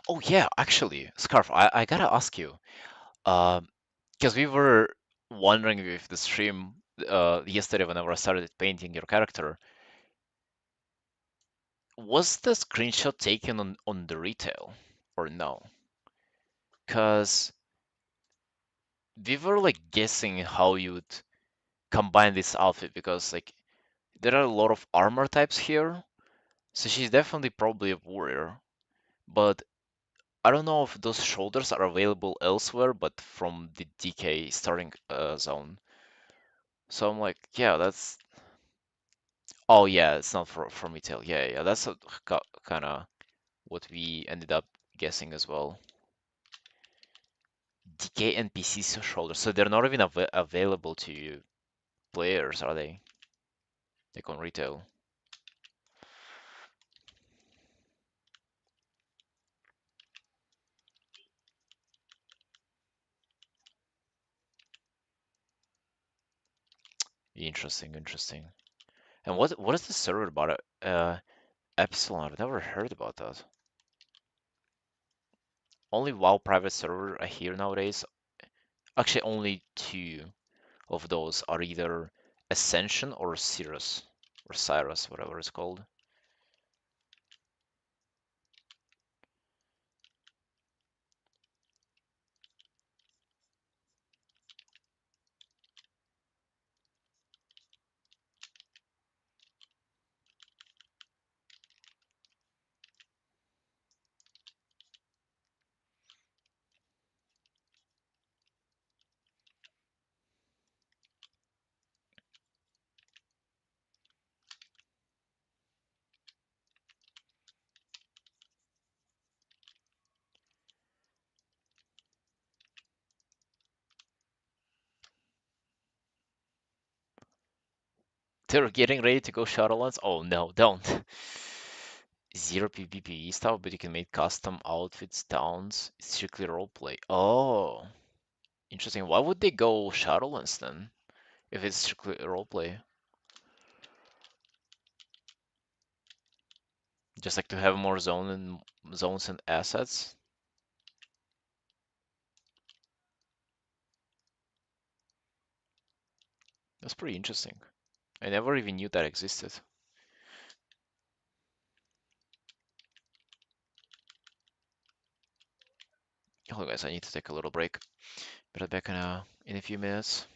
Oh yeah, actually, Scarf, I gotta ask you, because we were wondering if the stream yesterday whenever I started painting your character, was the screenshot taken on the retail or no? Because we were like guessing how you'd combine this outfit because like there are a lot of armor types here, so she's definitely probably a warrior, but I don't know if those shoulders are available elsewhere, but from the DK starting zone. So I'm like, yeah, that's. Oh yeah, it's not from retail. Yeah, yeah, that's kind of what we ended up guessing as well. DK NPC shoulders, so they're not even available to players, are they? Like on retail. Interesting, interesting. And what is the server about it? Epsilon. I've never heard about that. Only WoW private server I hear nowadays. Actually, only two of those are either Ascension or Cirrus, or Cyrus, whatever it's called. They're getting ready to go Shadowlands. Oh no, don't. Zero PvP stuff, but you can make custom outfits, towns. It's strictly roleplay. Oh, interesting. Why would they go Shadowlands then? If it's strictly roleplay? Just like to have more zones and assets? That's pretty interesting. I never even knew that existed. Hold on, guys, I need to take a little break. Be right back in a few minutes.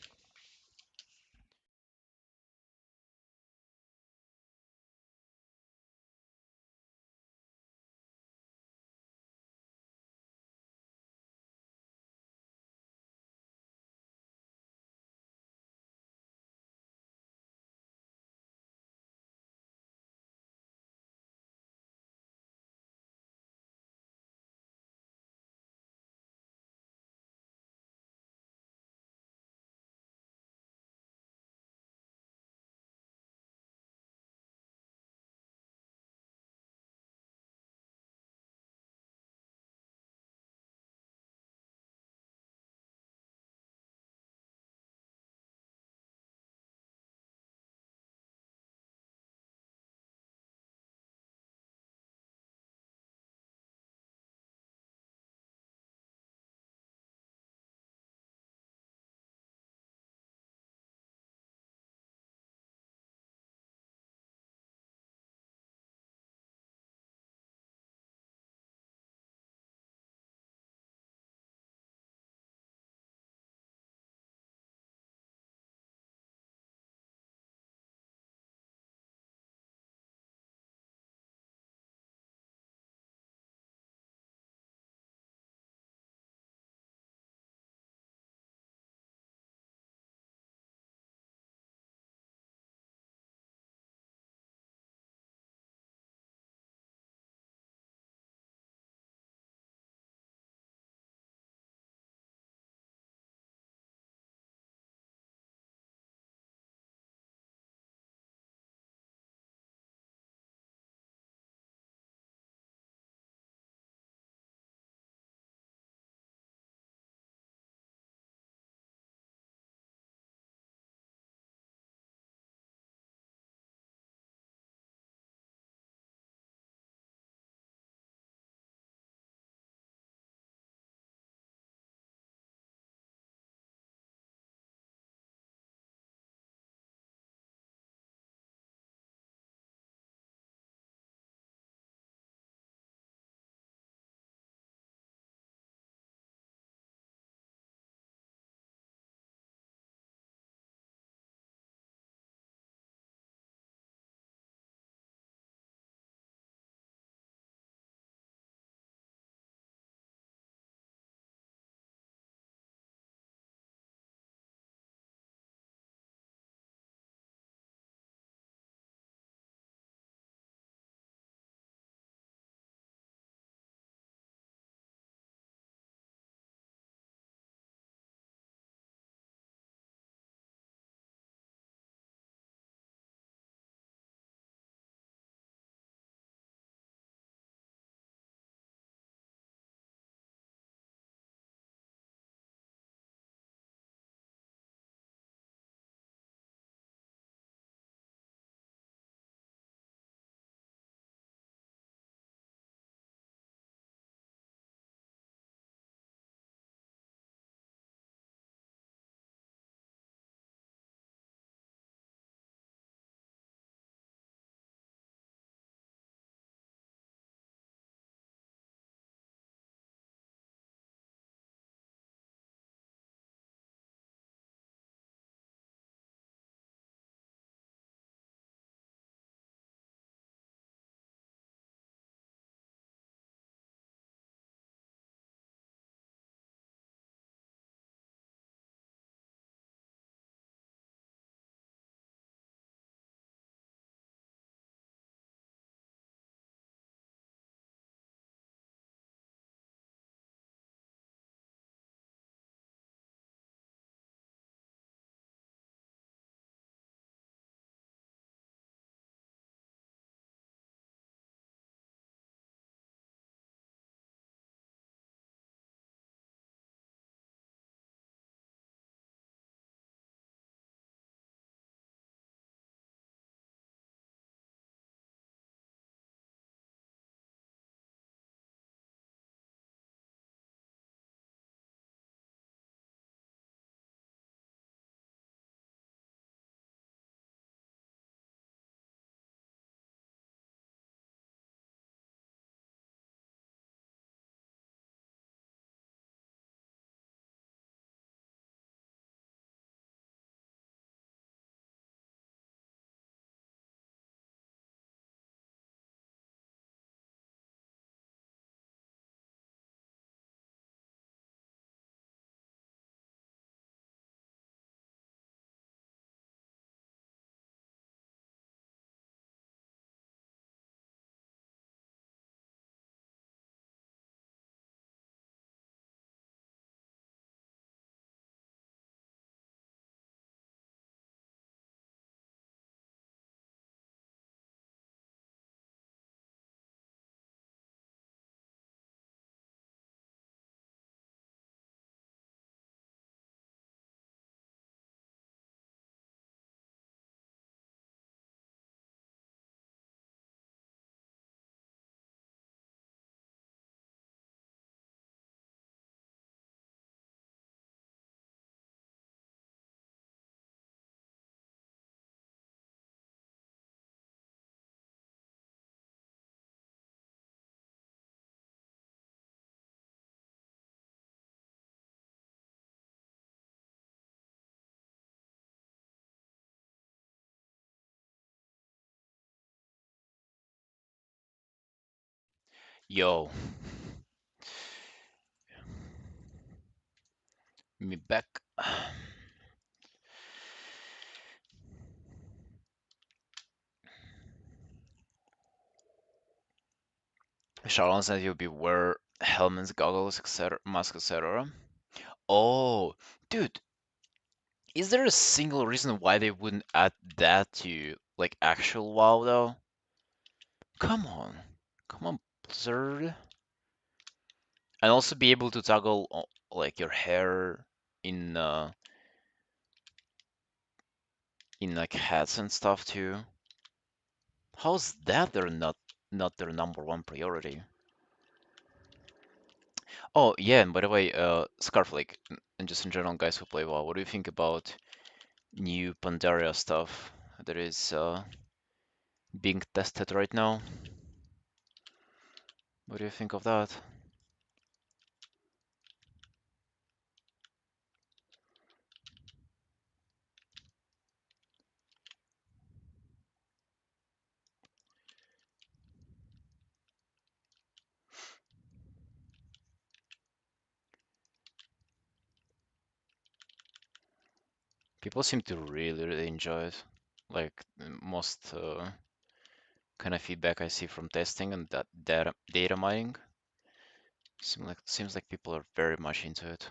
Yo, me back. Sharon said you'll be wear helmets, goggles, etc., mask, etc. Oh, dude, is there a single reason why they wouldn't add that to like actual WoW though? Come on, come on, Blizzard, and also be able to toggle like your hair in in like hats and stuff too. How's that they're not their number one priority? Oh yeah, and by the way, Scarflake, and just in general, guys who play WoW, what do you think about new Pandaria stuff that is being tested right now? What do you think of that? People seem to really enjoy it. Like most kind of feedback I see from testing and that data mining, seems like people are very much into it.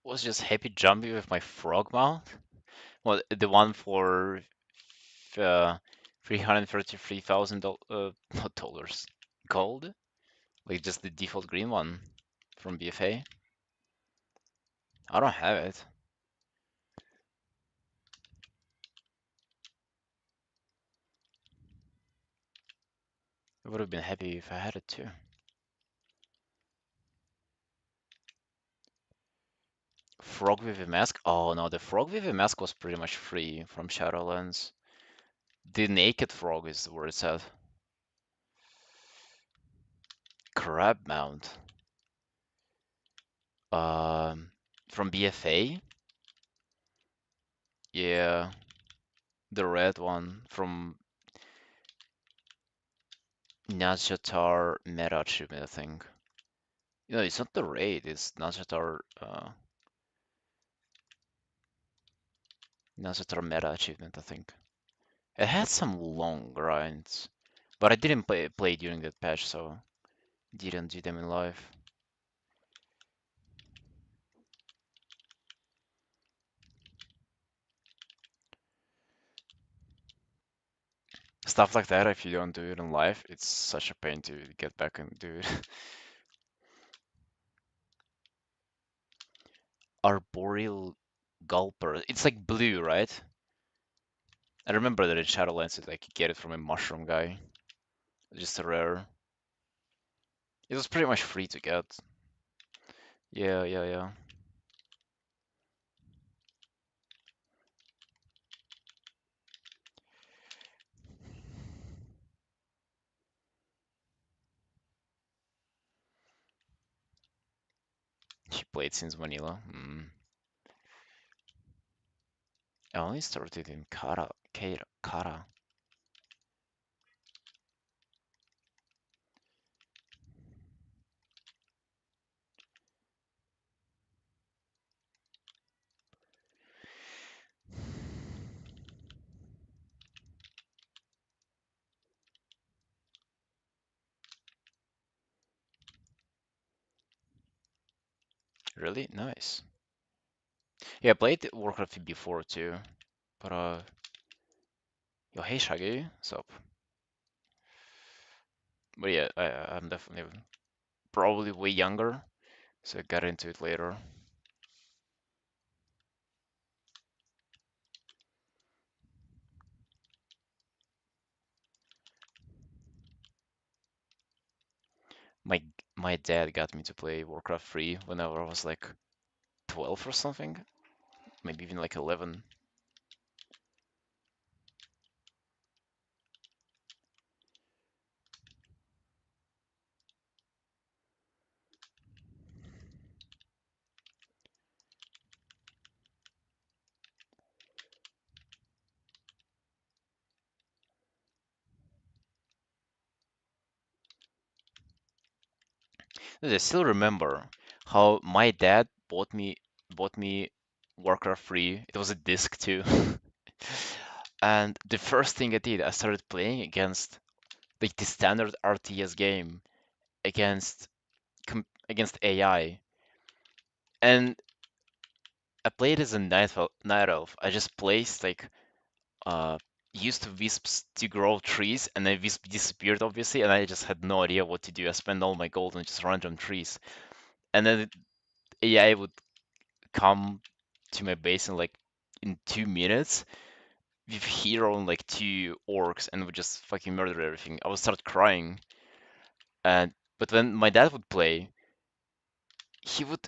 Was just happy jumping with my frog mount. Well, the one for 333,000 not dollars, gold, like just the default green one from BFA. I don't have it. I would have been happy if I had it too. Frog with a mask? Oh no, the frog with a mask was pretty much free from Shadowlands. The naked frog is where it's at. Crab mount. Um, from BFA? Yeah, the red one from Nazjatar meta achievement, I think. You know, it's not the raid, it's Nazjatar Nazjatar meta achievement, I think. It had some long grinds, but I didn't play during that patch, so didn't do them in live. Stuff like that, if you don't do it in live, it's such a pain to get back and do it. Arboreal Gulper. It's like blue, right? I remember that in Shadowlands, it's like you get it from a mushroom guy. Just a rare. It was pretty much free to get. Yeah, yeah, yeah. She played since Manila. I only started in Kara. Really? Nice. Yeah, I played Warcraft before too, but yo, hey Shaggy, what's up? But yeah, I'm definitely probably way younger, so I got into it later. My my dad got me to play Warcraft 3 whenever I was like 12 or something, maybe even like 11. Dude, I still remember how my dad bought me Warcraft 3. It was a disc too. And the first thing I did, I started playing against like the standard RTS game against AI. And I played as a night elf. I just placed like uh used wisps to grow trees, and then wisp disappeared obviously, and I just had no idea what to do. I spent all my gold on just random trees. And then AI would come to my base in 2 minutes with hero and like two orcs and would just fucking murder everything. I would start crying. And but when my dad would play, he would,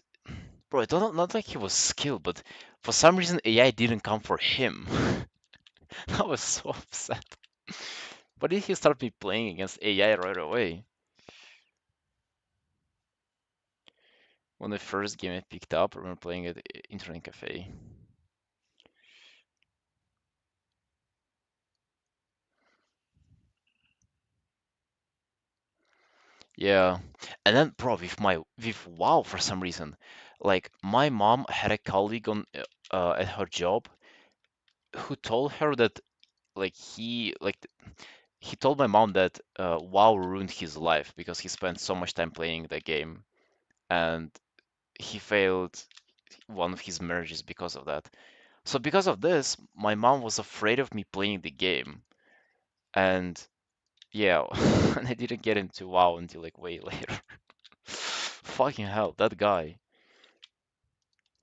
bro, I don't know, not like he was skilled, but for some reason AI didn't come for him. I was so upset. But did he start me playing against AI right away? When the first game I picked up, I remember playing at Internet Cafe. Yeah, and then bro, with WoW for some reason, like my mom had a colleague on at her job who told her that he told my mom that WoW ruined his life because he spent so much time playing the game and he failed one of his marriages because of that. So because of this, my mom was afraid of me playing the game, and yeah, and I didn't get into WoW until like way later. Fucking hell, that guy.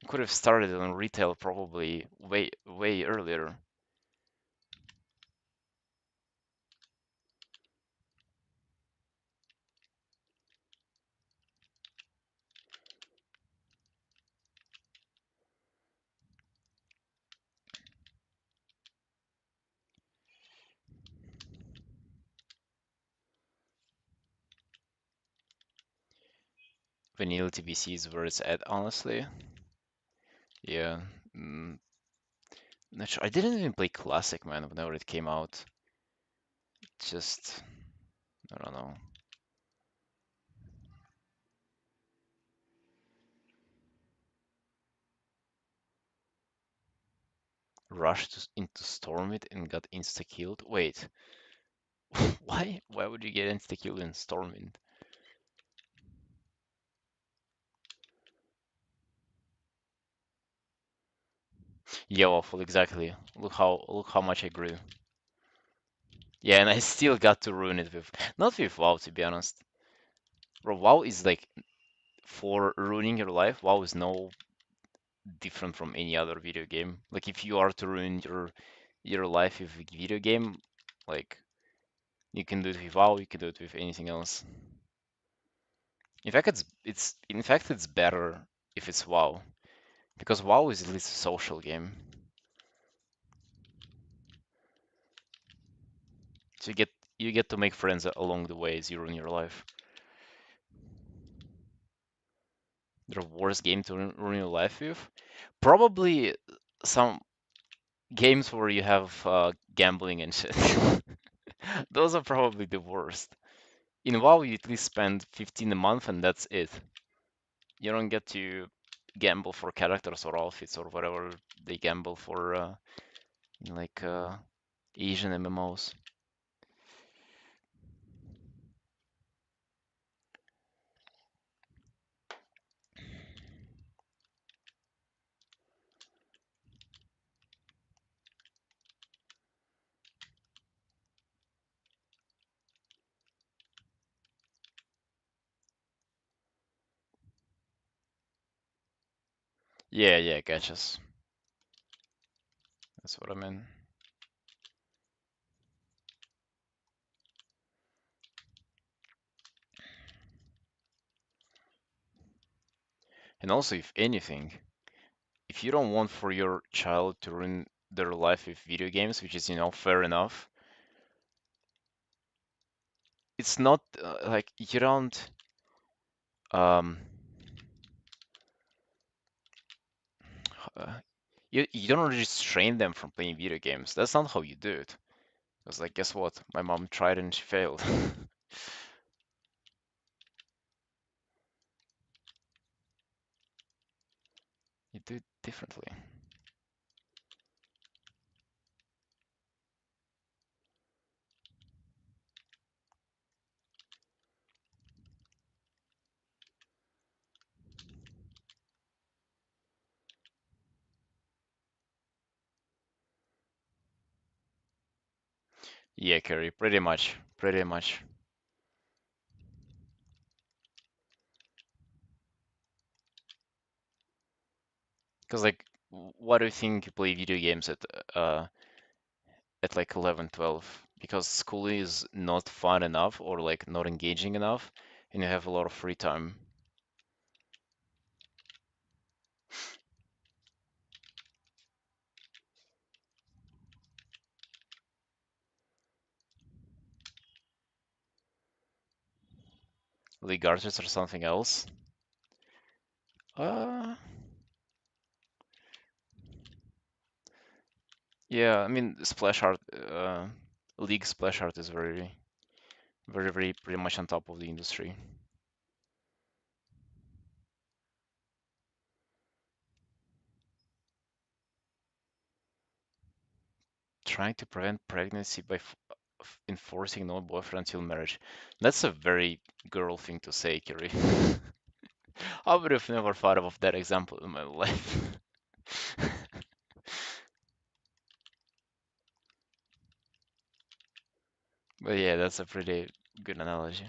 Could have started on retail probably way earlier. Vanilla TBC is where it's at, honestly. Yeah. Mm, not sure. I didn't even play Classic, man, whenever it came out. Just, I don't know. Rushed into Stormwind and got insta-killed. Wait, why? Why would you get insta-killed in Stormwind? Yeah, awful, exactly. Look how much I grew. Yeah, and I still got to ruin it with not with WoW, to be honest. Bro, WoW is like for ruining your life. WoW is no different from any other video game. Like if you are to ruin your life with a video game, like you can do it with WoW, you can do it with anything else. In fact it's better if it's WoW because WoW is at least a social game. So you get to make friends along the way as you ruin your life. The worst game to ruin your life with? Probably some games where you have gambling and shit. Those are probably the worst. In WoW, you at least spend 15 a month and that's it. You don't get to gamble for characters or outfits or whatever they gamble for in like Asian MMOs. Yeah, yeah, gotchas. That's what I mean. And also, if anything, if you don't want for your child to ruin their life with video games, which is, fair enough, it's not like you don't um uh, you don't restrain them from playing video games. That's not how you do it. Because like, guess what? My mom tried and she failed. You do it differently. Yeah, Carrie, pretty much, pretty much. Because like, why do you think you play video games at like 11, 12? Because school is not fun enough or like not engaging enough, and you have a lot of free time. League Artist or something else. Uh, yeah, I mean, Splash Art, League Splash Art is very, very, very pretty much on top of the industry. Trying to prevent pregnancy by enforcing no boyfriend until marriage. That's a very girl thing to say, Kiri. I would have never thought of that example in my life. But yeah, that's a pretty good analogy.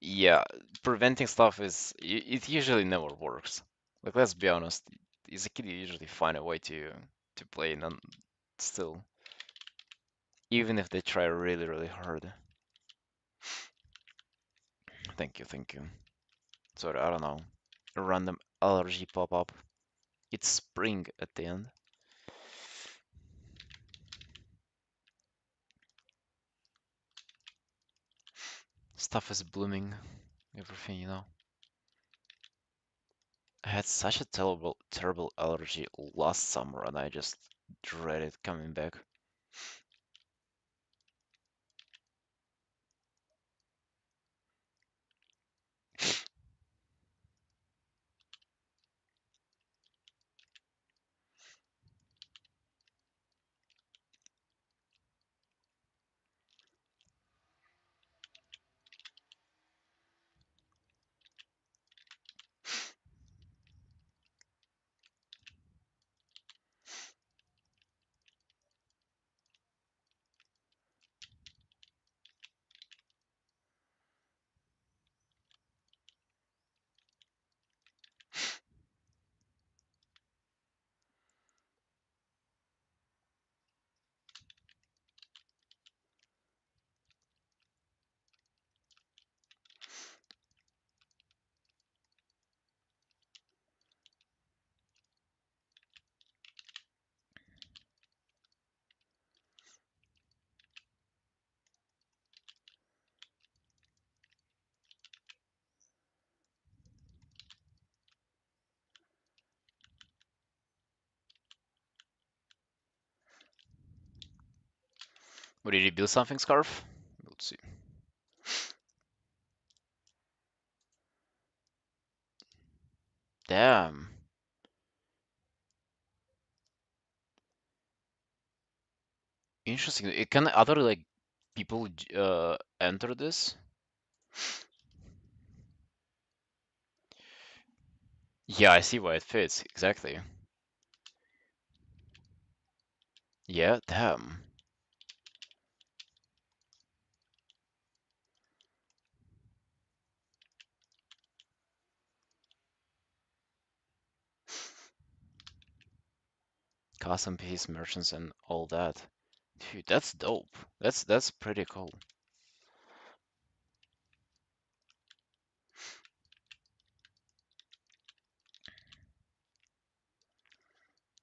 Yeah, preventing stuff it usually never works. Like, let's be honest, as a kid you usually find a way to play and still, even if they try really, really hard. Thank you, thank you. Sorry, I don't know. A random allergy pop up. It's spring at the end. Stuff is blooming. Everything, I had such a terrible, terrible allergy last summer, and I just dreaded coming back. What, did you build something, Scarf? Let's see. Damn. Interesting. Can other like people enter this? Yeah, I see why it fits. Exactly. Yeah, damn. Custom piece merchants and all that. Dude, that's dope. That's pretty cool.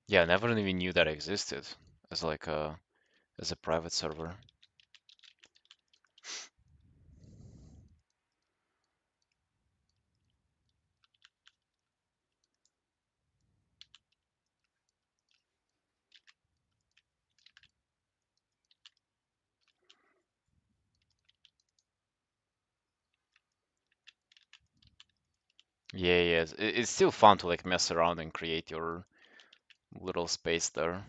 Yeah, I never even knew that existed as like a private server. Yeah, yeah. It's still fun to like mess around and create your little space there.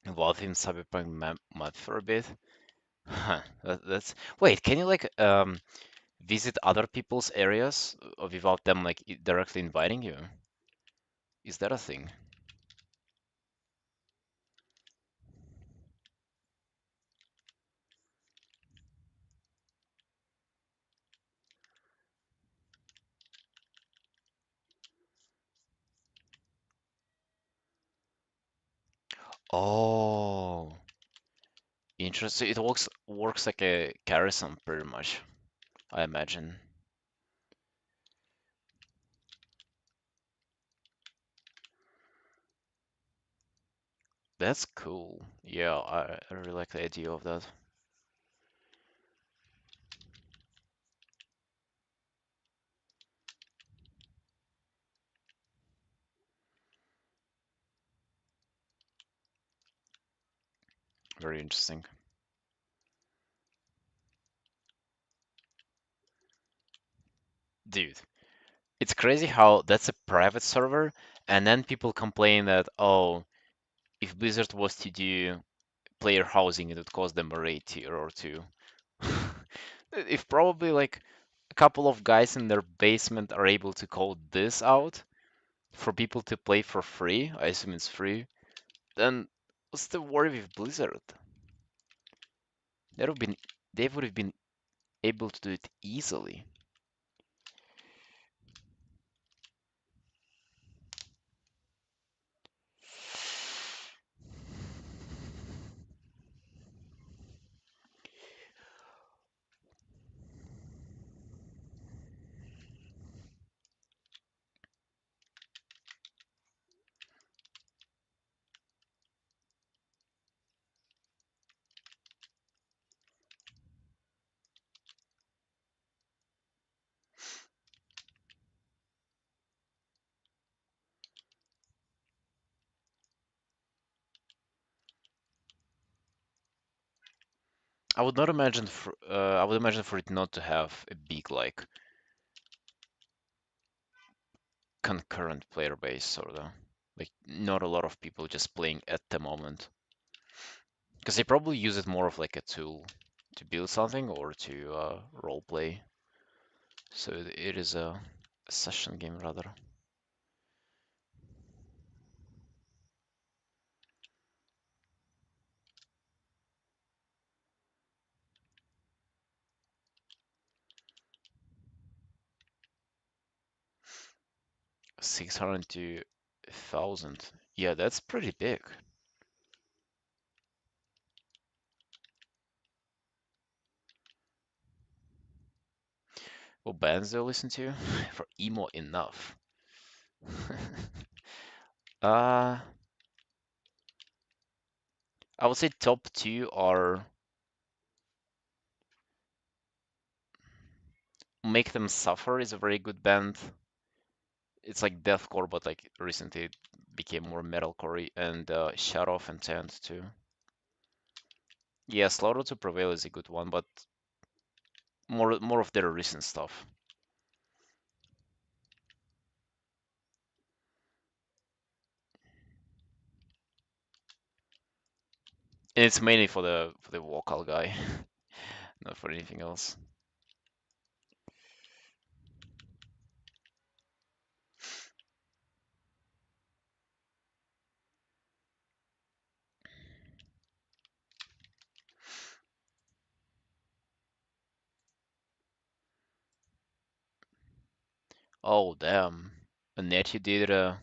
Involved in Cyberpunk mod for a bit. Huh, that's wait, can you like visit other people's areas without them like directly inviting you? Is that a thing? Oh, interesting. It works like a garrison pretty much, I imagine. That's cool. Yeah, I really like the idea of that. Very interesting. Dude, it's crazy how that's a private server, and then people complain that, oh, if Blizzard was to do player housing, it would cost them a rate tier or two. If probably like a couple of guys in their basement are able to code this out for people to play for free, I assume it's free, then what's the worry with Blizzard? They would have been, they would have been able to do it easily. I would imagine for it not to have a big like concurrent player base sort of. Like not a lot of people just playing at the moment. Because they probably use it more of like a tool to build something or to role play. So it is a session game rather. 600 to 1,000. Yeah, that's pretty big. What bands do I listen to? For emo enough. uh, I would say top two are Make Them Suffer is a very good band. It's like deathcore, but like recently it became more metalcore, and Shut Off and Tent too. Yeah, Slaughter to Prevail is a good one, but more of their recent stuff. And it's mainly for the vocal guy, not for anything else. Oh damn. Annette, you did I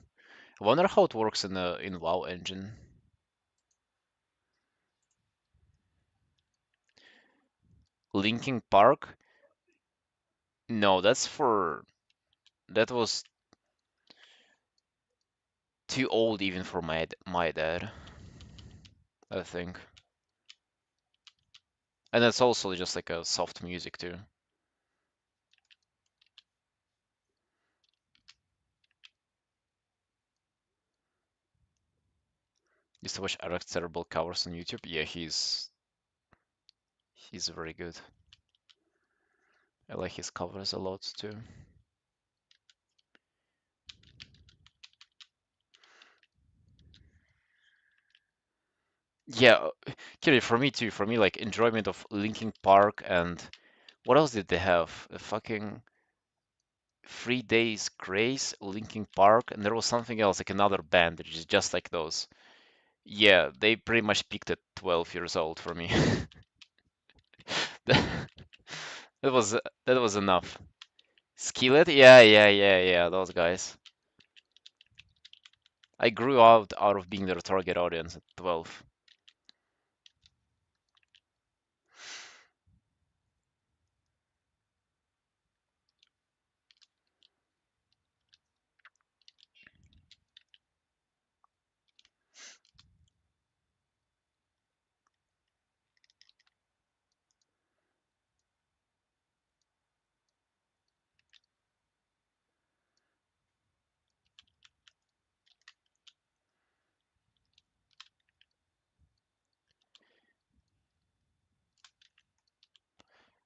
wonder how it works in the in WoW engine. Linking Park? No, that was too old even for my dad, I think. And it's also just like a soft music too. Used to watch Alex Terrible covers on YouTube. Yeah, he's very good. I like his covers a lot too. Yeah, Kiri, for me too. For me, like enjoyment of Linkin Park and what else did they have? A fucking 3 Days Grace, Linkin Park, and there was something else, like another band that is just like those. Yeah, they pretty much peaked at 12 years old for me. That that was enough. Skillet? Yeah, yeah, yeah, yeah, those guys. I grew out of being their target audience at 12.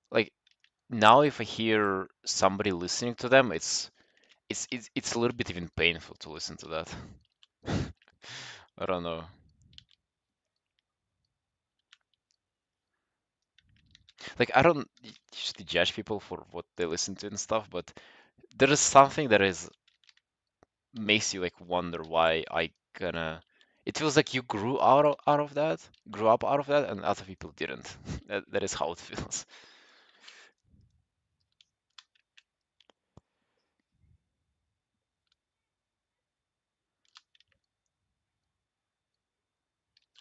Like now if I hear somebody listening to them, it's a little bit even painful to listen to that. I don't know. Like I don't usually judge people for what they listen to and stuff, but there is something that is makes you like wonder why I gonna. It feels like you out of that, grew up out of that, and other people didn't. That is how it feels.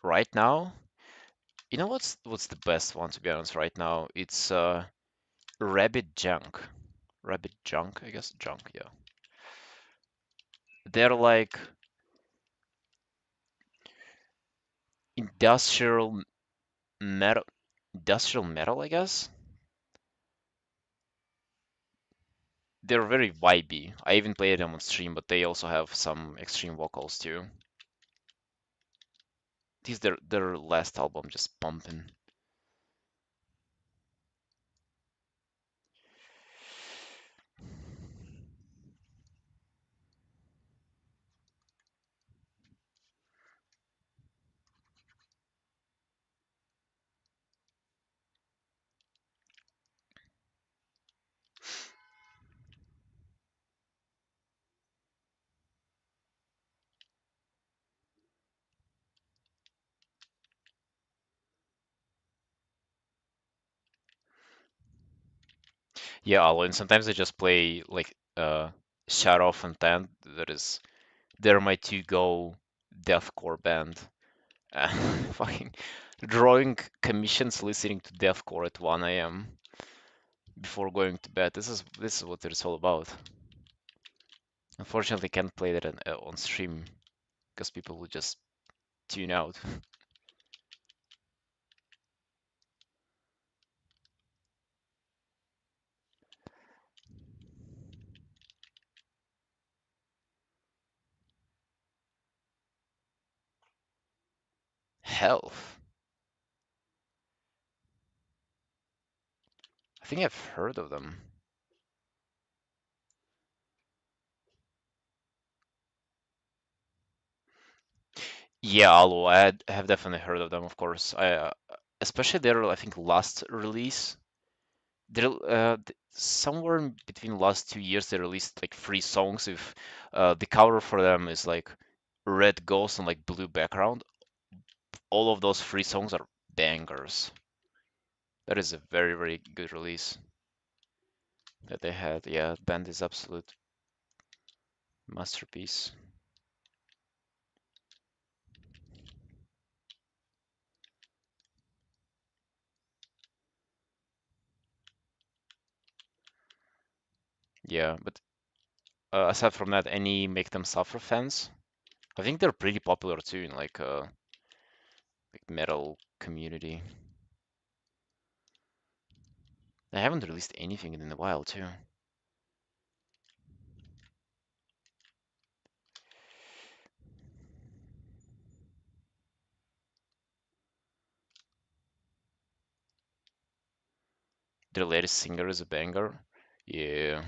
Right now, you know what's the best one to be honest right now? It's Rabbit Junk. Rabbit Junk, I guess. Junk, yeah. They're like industrial metal, industrial metal, I guess. They're very vibey. I even played them on stream, but they also have some extreme vocals too. This is their last album, just pumping. Yeah, Alo, and sometimes I just play like Shadow of Intent. They're my to-go deathcore band. Uh, fucking drawing commissions, listening to deathcore at 1 a.m. before going to bed. This is what it's all about. Unfortunately, can't play that on stream because people will just tune out. Health. I think I've heard of them. Yeah, Alo, I have definitely heard of them, of course. Especially their, I think, last release. Somewhere in between the last 2 years, they released like 3 songs. If the cover for them is like red ghost on like blue background, all of those 3 songs are bangers. That is a very, very good release that they had. Yeah, band is absolute masterpiece. Yeah, but aside from that, any Make Them Suffer fans? I think they're pretty popular too in like metal community. They haven't released anything in a while too. Their latest singer is a banger. Yeah.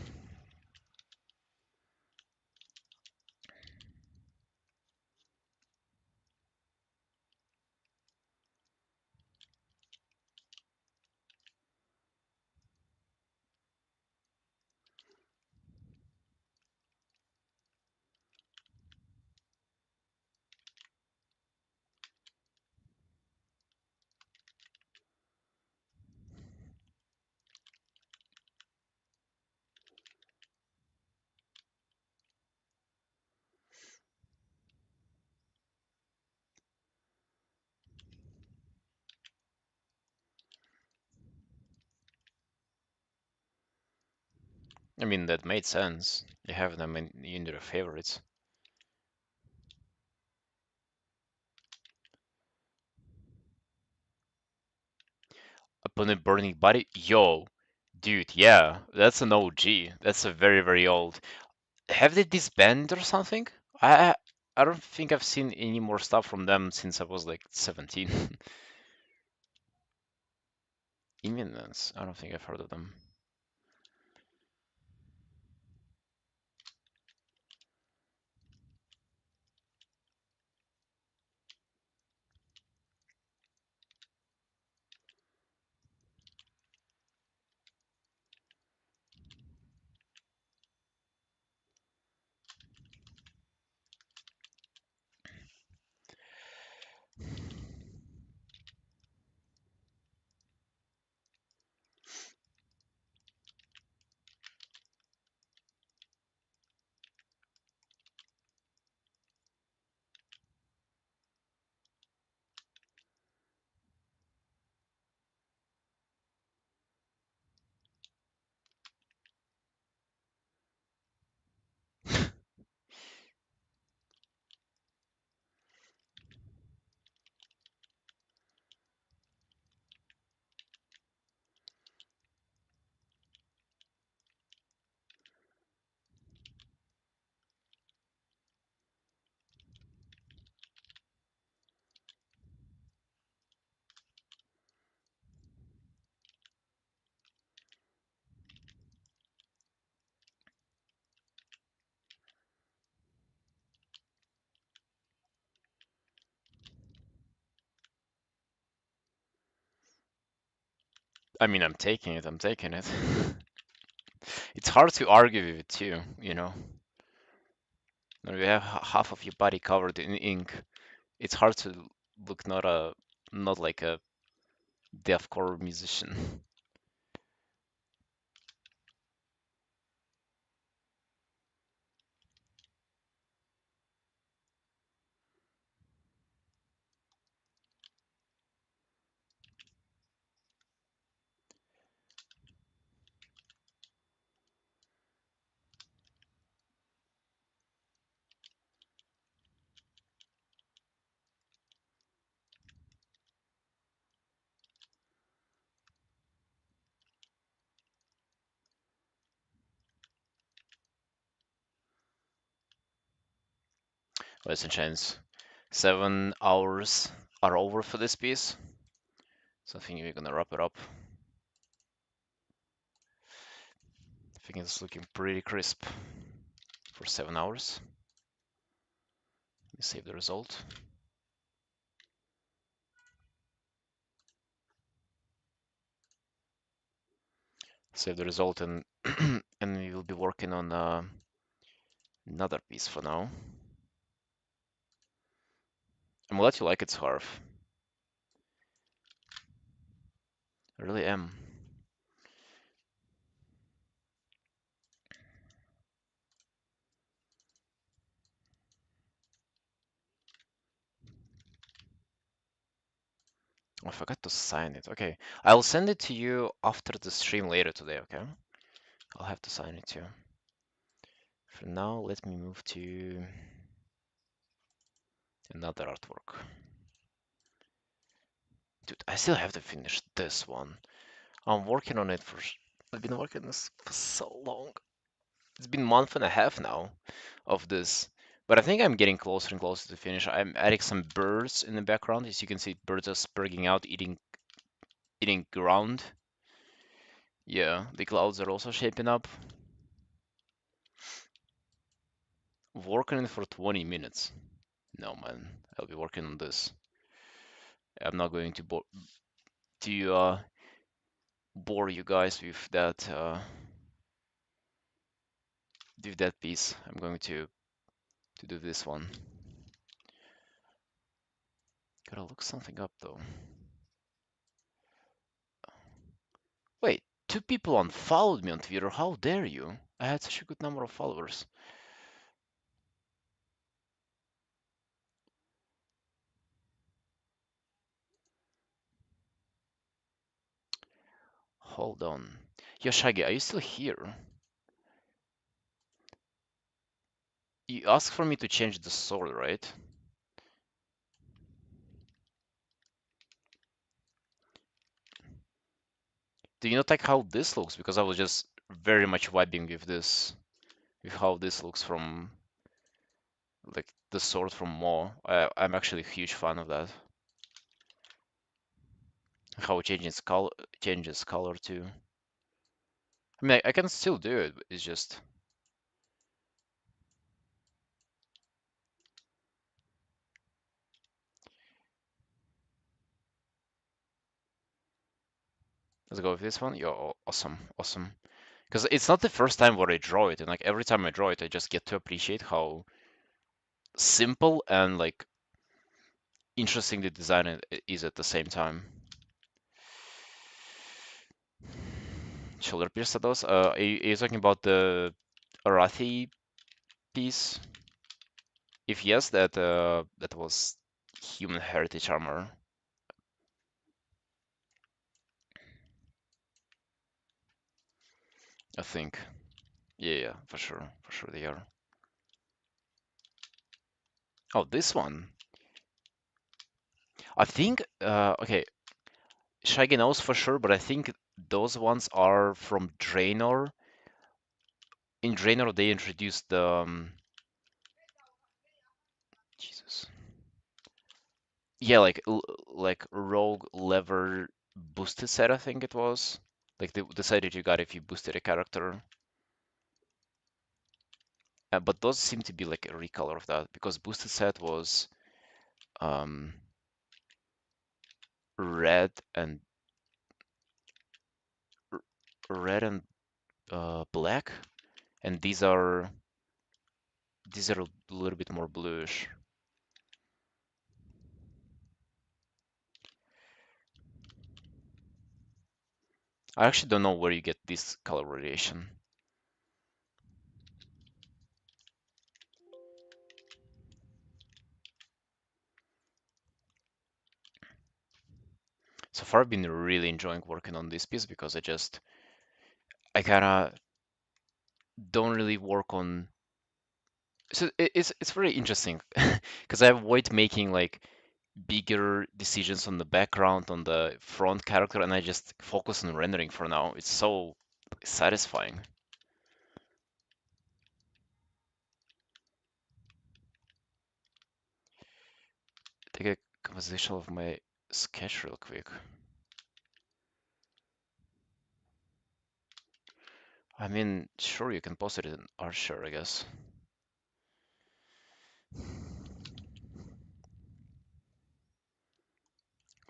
I mean, that made sense. You have them in your favorites. Upon a Burning Body? Yo, dude, yeah, that's an OG. That's a very, very old. Have they disbanded or something? I I don't think I've seen any more stuff from them since I was like 17. Imminence. I don't think I've heard of them. I mean, I'm taking it. I'm taking it. It's hard to argue with it too, you know. When you have half of your body covered in ink, it's hard to look not like a deathcore musician. Ladies and gents, 7 hours are over for this piece, so I think we're gonna wrap it up. I think it's looking pretty crisp for 7 hours. Let me save the result. Save the result, and and we will be working on another piece for now. I'm glad you like it, Scarf. I really am. Oh, I forgot to sign it. Okay, I'll send it to you after the stream later today, okay? I'll have to sign it too. For now, let me move to another artwork. Dude, I still have to finish this one. I'm working on it for... I've been working on this for so long. It's been a month and a half now of this. But I think I'm getting closer and closer to finish. I'm adding some birds in the background. As you can see, birds are spurging out, eating ground. Yeah, the clouds are also shaping up. Working on it for 20 minutes. No, man, I'll be working on this. I'm not going to bore you guys with that piece. I'm going to do this one. Gotta look something up though. Wait, 2 people unfollowed me on Twitter. How dare you? I had such a good number of followers. Hold on. Yoshagi, are you still here? You asked for me to change the sword, right? Do you not like how this looks? Because I was just very much vibing with this, with how this looks from like the sword from Mo. I'm actually a huge fan of that. How it changes color too. I mean, I can still do it, but it's just let's go with this one. Yo, awesome, awesome. Because it's not the first time where I draw it, and like every time I draw it, I just get to appreciate how simple and like interesting the design is at the same time. Shoulder piercers. Are you talking about the Arathi piece? If yes, that was human heritage armor. I think. Yeah, yeah, for sure they are. Oh, this one. I think. Okay, Shaggy knows for sure, but I think those ones are from Draenor. In Draenor, they introduced the Jesus. Yeah, like rogue lever boosted set, I think it was. Like the set that you got if you boosted a character. But those seem to be like a recolor of that because boosted set was um, red and red and black, and these are a little bit more bluish. I actually don't know where you get this color variation. So far, I've been really enjoying working on this piece because I kind of don't really work on. So it's very interesting because I avoid making like bigger decisions on the background, on the front character, and I just focus on rendering for now. It's so satisfying. take a composition of my sketch real quick. I mean, sure, you can post it in Archer, I guess.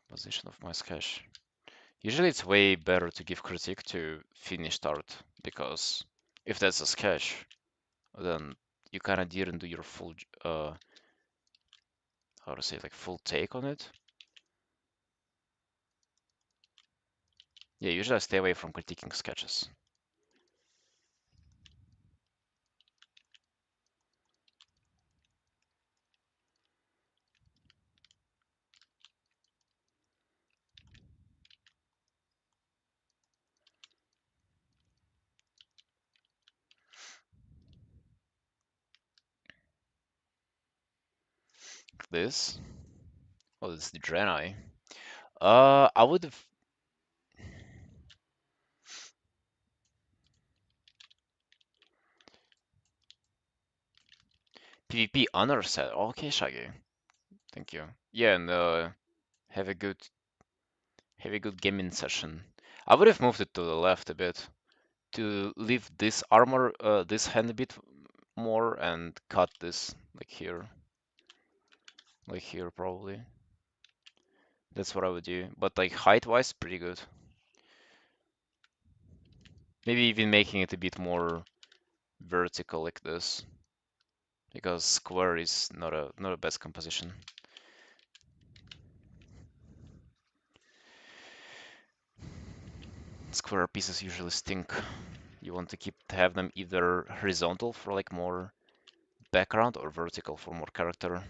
Position of my sketch. Usually it's way better to give critique to finished art, because if that's a sketch, then you kind of didn't do your full, how to say, like full take on it. Yeah, usually I stay away from critiquing sketches. This, oh, this is the Draenei. I would have PvP honor set. Okay, Shaggy, thank you. Yeah, and have a good gaming session. I would have moved it to the left a bit to leave this armor, this hand a bit more, and cut this like here probably. That's what I would do. But like height-wise, pretty good. Maybe even making it a bit more vertical like this, because square is not a best composition. Square pieces usually stink. You want to have them either horizontal for like more background or vertical for more character.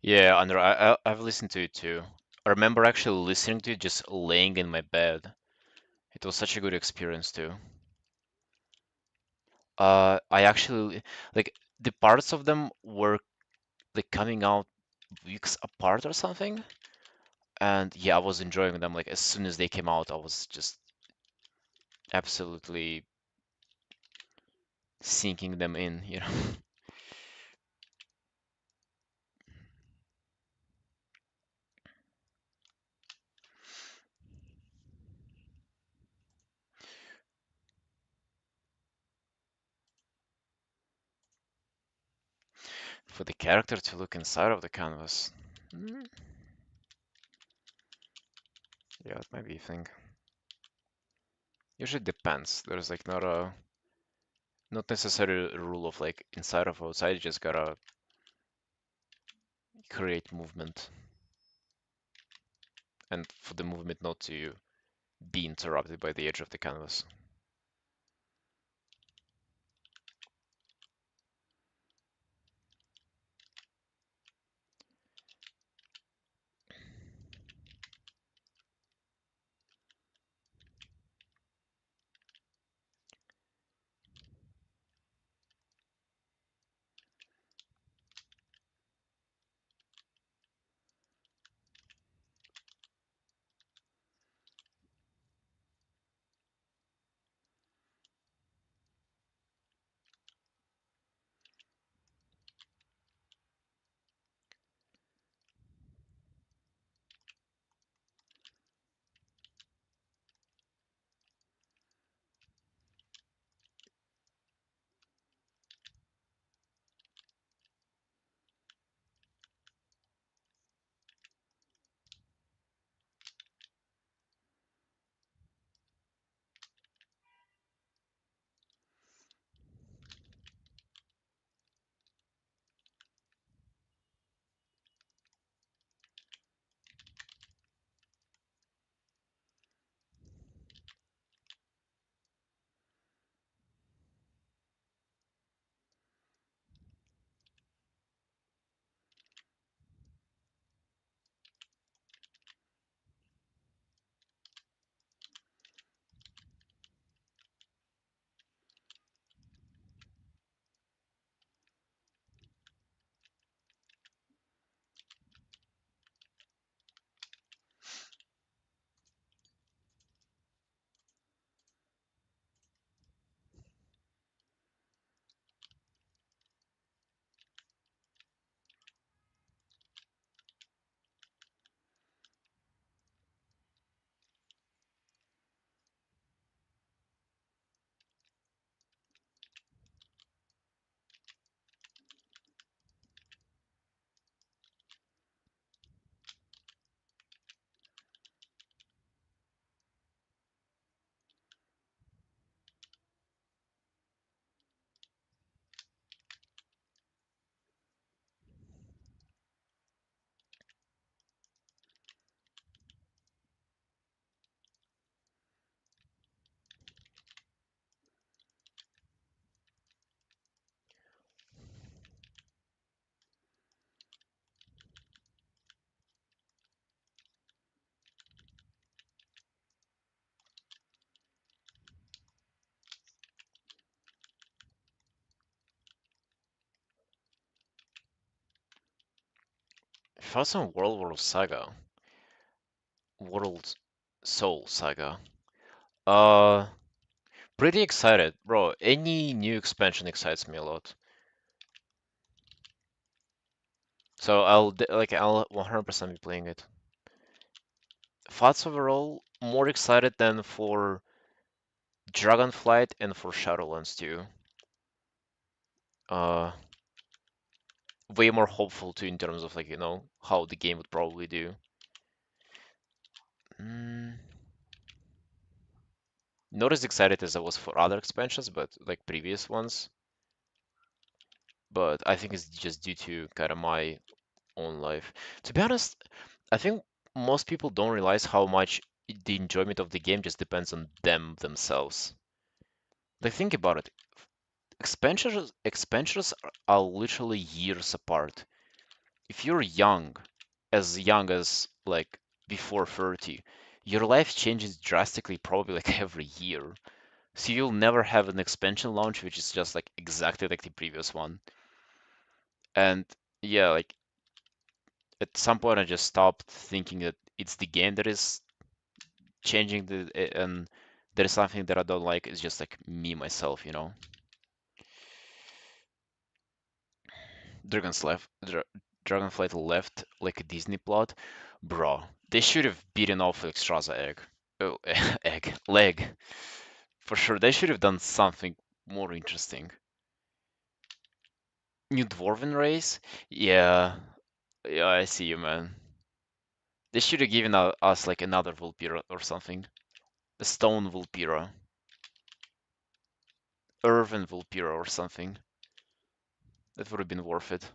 Yeah, Andrew, I've listened to it too. I remember actually listening to it just laying in my bed. It was such a good experience too. I actually like the parts of them were like coming out weeks apart or something, and yeah, I was enjoying them. Like as soon as they came out, I was just absolutely sinking them in, you know. For the character to look inside of the canvas. Yeah, it might be a thing. Usually depends. There's like not necessarily a rule of like inside or outside. You just gotta create movement, and for the movement not to be interrupted by the edge of the canvas. If I was on World War Saga, World Soul Saga, uh, pretty excited, bro. Any new expansion excites me a lot. So I'll 100% be playing it. Thoughts overall, more excited than for Dragonflight and for Shadowlands too. Uh, way more hopeful too in terms of like, how the game would probably do. Mm, not as excited as I was for other expansions, but like previous ones. But I think it's just due to kind of my own life. To be honest, I think most people don't realize how much the enjoyment of the game just depends on them themselves. Like think about it. Expansions are literally years apart. If you're young as like before 30, your life changes drastically probably like every year. So you'll never have an expansion launch which is just like exactly like the previous one. And yeah, like at some point I just stopped thinking that it's the game that is changing and there is something that I don't like. It's just like me myself. Dragon's left, Dragonflight left like a Disney plot, bro. They should have beaten off Extraza egg. Oh, leg. For sure, they should have done something more interesting. New Dwarven race? Yeah, yeah, I see you, man. They should have given us like another Vulpira or something. A stone Vulpira. Earthen Vulpira or something. That would have been worth it.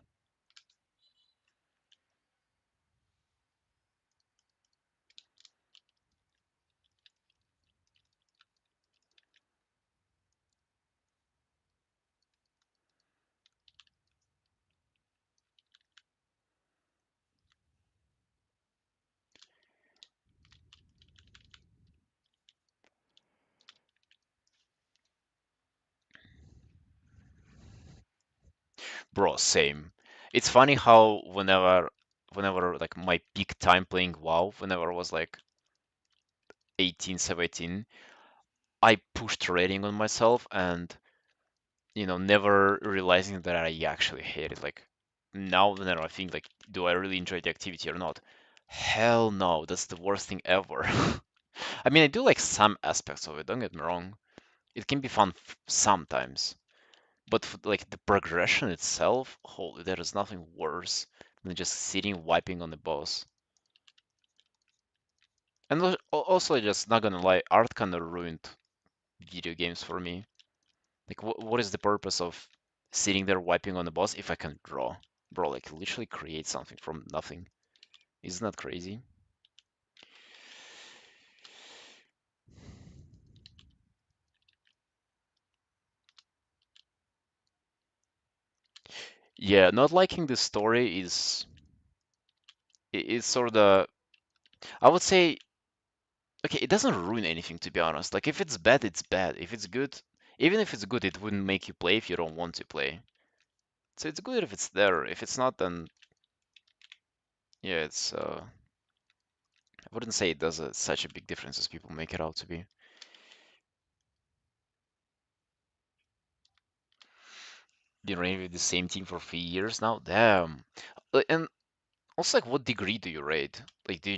Bro, same. It's funny how whenever like my peak time playing WoW, whenever I was like 18, 17, I pushed rating on myself and never realizing that I actually hate it. Like now whenever I think like, do I really enjoy the activity or not? Hell no, that's the worst thing ever. I mean, I do like some aspects of it, don't get me wrong. It can be fun sometimes. But like the progression itself, holy, there is nothing worse than just sitting wiping on the boss. And also, just not gonna lie, art kind of ruined video games for me. Like, what is the purpose of sitting there wiping on the boss if I can draw? Bro, like, literally create something from nothing. Isn't that crazy? Yeah, not liking the story is sort of, I would say, okay, it doesn't ruin anything to be honest. Like, if it's bad, it's bad. If it's good, even if it's good, it wouldn't make you play if you don't want to play. So it's good if it's there. If it's not, then yeah, I wouldn't say it does such a big difference as people make it out to be. Been running with the same team for 3 years now. Damn. And also, like, what degree do you raid? Like, do you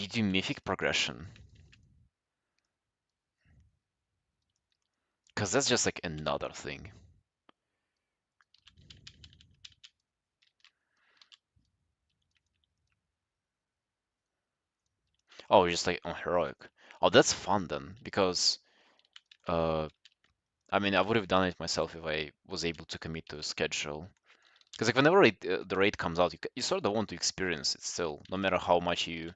do mythic progression? Because that's just like another thing. Oh, just like on heroic. Oh, that's fun then, because uh, I mean, I would have done it myself if I was able to commit to a schedule. Because like whenever the raid comes out, you sort of want to experience it still, no matter how much you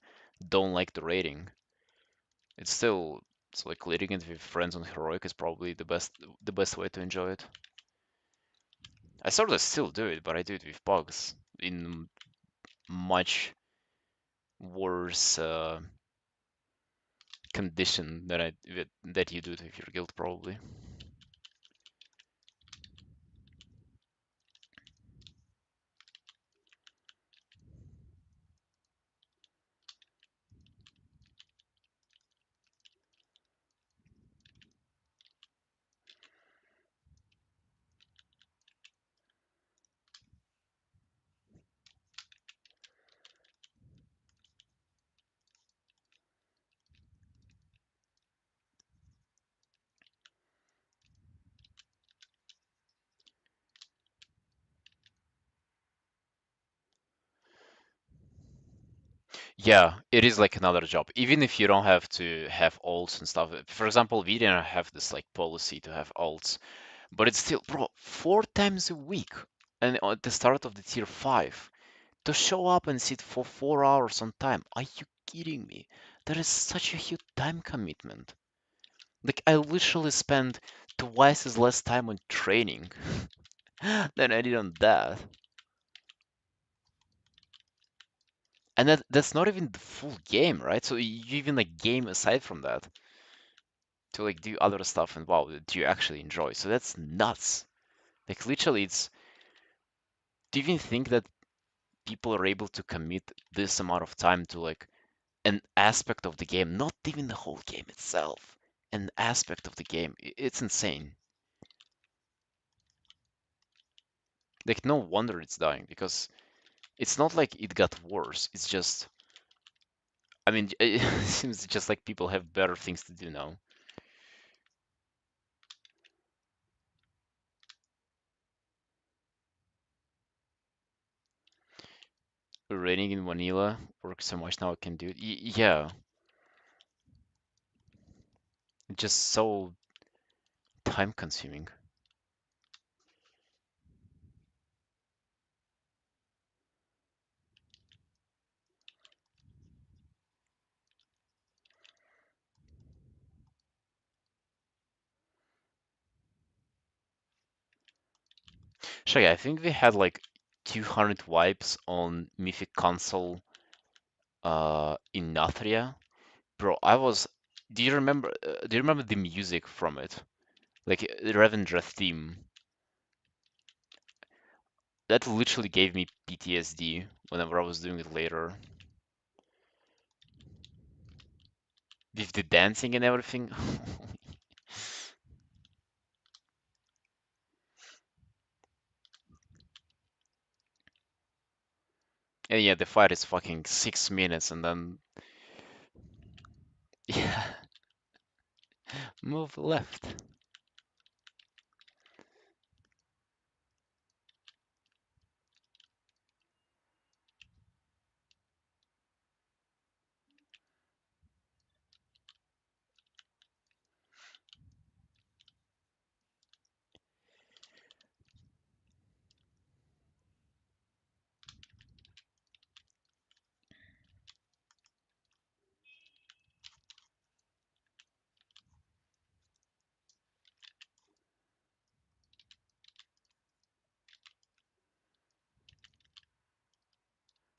don't like the rating. It's still it's like leading it with friends on heroic is probably the best way to enjoy it. I sort of still do it, but I do it with bugs in much worse condition that you do it with your guild probably. Yeah, it is like another job. Even if you don't have to have alts and stuff. For example, we didn't have this like policy to have alts, but it's still, bro, 4 times a week. And at the start of the tier 5, to show up and sit for 4 hours on time. Are you kidding me? That is such a huge time commitment. Like, I literally spend twice as less time on training than I did on that. And that's not even the full game, right? So you even like game aside from that to like do other stuff and wow, do you actually enjoy? So that's nuts. Like literally it's do you even think that people are able to commit this amount of time to like an aspect of the game, not even the whole game itself, an aspect of the game? It's insane. Like no wonder it's dying because it's not like it got worse. It's just I mean, it seems just like people have better things to do now. Raining in Manila works so much now I can do it. Yeah, just so time consuming. Sure, yeah, I think we had like 200 wipes on Mythic console in Nathria. Bro, I was. Do you remember the music from it? Like the Revendreth theme. That literally gave me PTSD whenever I was doing it later. With the dancing and everything. And yeah, the fight is fucking 6 minutes and then yeah, move left.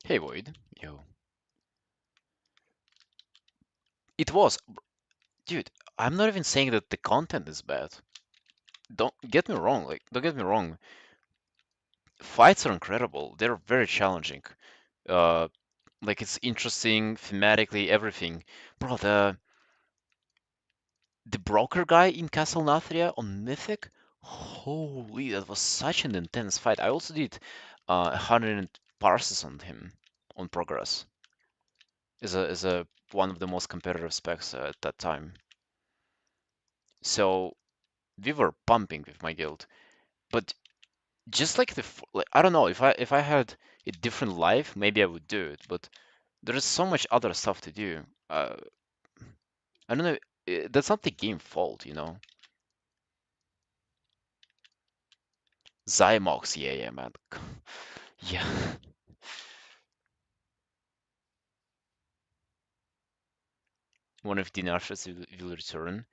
Hey Void, yo. It was, dude. I'm not even saying that the content is bad. Don't get me wrong. Like, don't get me wrong. Fights are incredible. They're very challenging. Uh, like it's interesting thematically, everything. Bro, the broker guy in Castle Nathria on Mythic, holy, that was such an intense fight. I also did 100 parses on him on progress. Is a one of the most competitive specs at that time. So we were pumping with my guild, but just like like, I don't know if I had a different life, maybe I would do it. But there is so much other stuff to do. I don't know. That's not the game fault, you know. Zymox, yeah, yeah, man. Yeah. One of the Dinashas will return.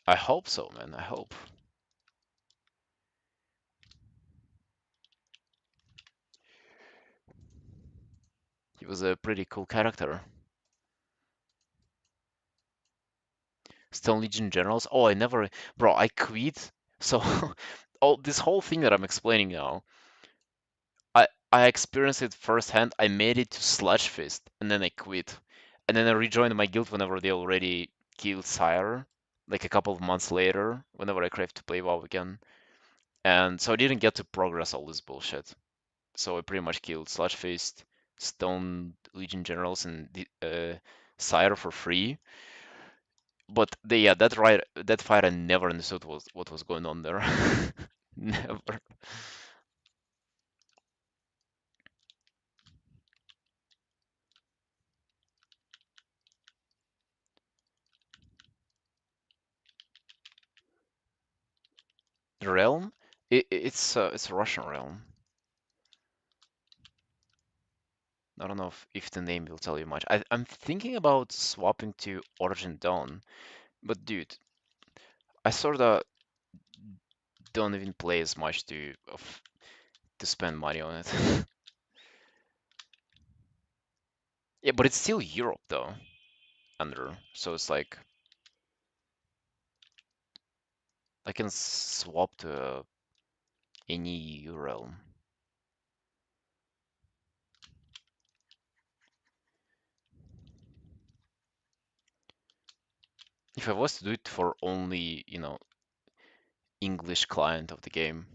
I hope so, man. I hope. He was a pretty cool character. Stone Legion Generals. Oh, I never, bro. I quit. So, oh, this whole thing that I'm explaining now, I experienced it firsthand. I made it to Sludge Fist, and then I quit, and then I rejoined my guild whenever they already killed Sire, like a couple of months later, whenever I craved to play WoW again. And so I didn't get to progress all this bullshit. So I pretty much killed Sludgeface, Stone Legion Generals, and the Sire for free. But yeah, that fight I never understood what was going on there. Never. Realm? It's a Russian realm. I don't know if the name will tell you much. I'm thinking about swapping to Origin Dawn, but dude, I sorta don't even play as much to spend money on it. Yeah, but it's still Europe though, under. So it's like I can swap to any EU realm. If I was to do it for only, English client of the game.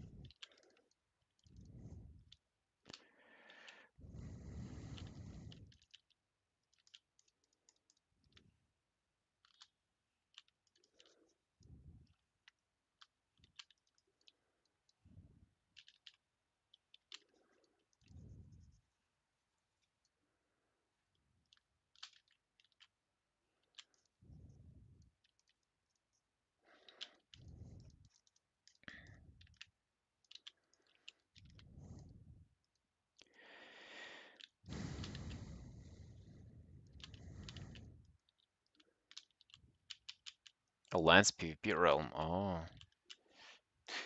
A Lance PvP realm. Oh.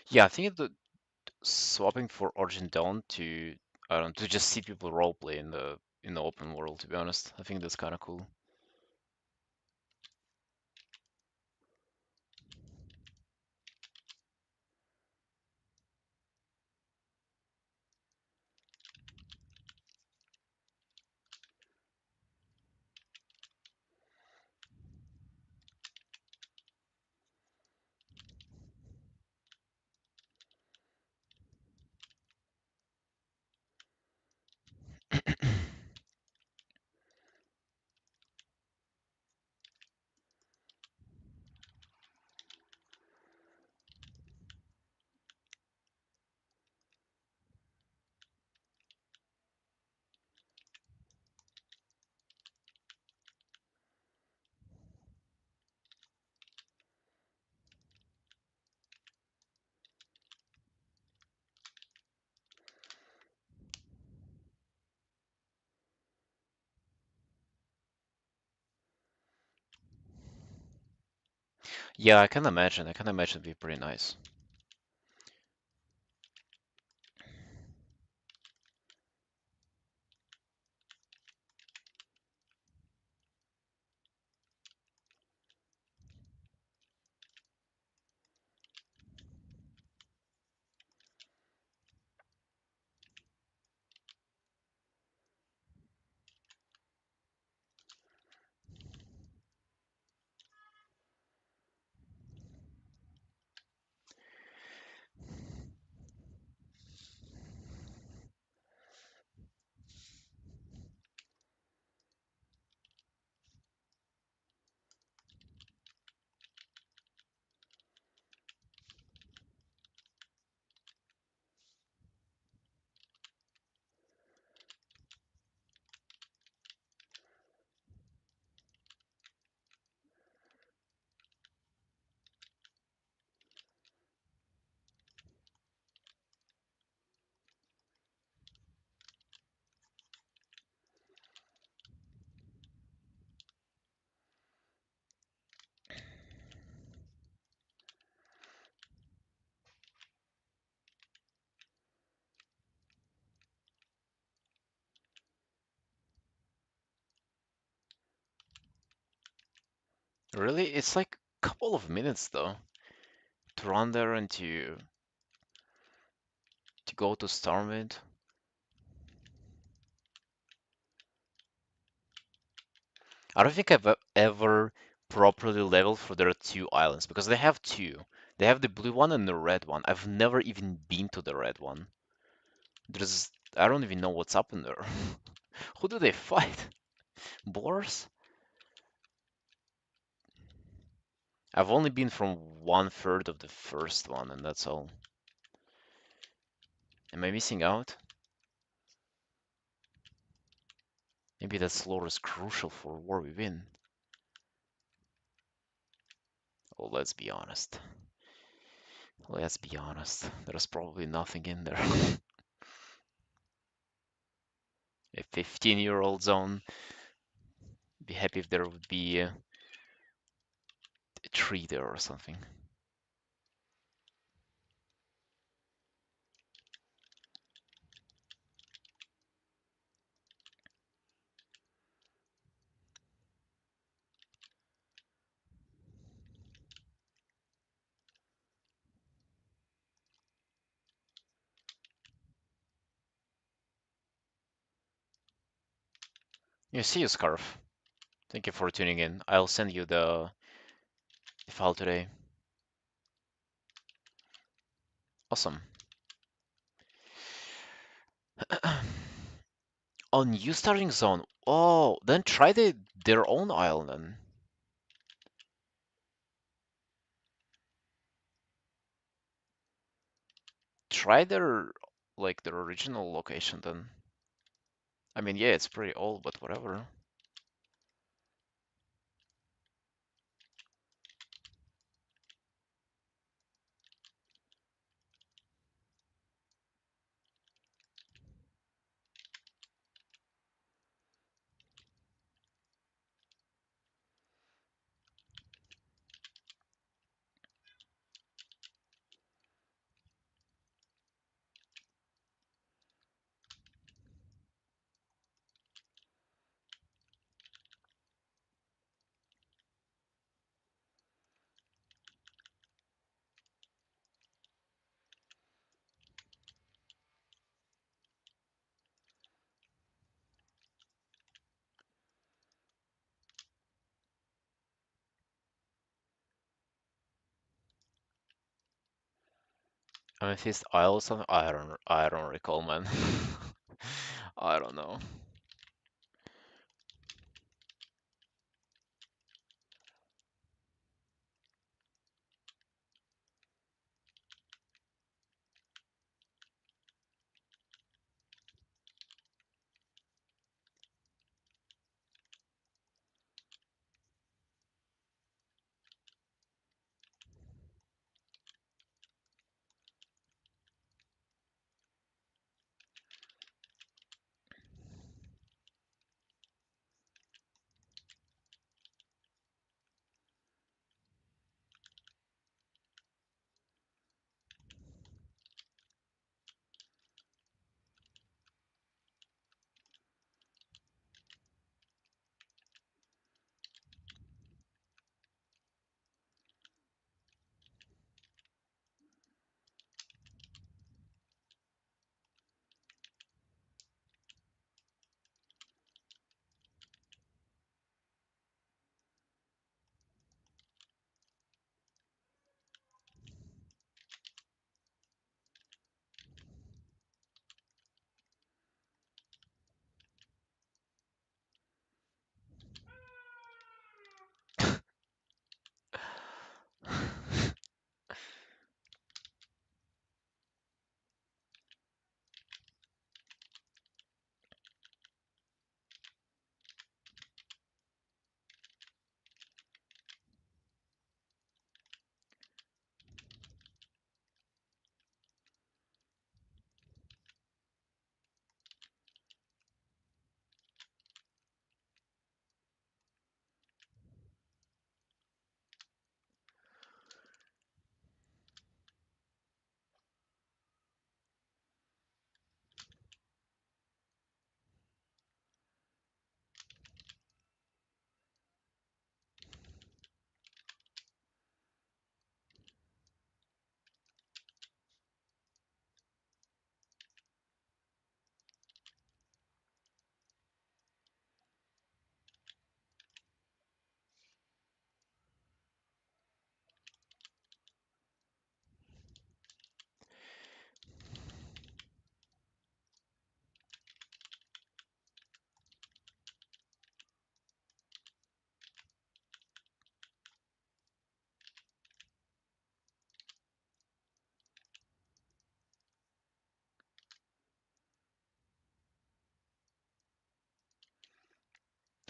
Yeah, I think that swapping for Origin Dawn to I don't know, to just see people roleplay in the open world, to be honest. I think that's kind of cool. Yeah, I can imagine. I can imagine it'd be pretty nice. Really? It's like a couple of minutes though to run there and to go to Starmid. I don't think I've ever properly leveled for their two islands because they have two. They have the blue one and the red one. I've never even been to the red one. I don't even know what's up in there. Who do they fight? Boars? I've only been from 1/3 of the first one, and that's all. Am I missing out? Maybe that lore is crucial for War Within. Oh, let's be honest. Let's be honest, there's probably nothing in there. A 15-year-old zone. Be happy if there would be a tree there or something. You see you, Scarf. Thank you for tuning in. I'll send you the file today. Awesome. On new starting zone. Oh, then try their own island then. Try their original location then. I mean, yeah, it's pretty old, but whatever. Amethyst Isle or something? I don't recall, man. I don't know.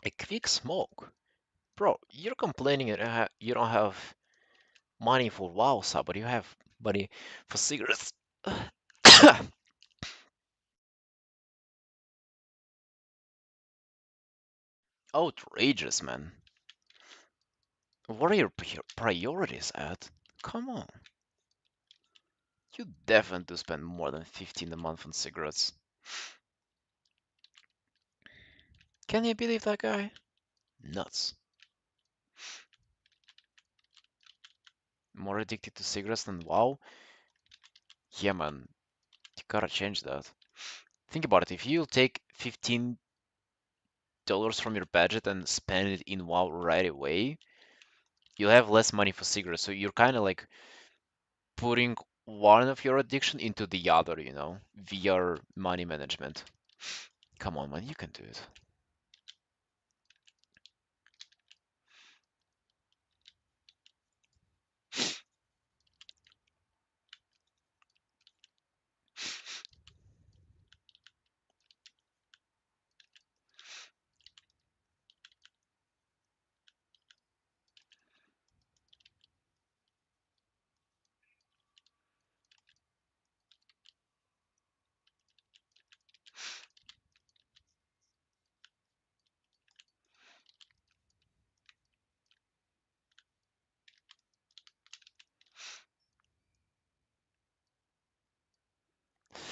A quick smoke? Bro, you're complaining that you don't have money for WoW sub, but you have money for cigarettes. Outrageous, man. What are your priorities at? Come on. You definitely do spend more than 15 a month on cigarettes. Can you believe that guy? Nuts. More addicted to cigarettes than WoW? Yeah, man. You gotta change that. Think about it. If you take $15 from your budget and spend it in WoW right away, you'll have less money for cigarettes. So you're kind of like putting one of your addiction into the other, via money management. Come on, man, you can do it.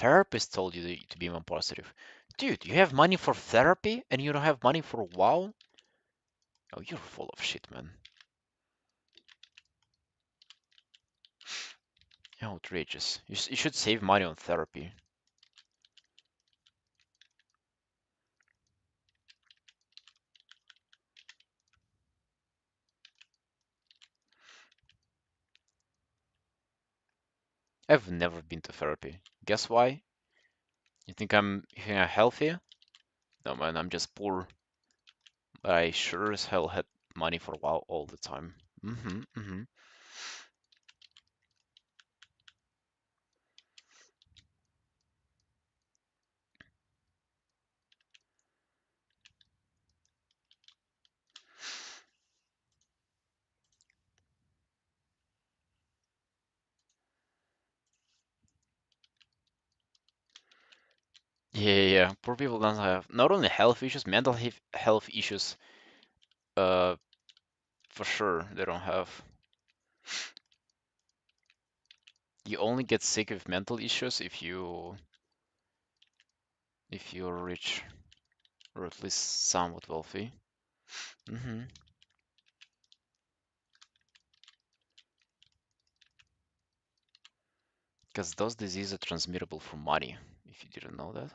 Therapist told you to be more positive. Dude, you have money for therapy and you don't have money for WoW? Oh, you're full of shit, man. Outrageous. You should save money on therapy. I've never been to therapy. Guess why? You think I'm healthy? No, man, I'm just poor. But I sure as hell had money for WoW all the time. Mm-hmm. Yeah. Poor people don't have not only health issues, mental health issues. Uh, for sure they don't have. You only get sick of mental issues if you're rich or at least somewhat wealthy. Mm-hmm. Because those diseases are transmittable from money. If you didn't know that.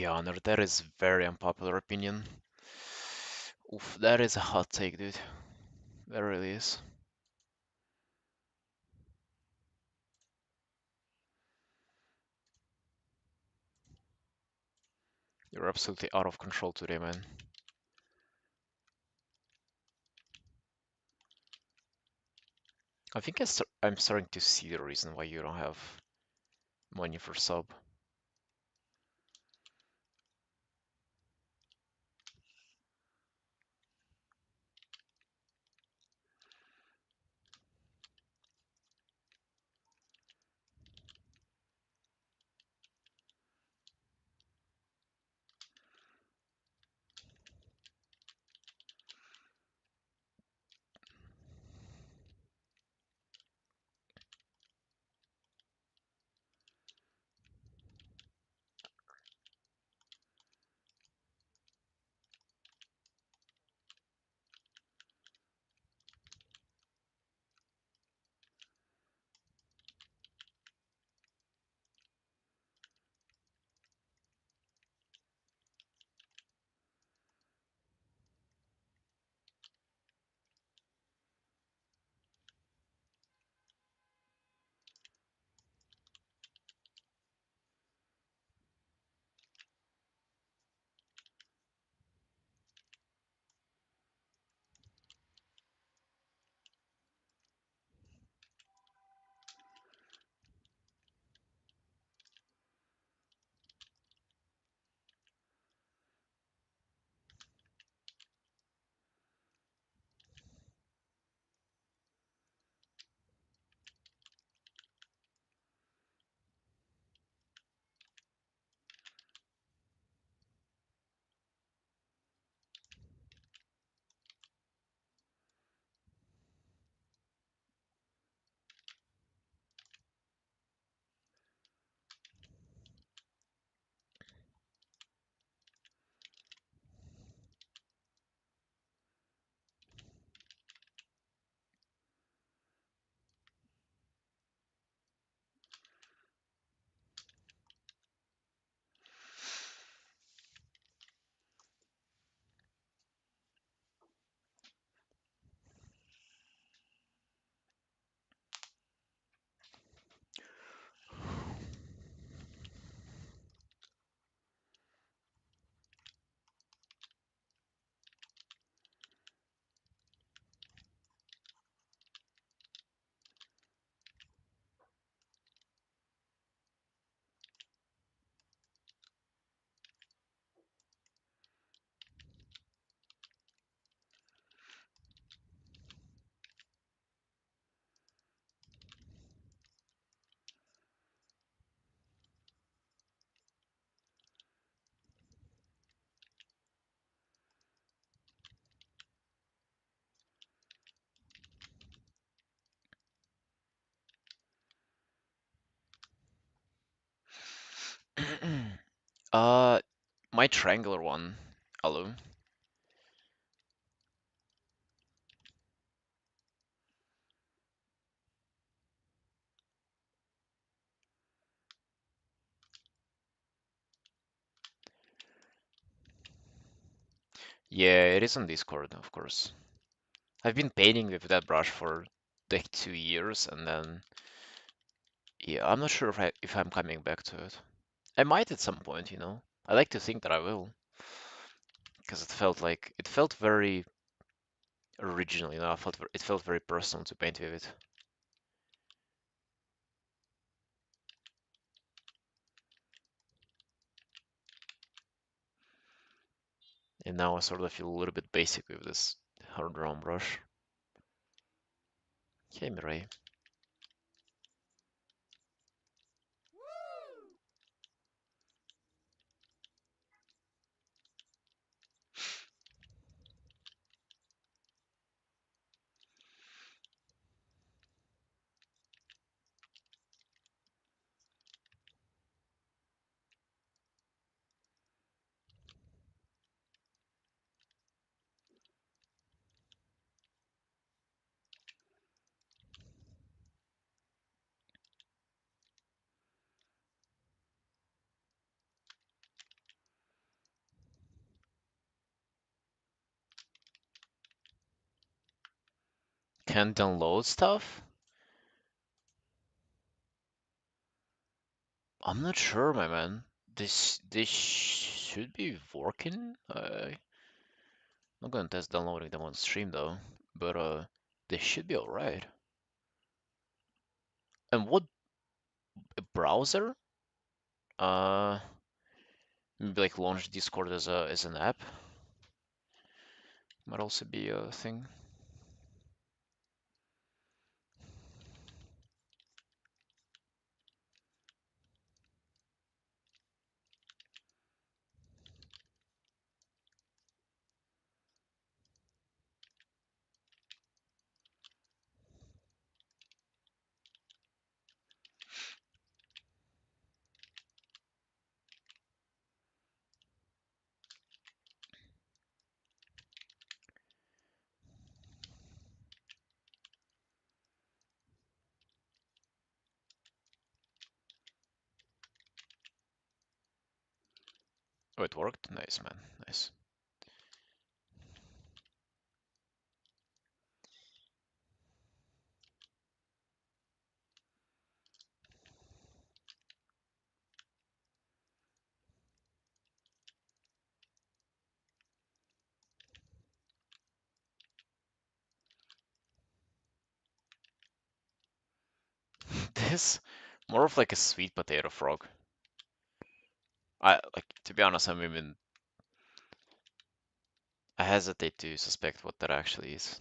be honored. That is very unpopular opinion. Oof, that is a hot take, dude. That really is. You're absolutely out of control today, man. I think I'm starting to see the reason why you don't have money for sub. Uh, my triangular one, Alu. Yeah, it is on Discord, of course. I've been painting with that brush for like 2 years, and then yeah, I'm not sure if I'm coming back to it. I might at some point, you know. I like to think that I will, because it felt very original, you know. It felt very personal to paint with it. And now I sort of feel a little bit basic with this hard drawn brush. Okay, Mirai. can't download stuff? I'm not sure, my man. This should be working. I'm not gonna test downloading them on stream though, but they should be alright. And what browser? Uh, maybe like launch Discord as an app might also be a thing. Oh, it worked. Nice, man. Nice. This more of like a sweet potato frog. I like to be honest, I hesitate to suspect what that actually is.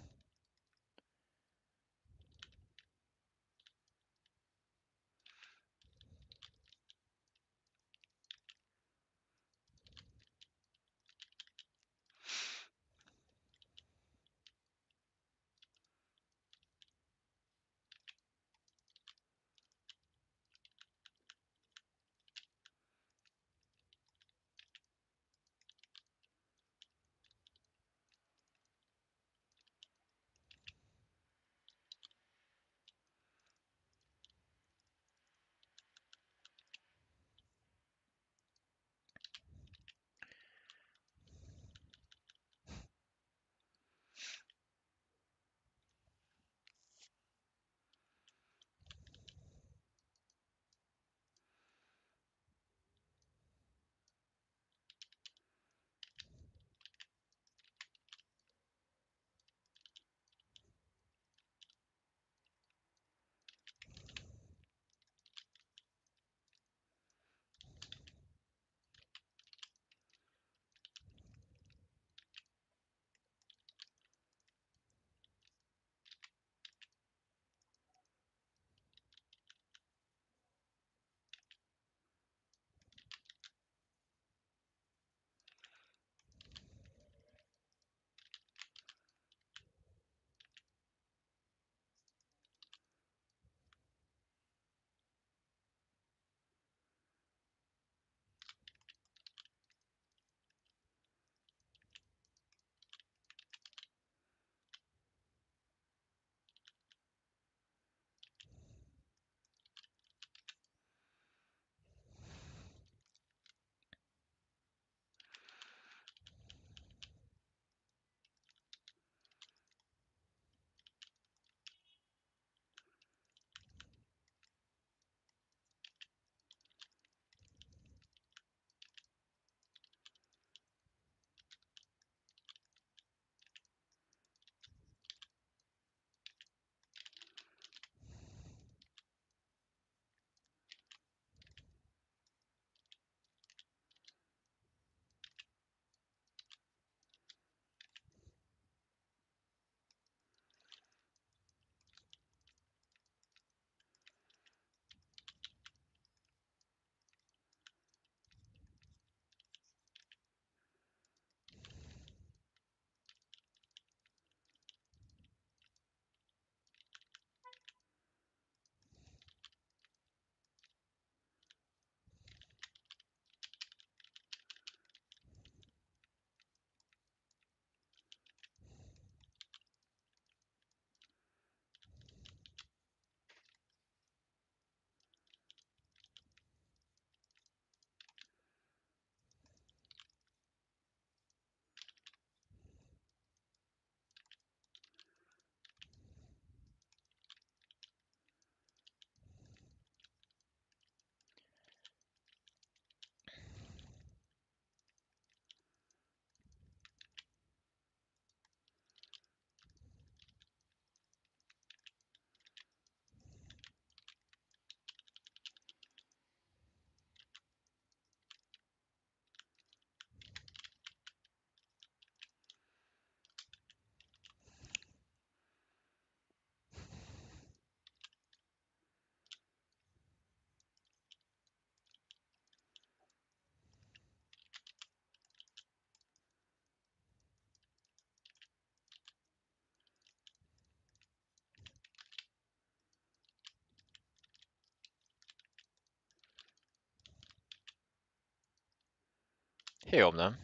Hey Omna,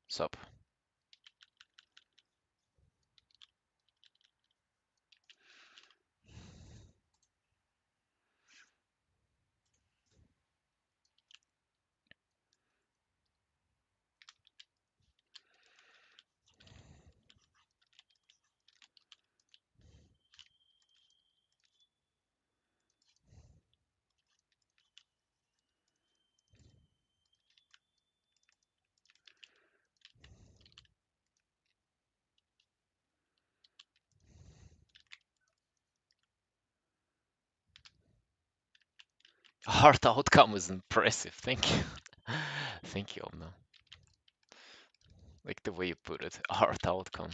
sup? Hard outcome is impressive. Thank you. Thank you, Omna. Like the way you put it, hard outcome.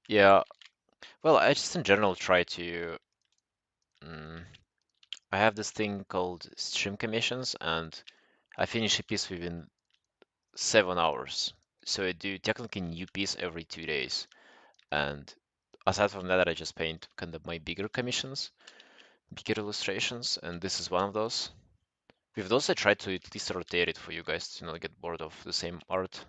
Yeah, well, I just in general try to. Mm, I have this thing called stream commissions, and I finish a piece within 7 hours. So I do technically new piece every 2 days. And aside from that, I just paint kind of my bigger commissions, bigger illustrations, and this is one of those. With those, I try to at least rotate it for you guys to not get bored of the same art.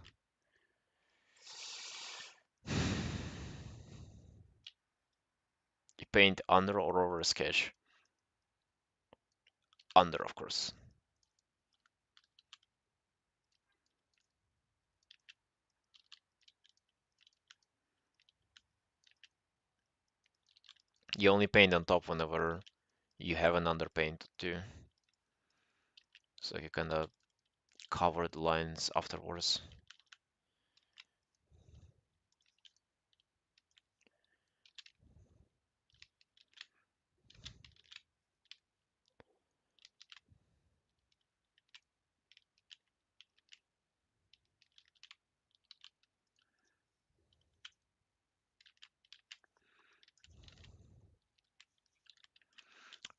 You paint under or over a sketch. Under, of course. You only paint on top whenever you have an underpaint too. So you kind of cover the lines afterwards.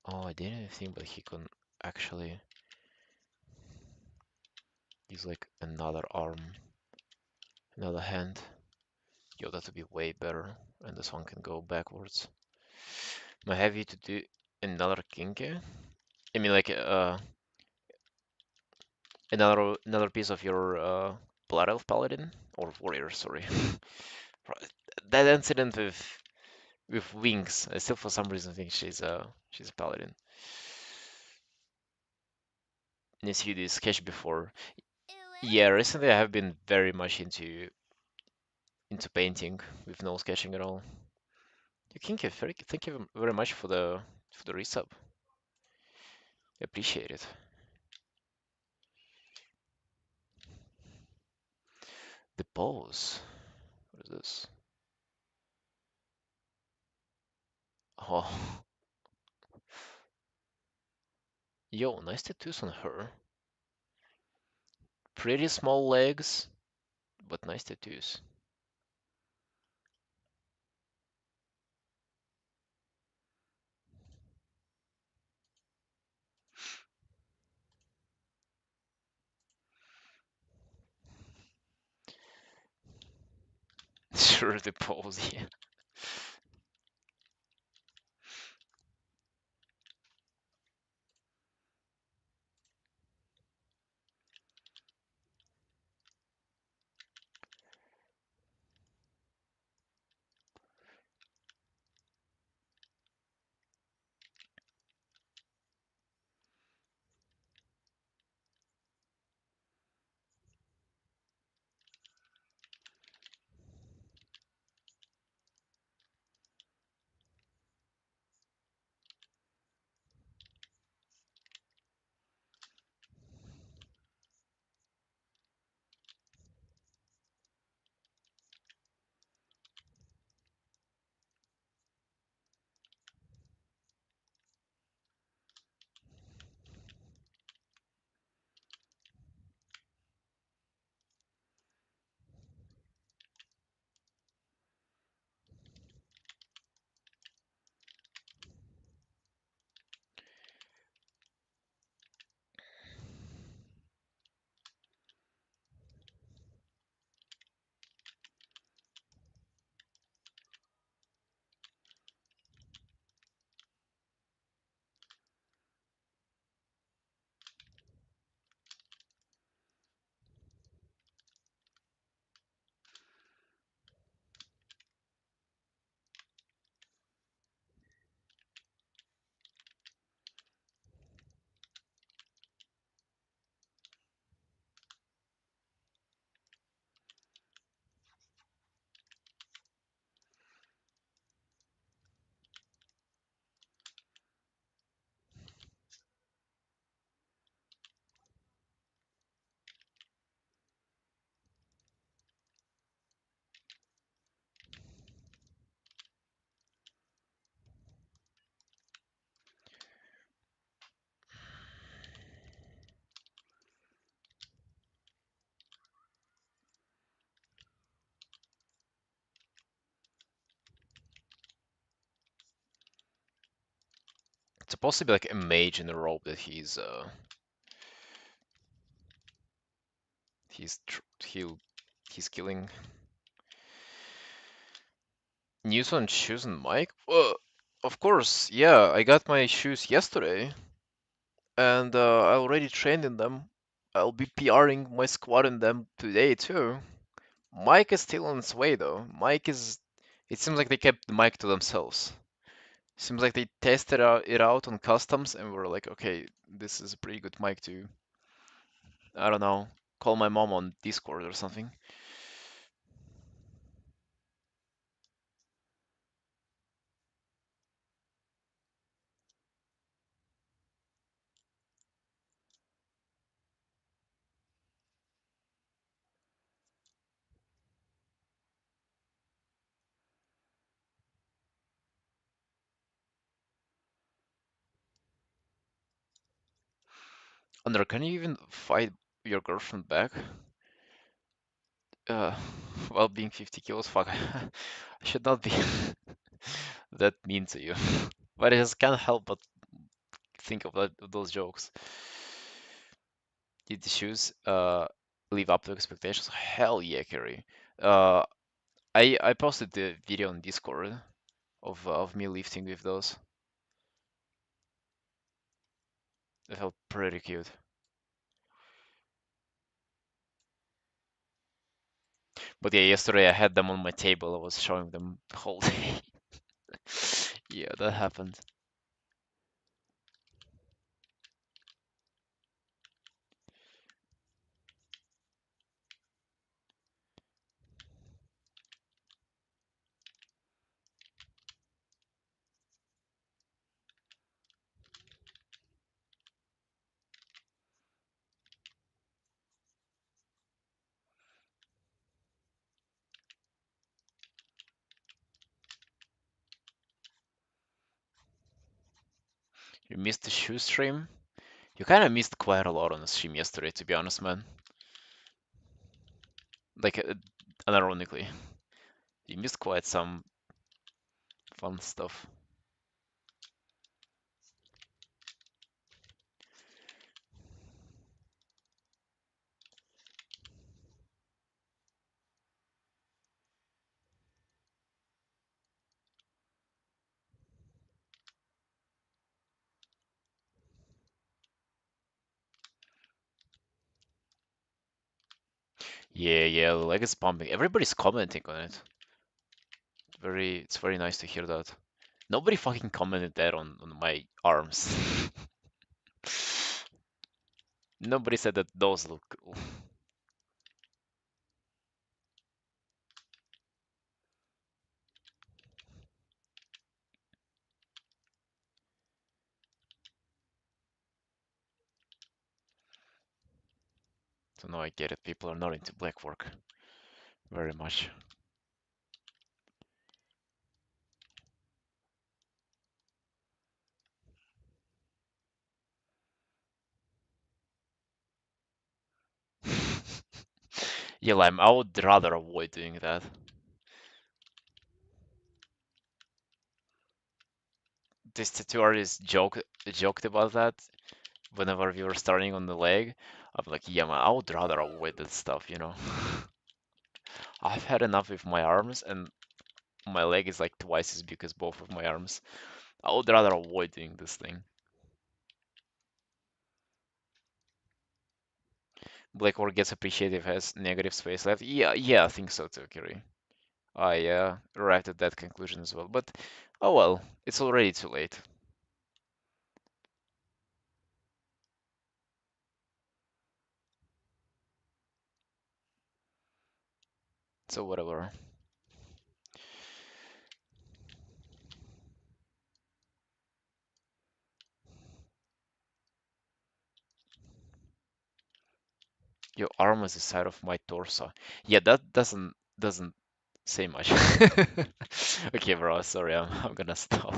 Oh, I didn't think, but he can actually use like another arm, another hand. Yo, that would be way better. And this one can go backwards. Am I have you to do another kinky? I mean, like another piece of your Blood Elf Paladin or Warrior, sorry. That incident with wings, I still for some reason think she's a Paladin. Needs you do sketch before. Yeah, recently I have been very much into painting with no sketching at all. You kinky, thank you very much for the resub. I appreciate it. The pose. What is this? Oh, yo, nice tattoos on her. Pretty small legs, but nice tattoos. Sure, the pose, yeah. supposed to be like a mage in a robe that he's tr he's killing. News on shoes and mic? Of course, yeah. I got my shoes yesterday, and I already trained in them. I'll be PRing my squad in them today too. Mike is still on its way though. Mike is. It seems like they kept the mic to themselves. Seems like they tested it out on customs and were like, okay, this is a pretty good mic to, I don't know, call my mom on Discord or something. Under, can you even fight your girlfriend back? Uh, while being 50 kills, fuck, I should not be that mean to you. But I just can't help but think of those jokes. Did the shoes live up to expectations? Hell yeah, Kerry. Uh, I posted the video on Discord of me lifting with those. It felt pretty cute. But yeah, yesterday I had them on my table. I was showing them the whole day. Yeah, that happened. You missed the shoe stream? You kind of missed quite a lot on the stream yesterday, to be honest, man. Like, unironically, you missed quite some fun stuff. Yeah, yeah, the leg is pumping. Everybody's commenting on it. It's very nice to hear that. Nobody fucking commented that on my arms. Nobody said that those look cool. So now I get it. People are not into black work very much. Yeah, Lime, I would rather avoid doing that. This tattoo artist joked about that whenever we were starting on the leg. I'm like, yeah, man, I would rather avoid that stuff, you know. I've had enough with my arms, and my leg is like twice as big as both of my arms. I would rather avoid doing this thing. Black work gets appreciated if it has negative space left. Yeah, yeah, I think so too, Kiri. I arrived at that conclusion as well. But oh well, it's already too late. So whatever. Your arm is the side of my torso. Yeah, that doesn't say much. Okay, bro, sorry, I'm gonna stop.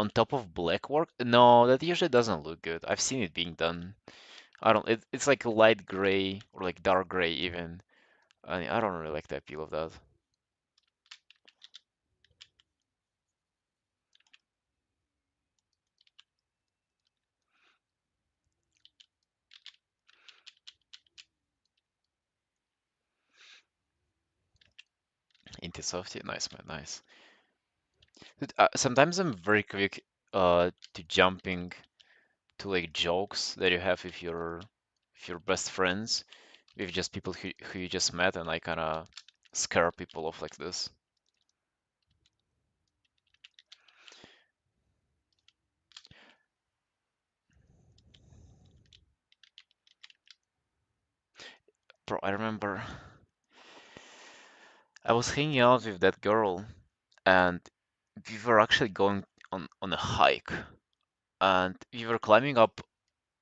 On top of black work? No, that usually doesn't look good. I've seen it being done. I don't. It's like a light gray or like dark gray even. I don't really like the appeal of that. Into soft, yeah, nice man, nice. Dude, sometimes I'm very quick to jumping to like jokes that you have if you're best friends with just people who you just met, and I kind of scare people off like this. Bro, I remember I was hanging out with that girl, and we were actually going on a hike, and we were climbing up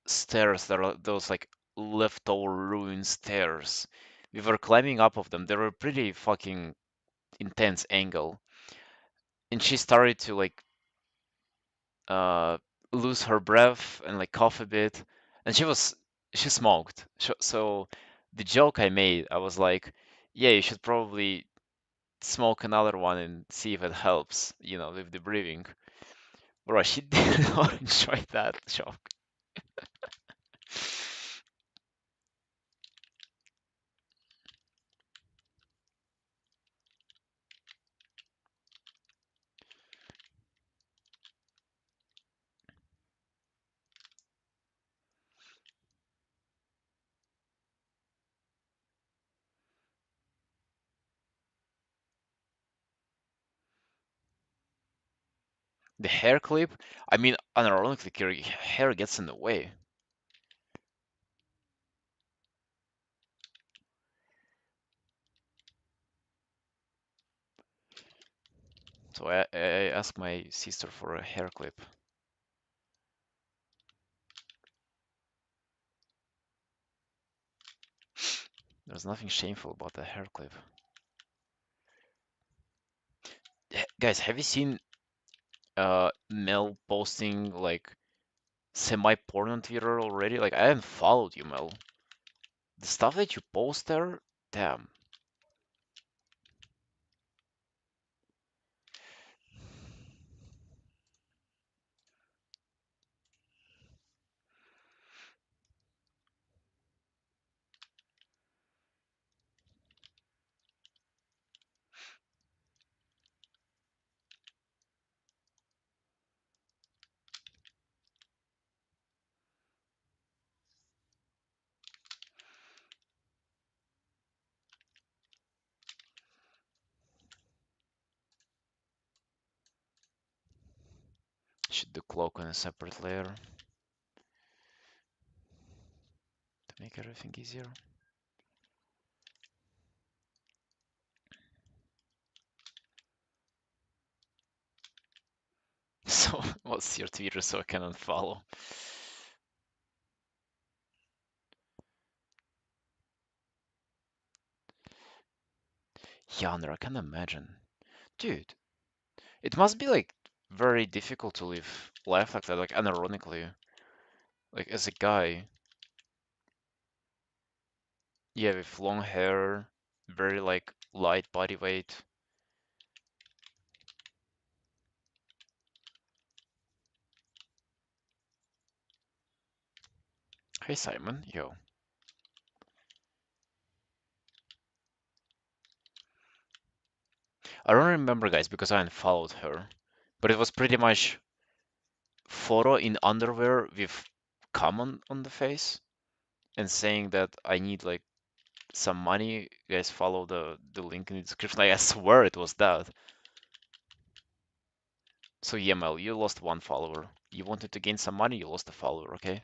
stairs that are those like leftover ruined stairs. We were climbing up of them. They were pretty fucking intense angle, and she started to like uh lose her breath and like cough a bit, and she smoked. So the joke I made, I was like, yeah, you should probably smoke another one and see if it helps, with the breathing. Bro, she did not enjoy that joke. The hair clip, I mean, unironically, hair gets in the way. So I asked my sister for a hair clip. There's nothing shameful about the hair clip. Guys, have you seen Mel posting like semi-porn on Twitter already? Like, I haven't followed you, Mel. The stuff that you post there, damn. Should do cloak on a separate layer to make everything easier. So, what's your Twitter so I can unfollow? Yonder, I can imagine. Dude, it must be like very difficult to live life like that, like unironically. Like as a guy, yeah, with long hair, very like light body weight. Hey Simon, yo. I don't remember guys because I unfollowed her, but it was pretty much photo in underwear with cum on the face and saying that I need like some money. You guys follow the link in the description. Like, I swear it was that. So Yemel, you lost one follower. You wanted to gain some money, you lost a follower, okay?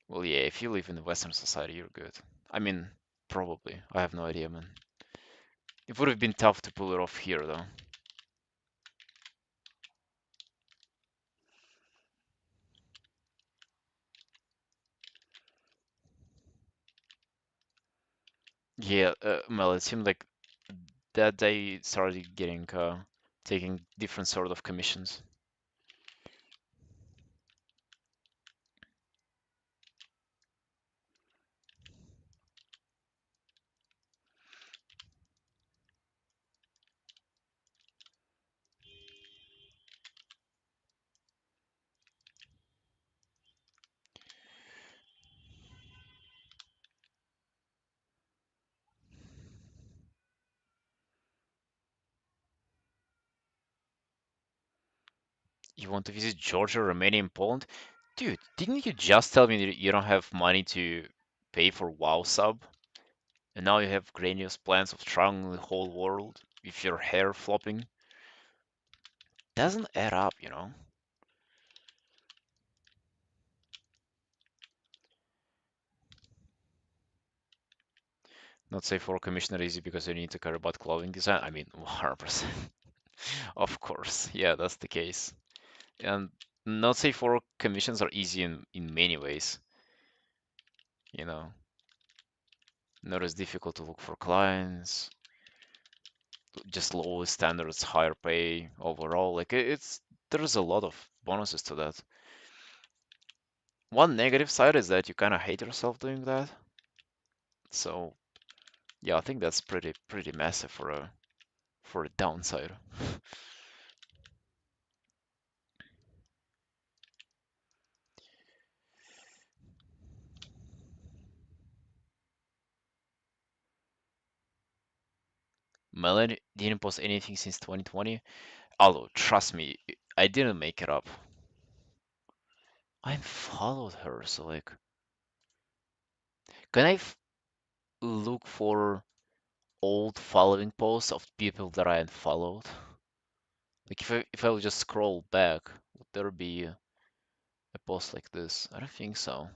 Well, yeah, if you live in Western society, you're good. I mean, probably. I have no idea, man. It would have been tough to pull it off here, though. Yeah, well, it seemed like that they started getting taking different sort of commissions. You want to visit Georgia, Romania, and Poland? Dude, didn't you just tell me that you don't have money to pay for WoW sub? And now you have grandiose plans of traveling the whole world with your hair flopping? Doesn't add up, you know? Not safe for commissioner easy because you need to care about clothing design. I mean, 100%. Of course, yeah, that's the case. And not safe for commissions are easy in many ways, you know. Not as difficult to look for clients, just lower standards, higher pay overall. Like it's there's a lot of bonuses to that. One negative side is that you kind of hate yourself doing that. So yeah, I think that's pretty massive for a downside. Melanie didn't post anything since 2020. Although, trust me, I didn't make it up. I followed her, so like, can look for old following posts of people that I unfollowed? Like, if I would just scroll back, would there be a post like this? I don't think so.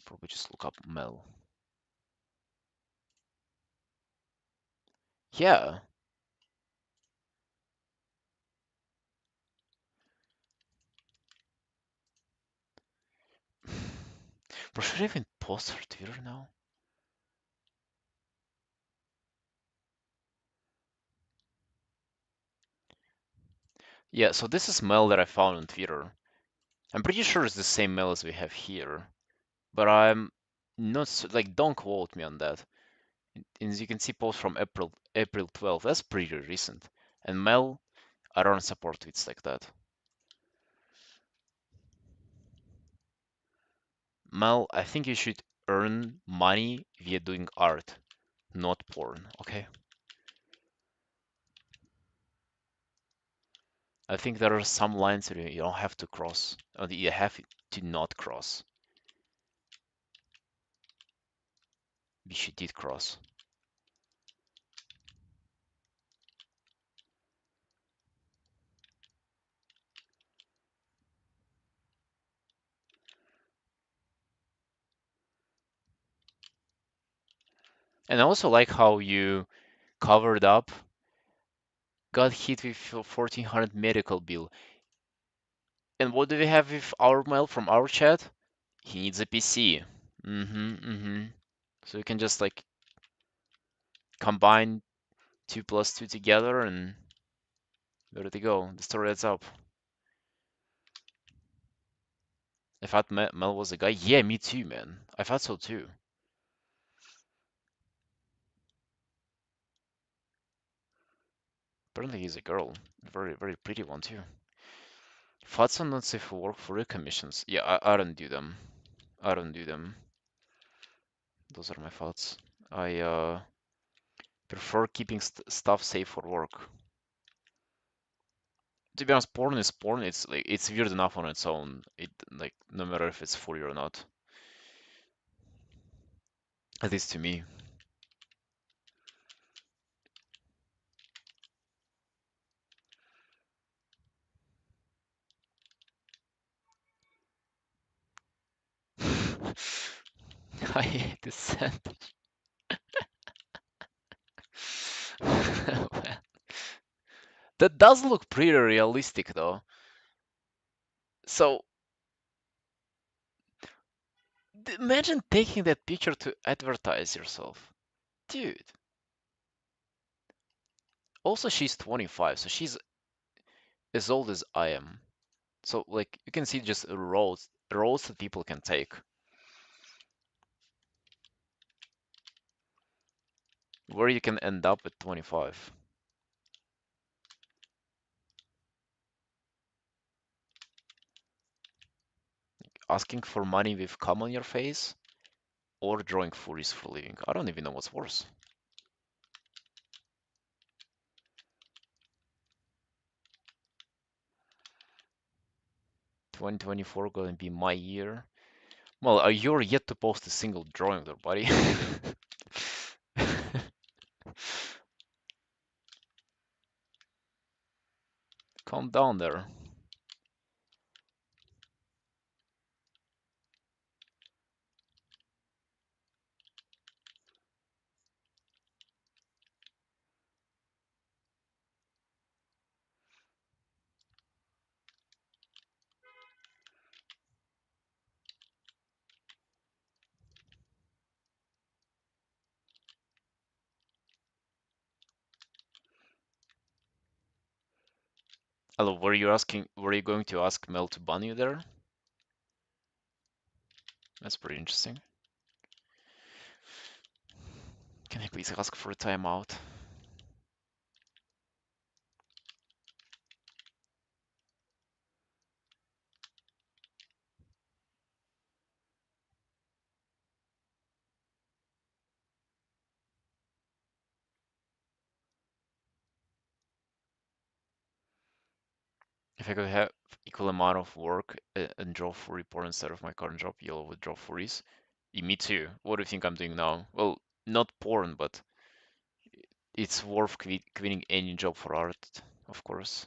Probably just look up Mel. Yeah. But should I even post her Twitter now? Yeah, so this is Mel that I found on Twitter. I'm pretty sure it's the same Mel as we have here, but I'm not like don't quote me on that. And as you can see, post from April 12th. That's pretty recent. And Mel, I don't support tweets like that. Mel, I think you should earn money via doing art, not porn. Okay? I think there are some lines that you don't have to cross, or that you have to not cross, which you did cross. And I also like how you covered up, got hit with a 1400 medical bill. And what do we have with our mail from our chat? He needs a PC. Mm-hmm. So you can just like combine 2 plus 2 together and there they go. The story adds up. I thought Mel was a guy. Yeah, me too, man. I thought so too. Apparently he's a girl. Very pretty one too. Thoughts on not safe for work for commissions. Yeah, I don't do them. I don't do them. Those are my thoughts. I prefer keeping stuff safe for work. To be honest, porn is porn. It's like it's weird enough on its own. It like no matter if it's fully or not. At least to me. I hate this sentence. That does look pretty realistic though. So Imagine taking that picture to advertise yourself. Dude. Also, she's 25, so she's as old as I am. So, like, you can see just roads that people can take. Where you can end up at 25. Asking for money with cum on your face, or drawing furries for a living. I don't even know what's worse. 2024 gonna be my year. Well, you're yet to post a single drawing there, buddy. Calm down there. Hello, were you going to ask Mel to ban you there? That's pretty interesting. Can I please ask for a timeout? If I could have equal amount of work and draw furry porn instead of my current job, you'll would draw furries. Me too. What do you think I'm doing now? Well, not porn, but it's worth quitting any job for art, of course.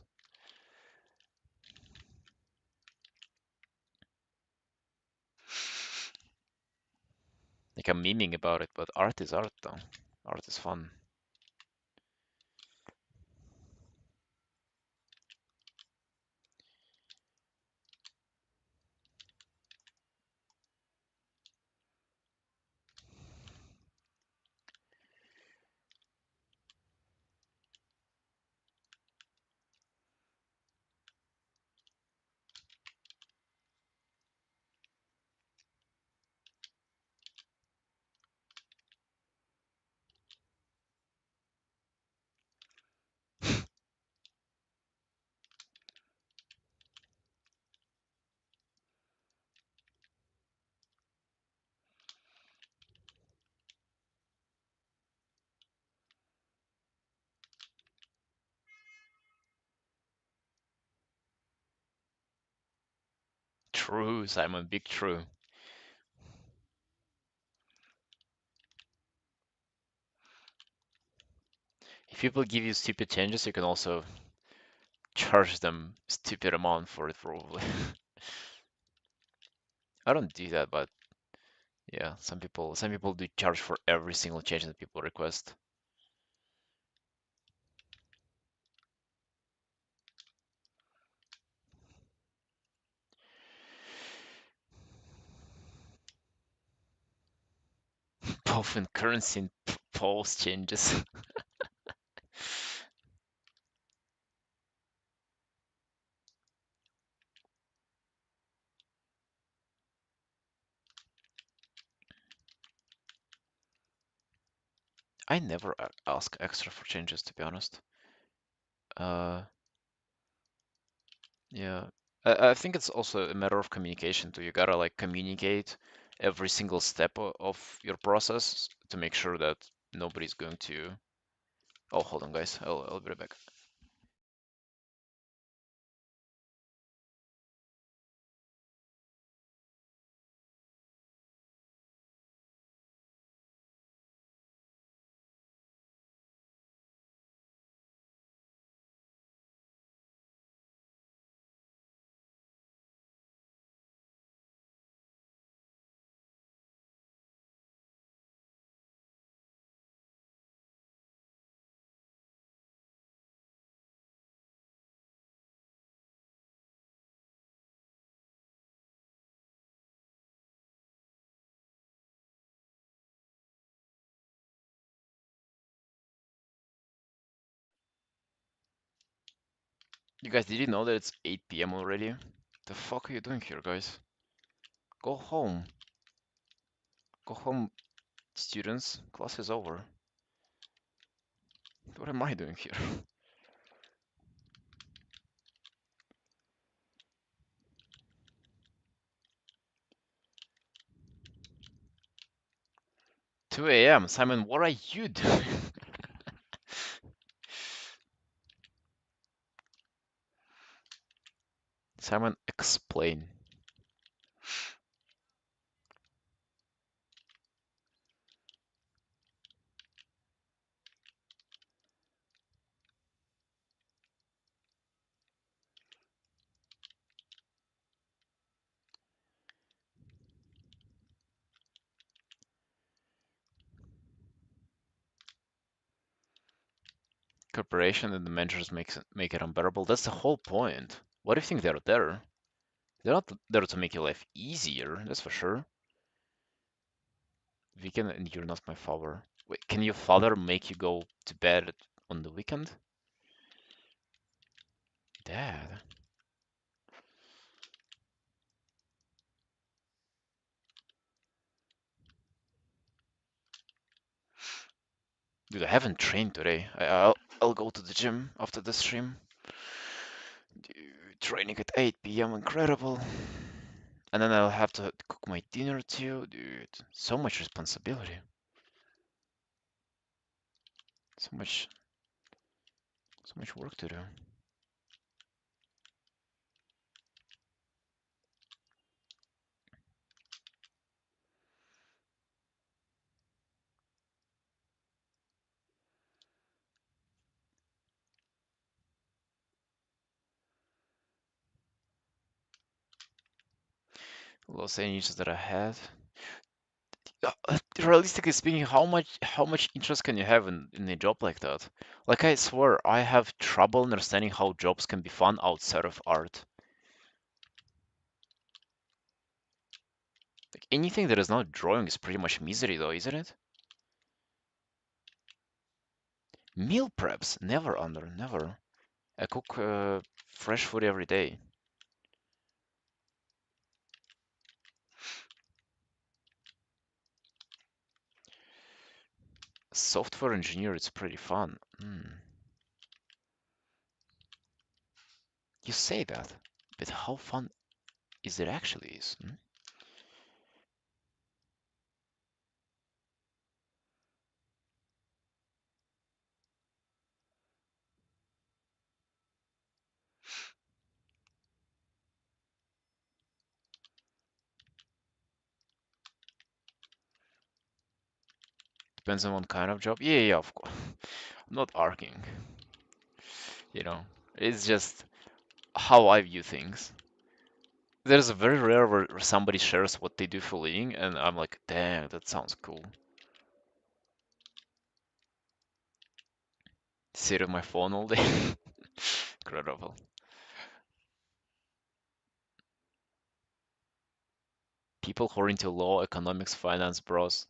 Like I'm memeing about it, but art is art though. Art is fun. True, Simon, big true. If people give you stupid changes, you can also charge them stupid amount for it, probably. I don't do that, but yeah, some people do charge for every single change that people request. Both in currency and pose changes. I never ask extra for changes, to be honest. Uh, yeah. I think it's also a matter of communication too. You gotta like communicate every single step of your process to make sure that nobody's going to. Oh, hold on, guys. I'll be right back. You guys, did you know that it's 8 p.m. already? The fuck are you doing here, guys? Go home. Go home, students. Class is over. What am I doing here? 2 a.m. Simon, what are you doing? Simon, explain. Corporation and the managers make it unbearable. That's the whole point. What do you think they're there? They're not there to make your life easier, that's for sure. Weekend and you're not my father. Wait, can your father make you go to bed on the weekend? Dad. Dude, I haven't trained today. I'll go to the gym after the stream. Dude, training at 8 p.m. incredible. And then I'll have to cook my dinner too. Dude, so much responsibility. So much so much work to do. Los Angeles that I had. Realistically speaking, how much interest can you have in a job like that? Like I swear, I have trouble understanding how jobs can be fun outside of art. Like anything that is not drawing is pretty much misery though, isn't it? Meal preps, never under, never. I cook fresh food every day. Software engineer, it's pretty fun. You say that, but how fun is it actually is? Depends on what kind of job. Yeah, yeah, of course. I'm not arguing, you know. It's just how I view things. There's a very rare where somebody shares what they do for a living, and I'm like, damn, that sounds cool. Sit on my phone all day. Incredible. People who are into law, economics, finance, bros.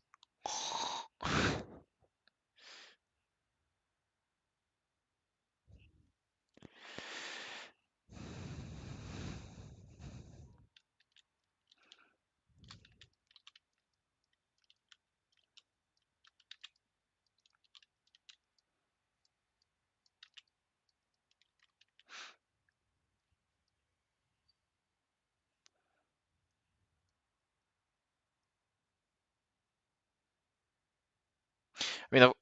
I mean,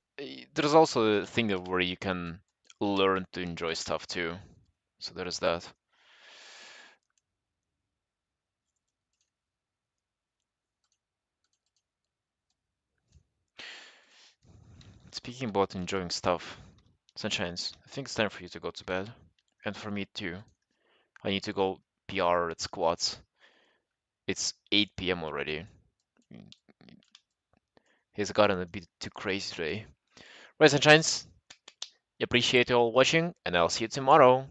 there's also a thing of where you can learn to enjoy stuff too. So there is that. Speaking about enjoying stuff, Sunshines, I think it's time for you to go to bed. And for me too. I need to go PR at squats. It's 8 p.m. already. He's gotten a bit too crazy today. Right, Sunshines, appreciate you all watching, and I'll see you tomorrow.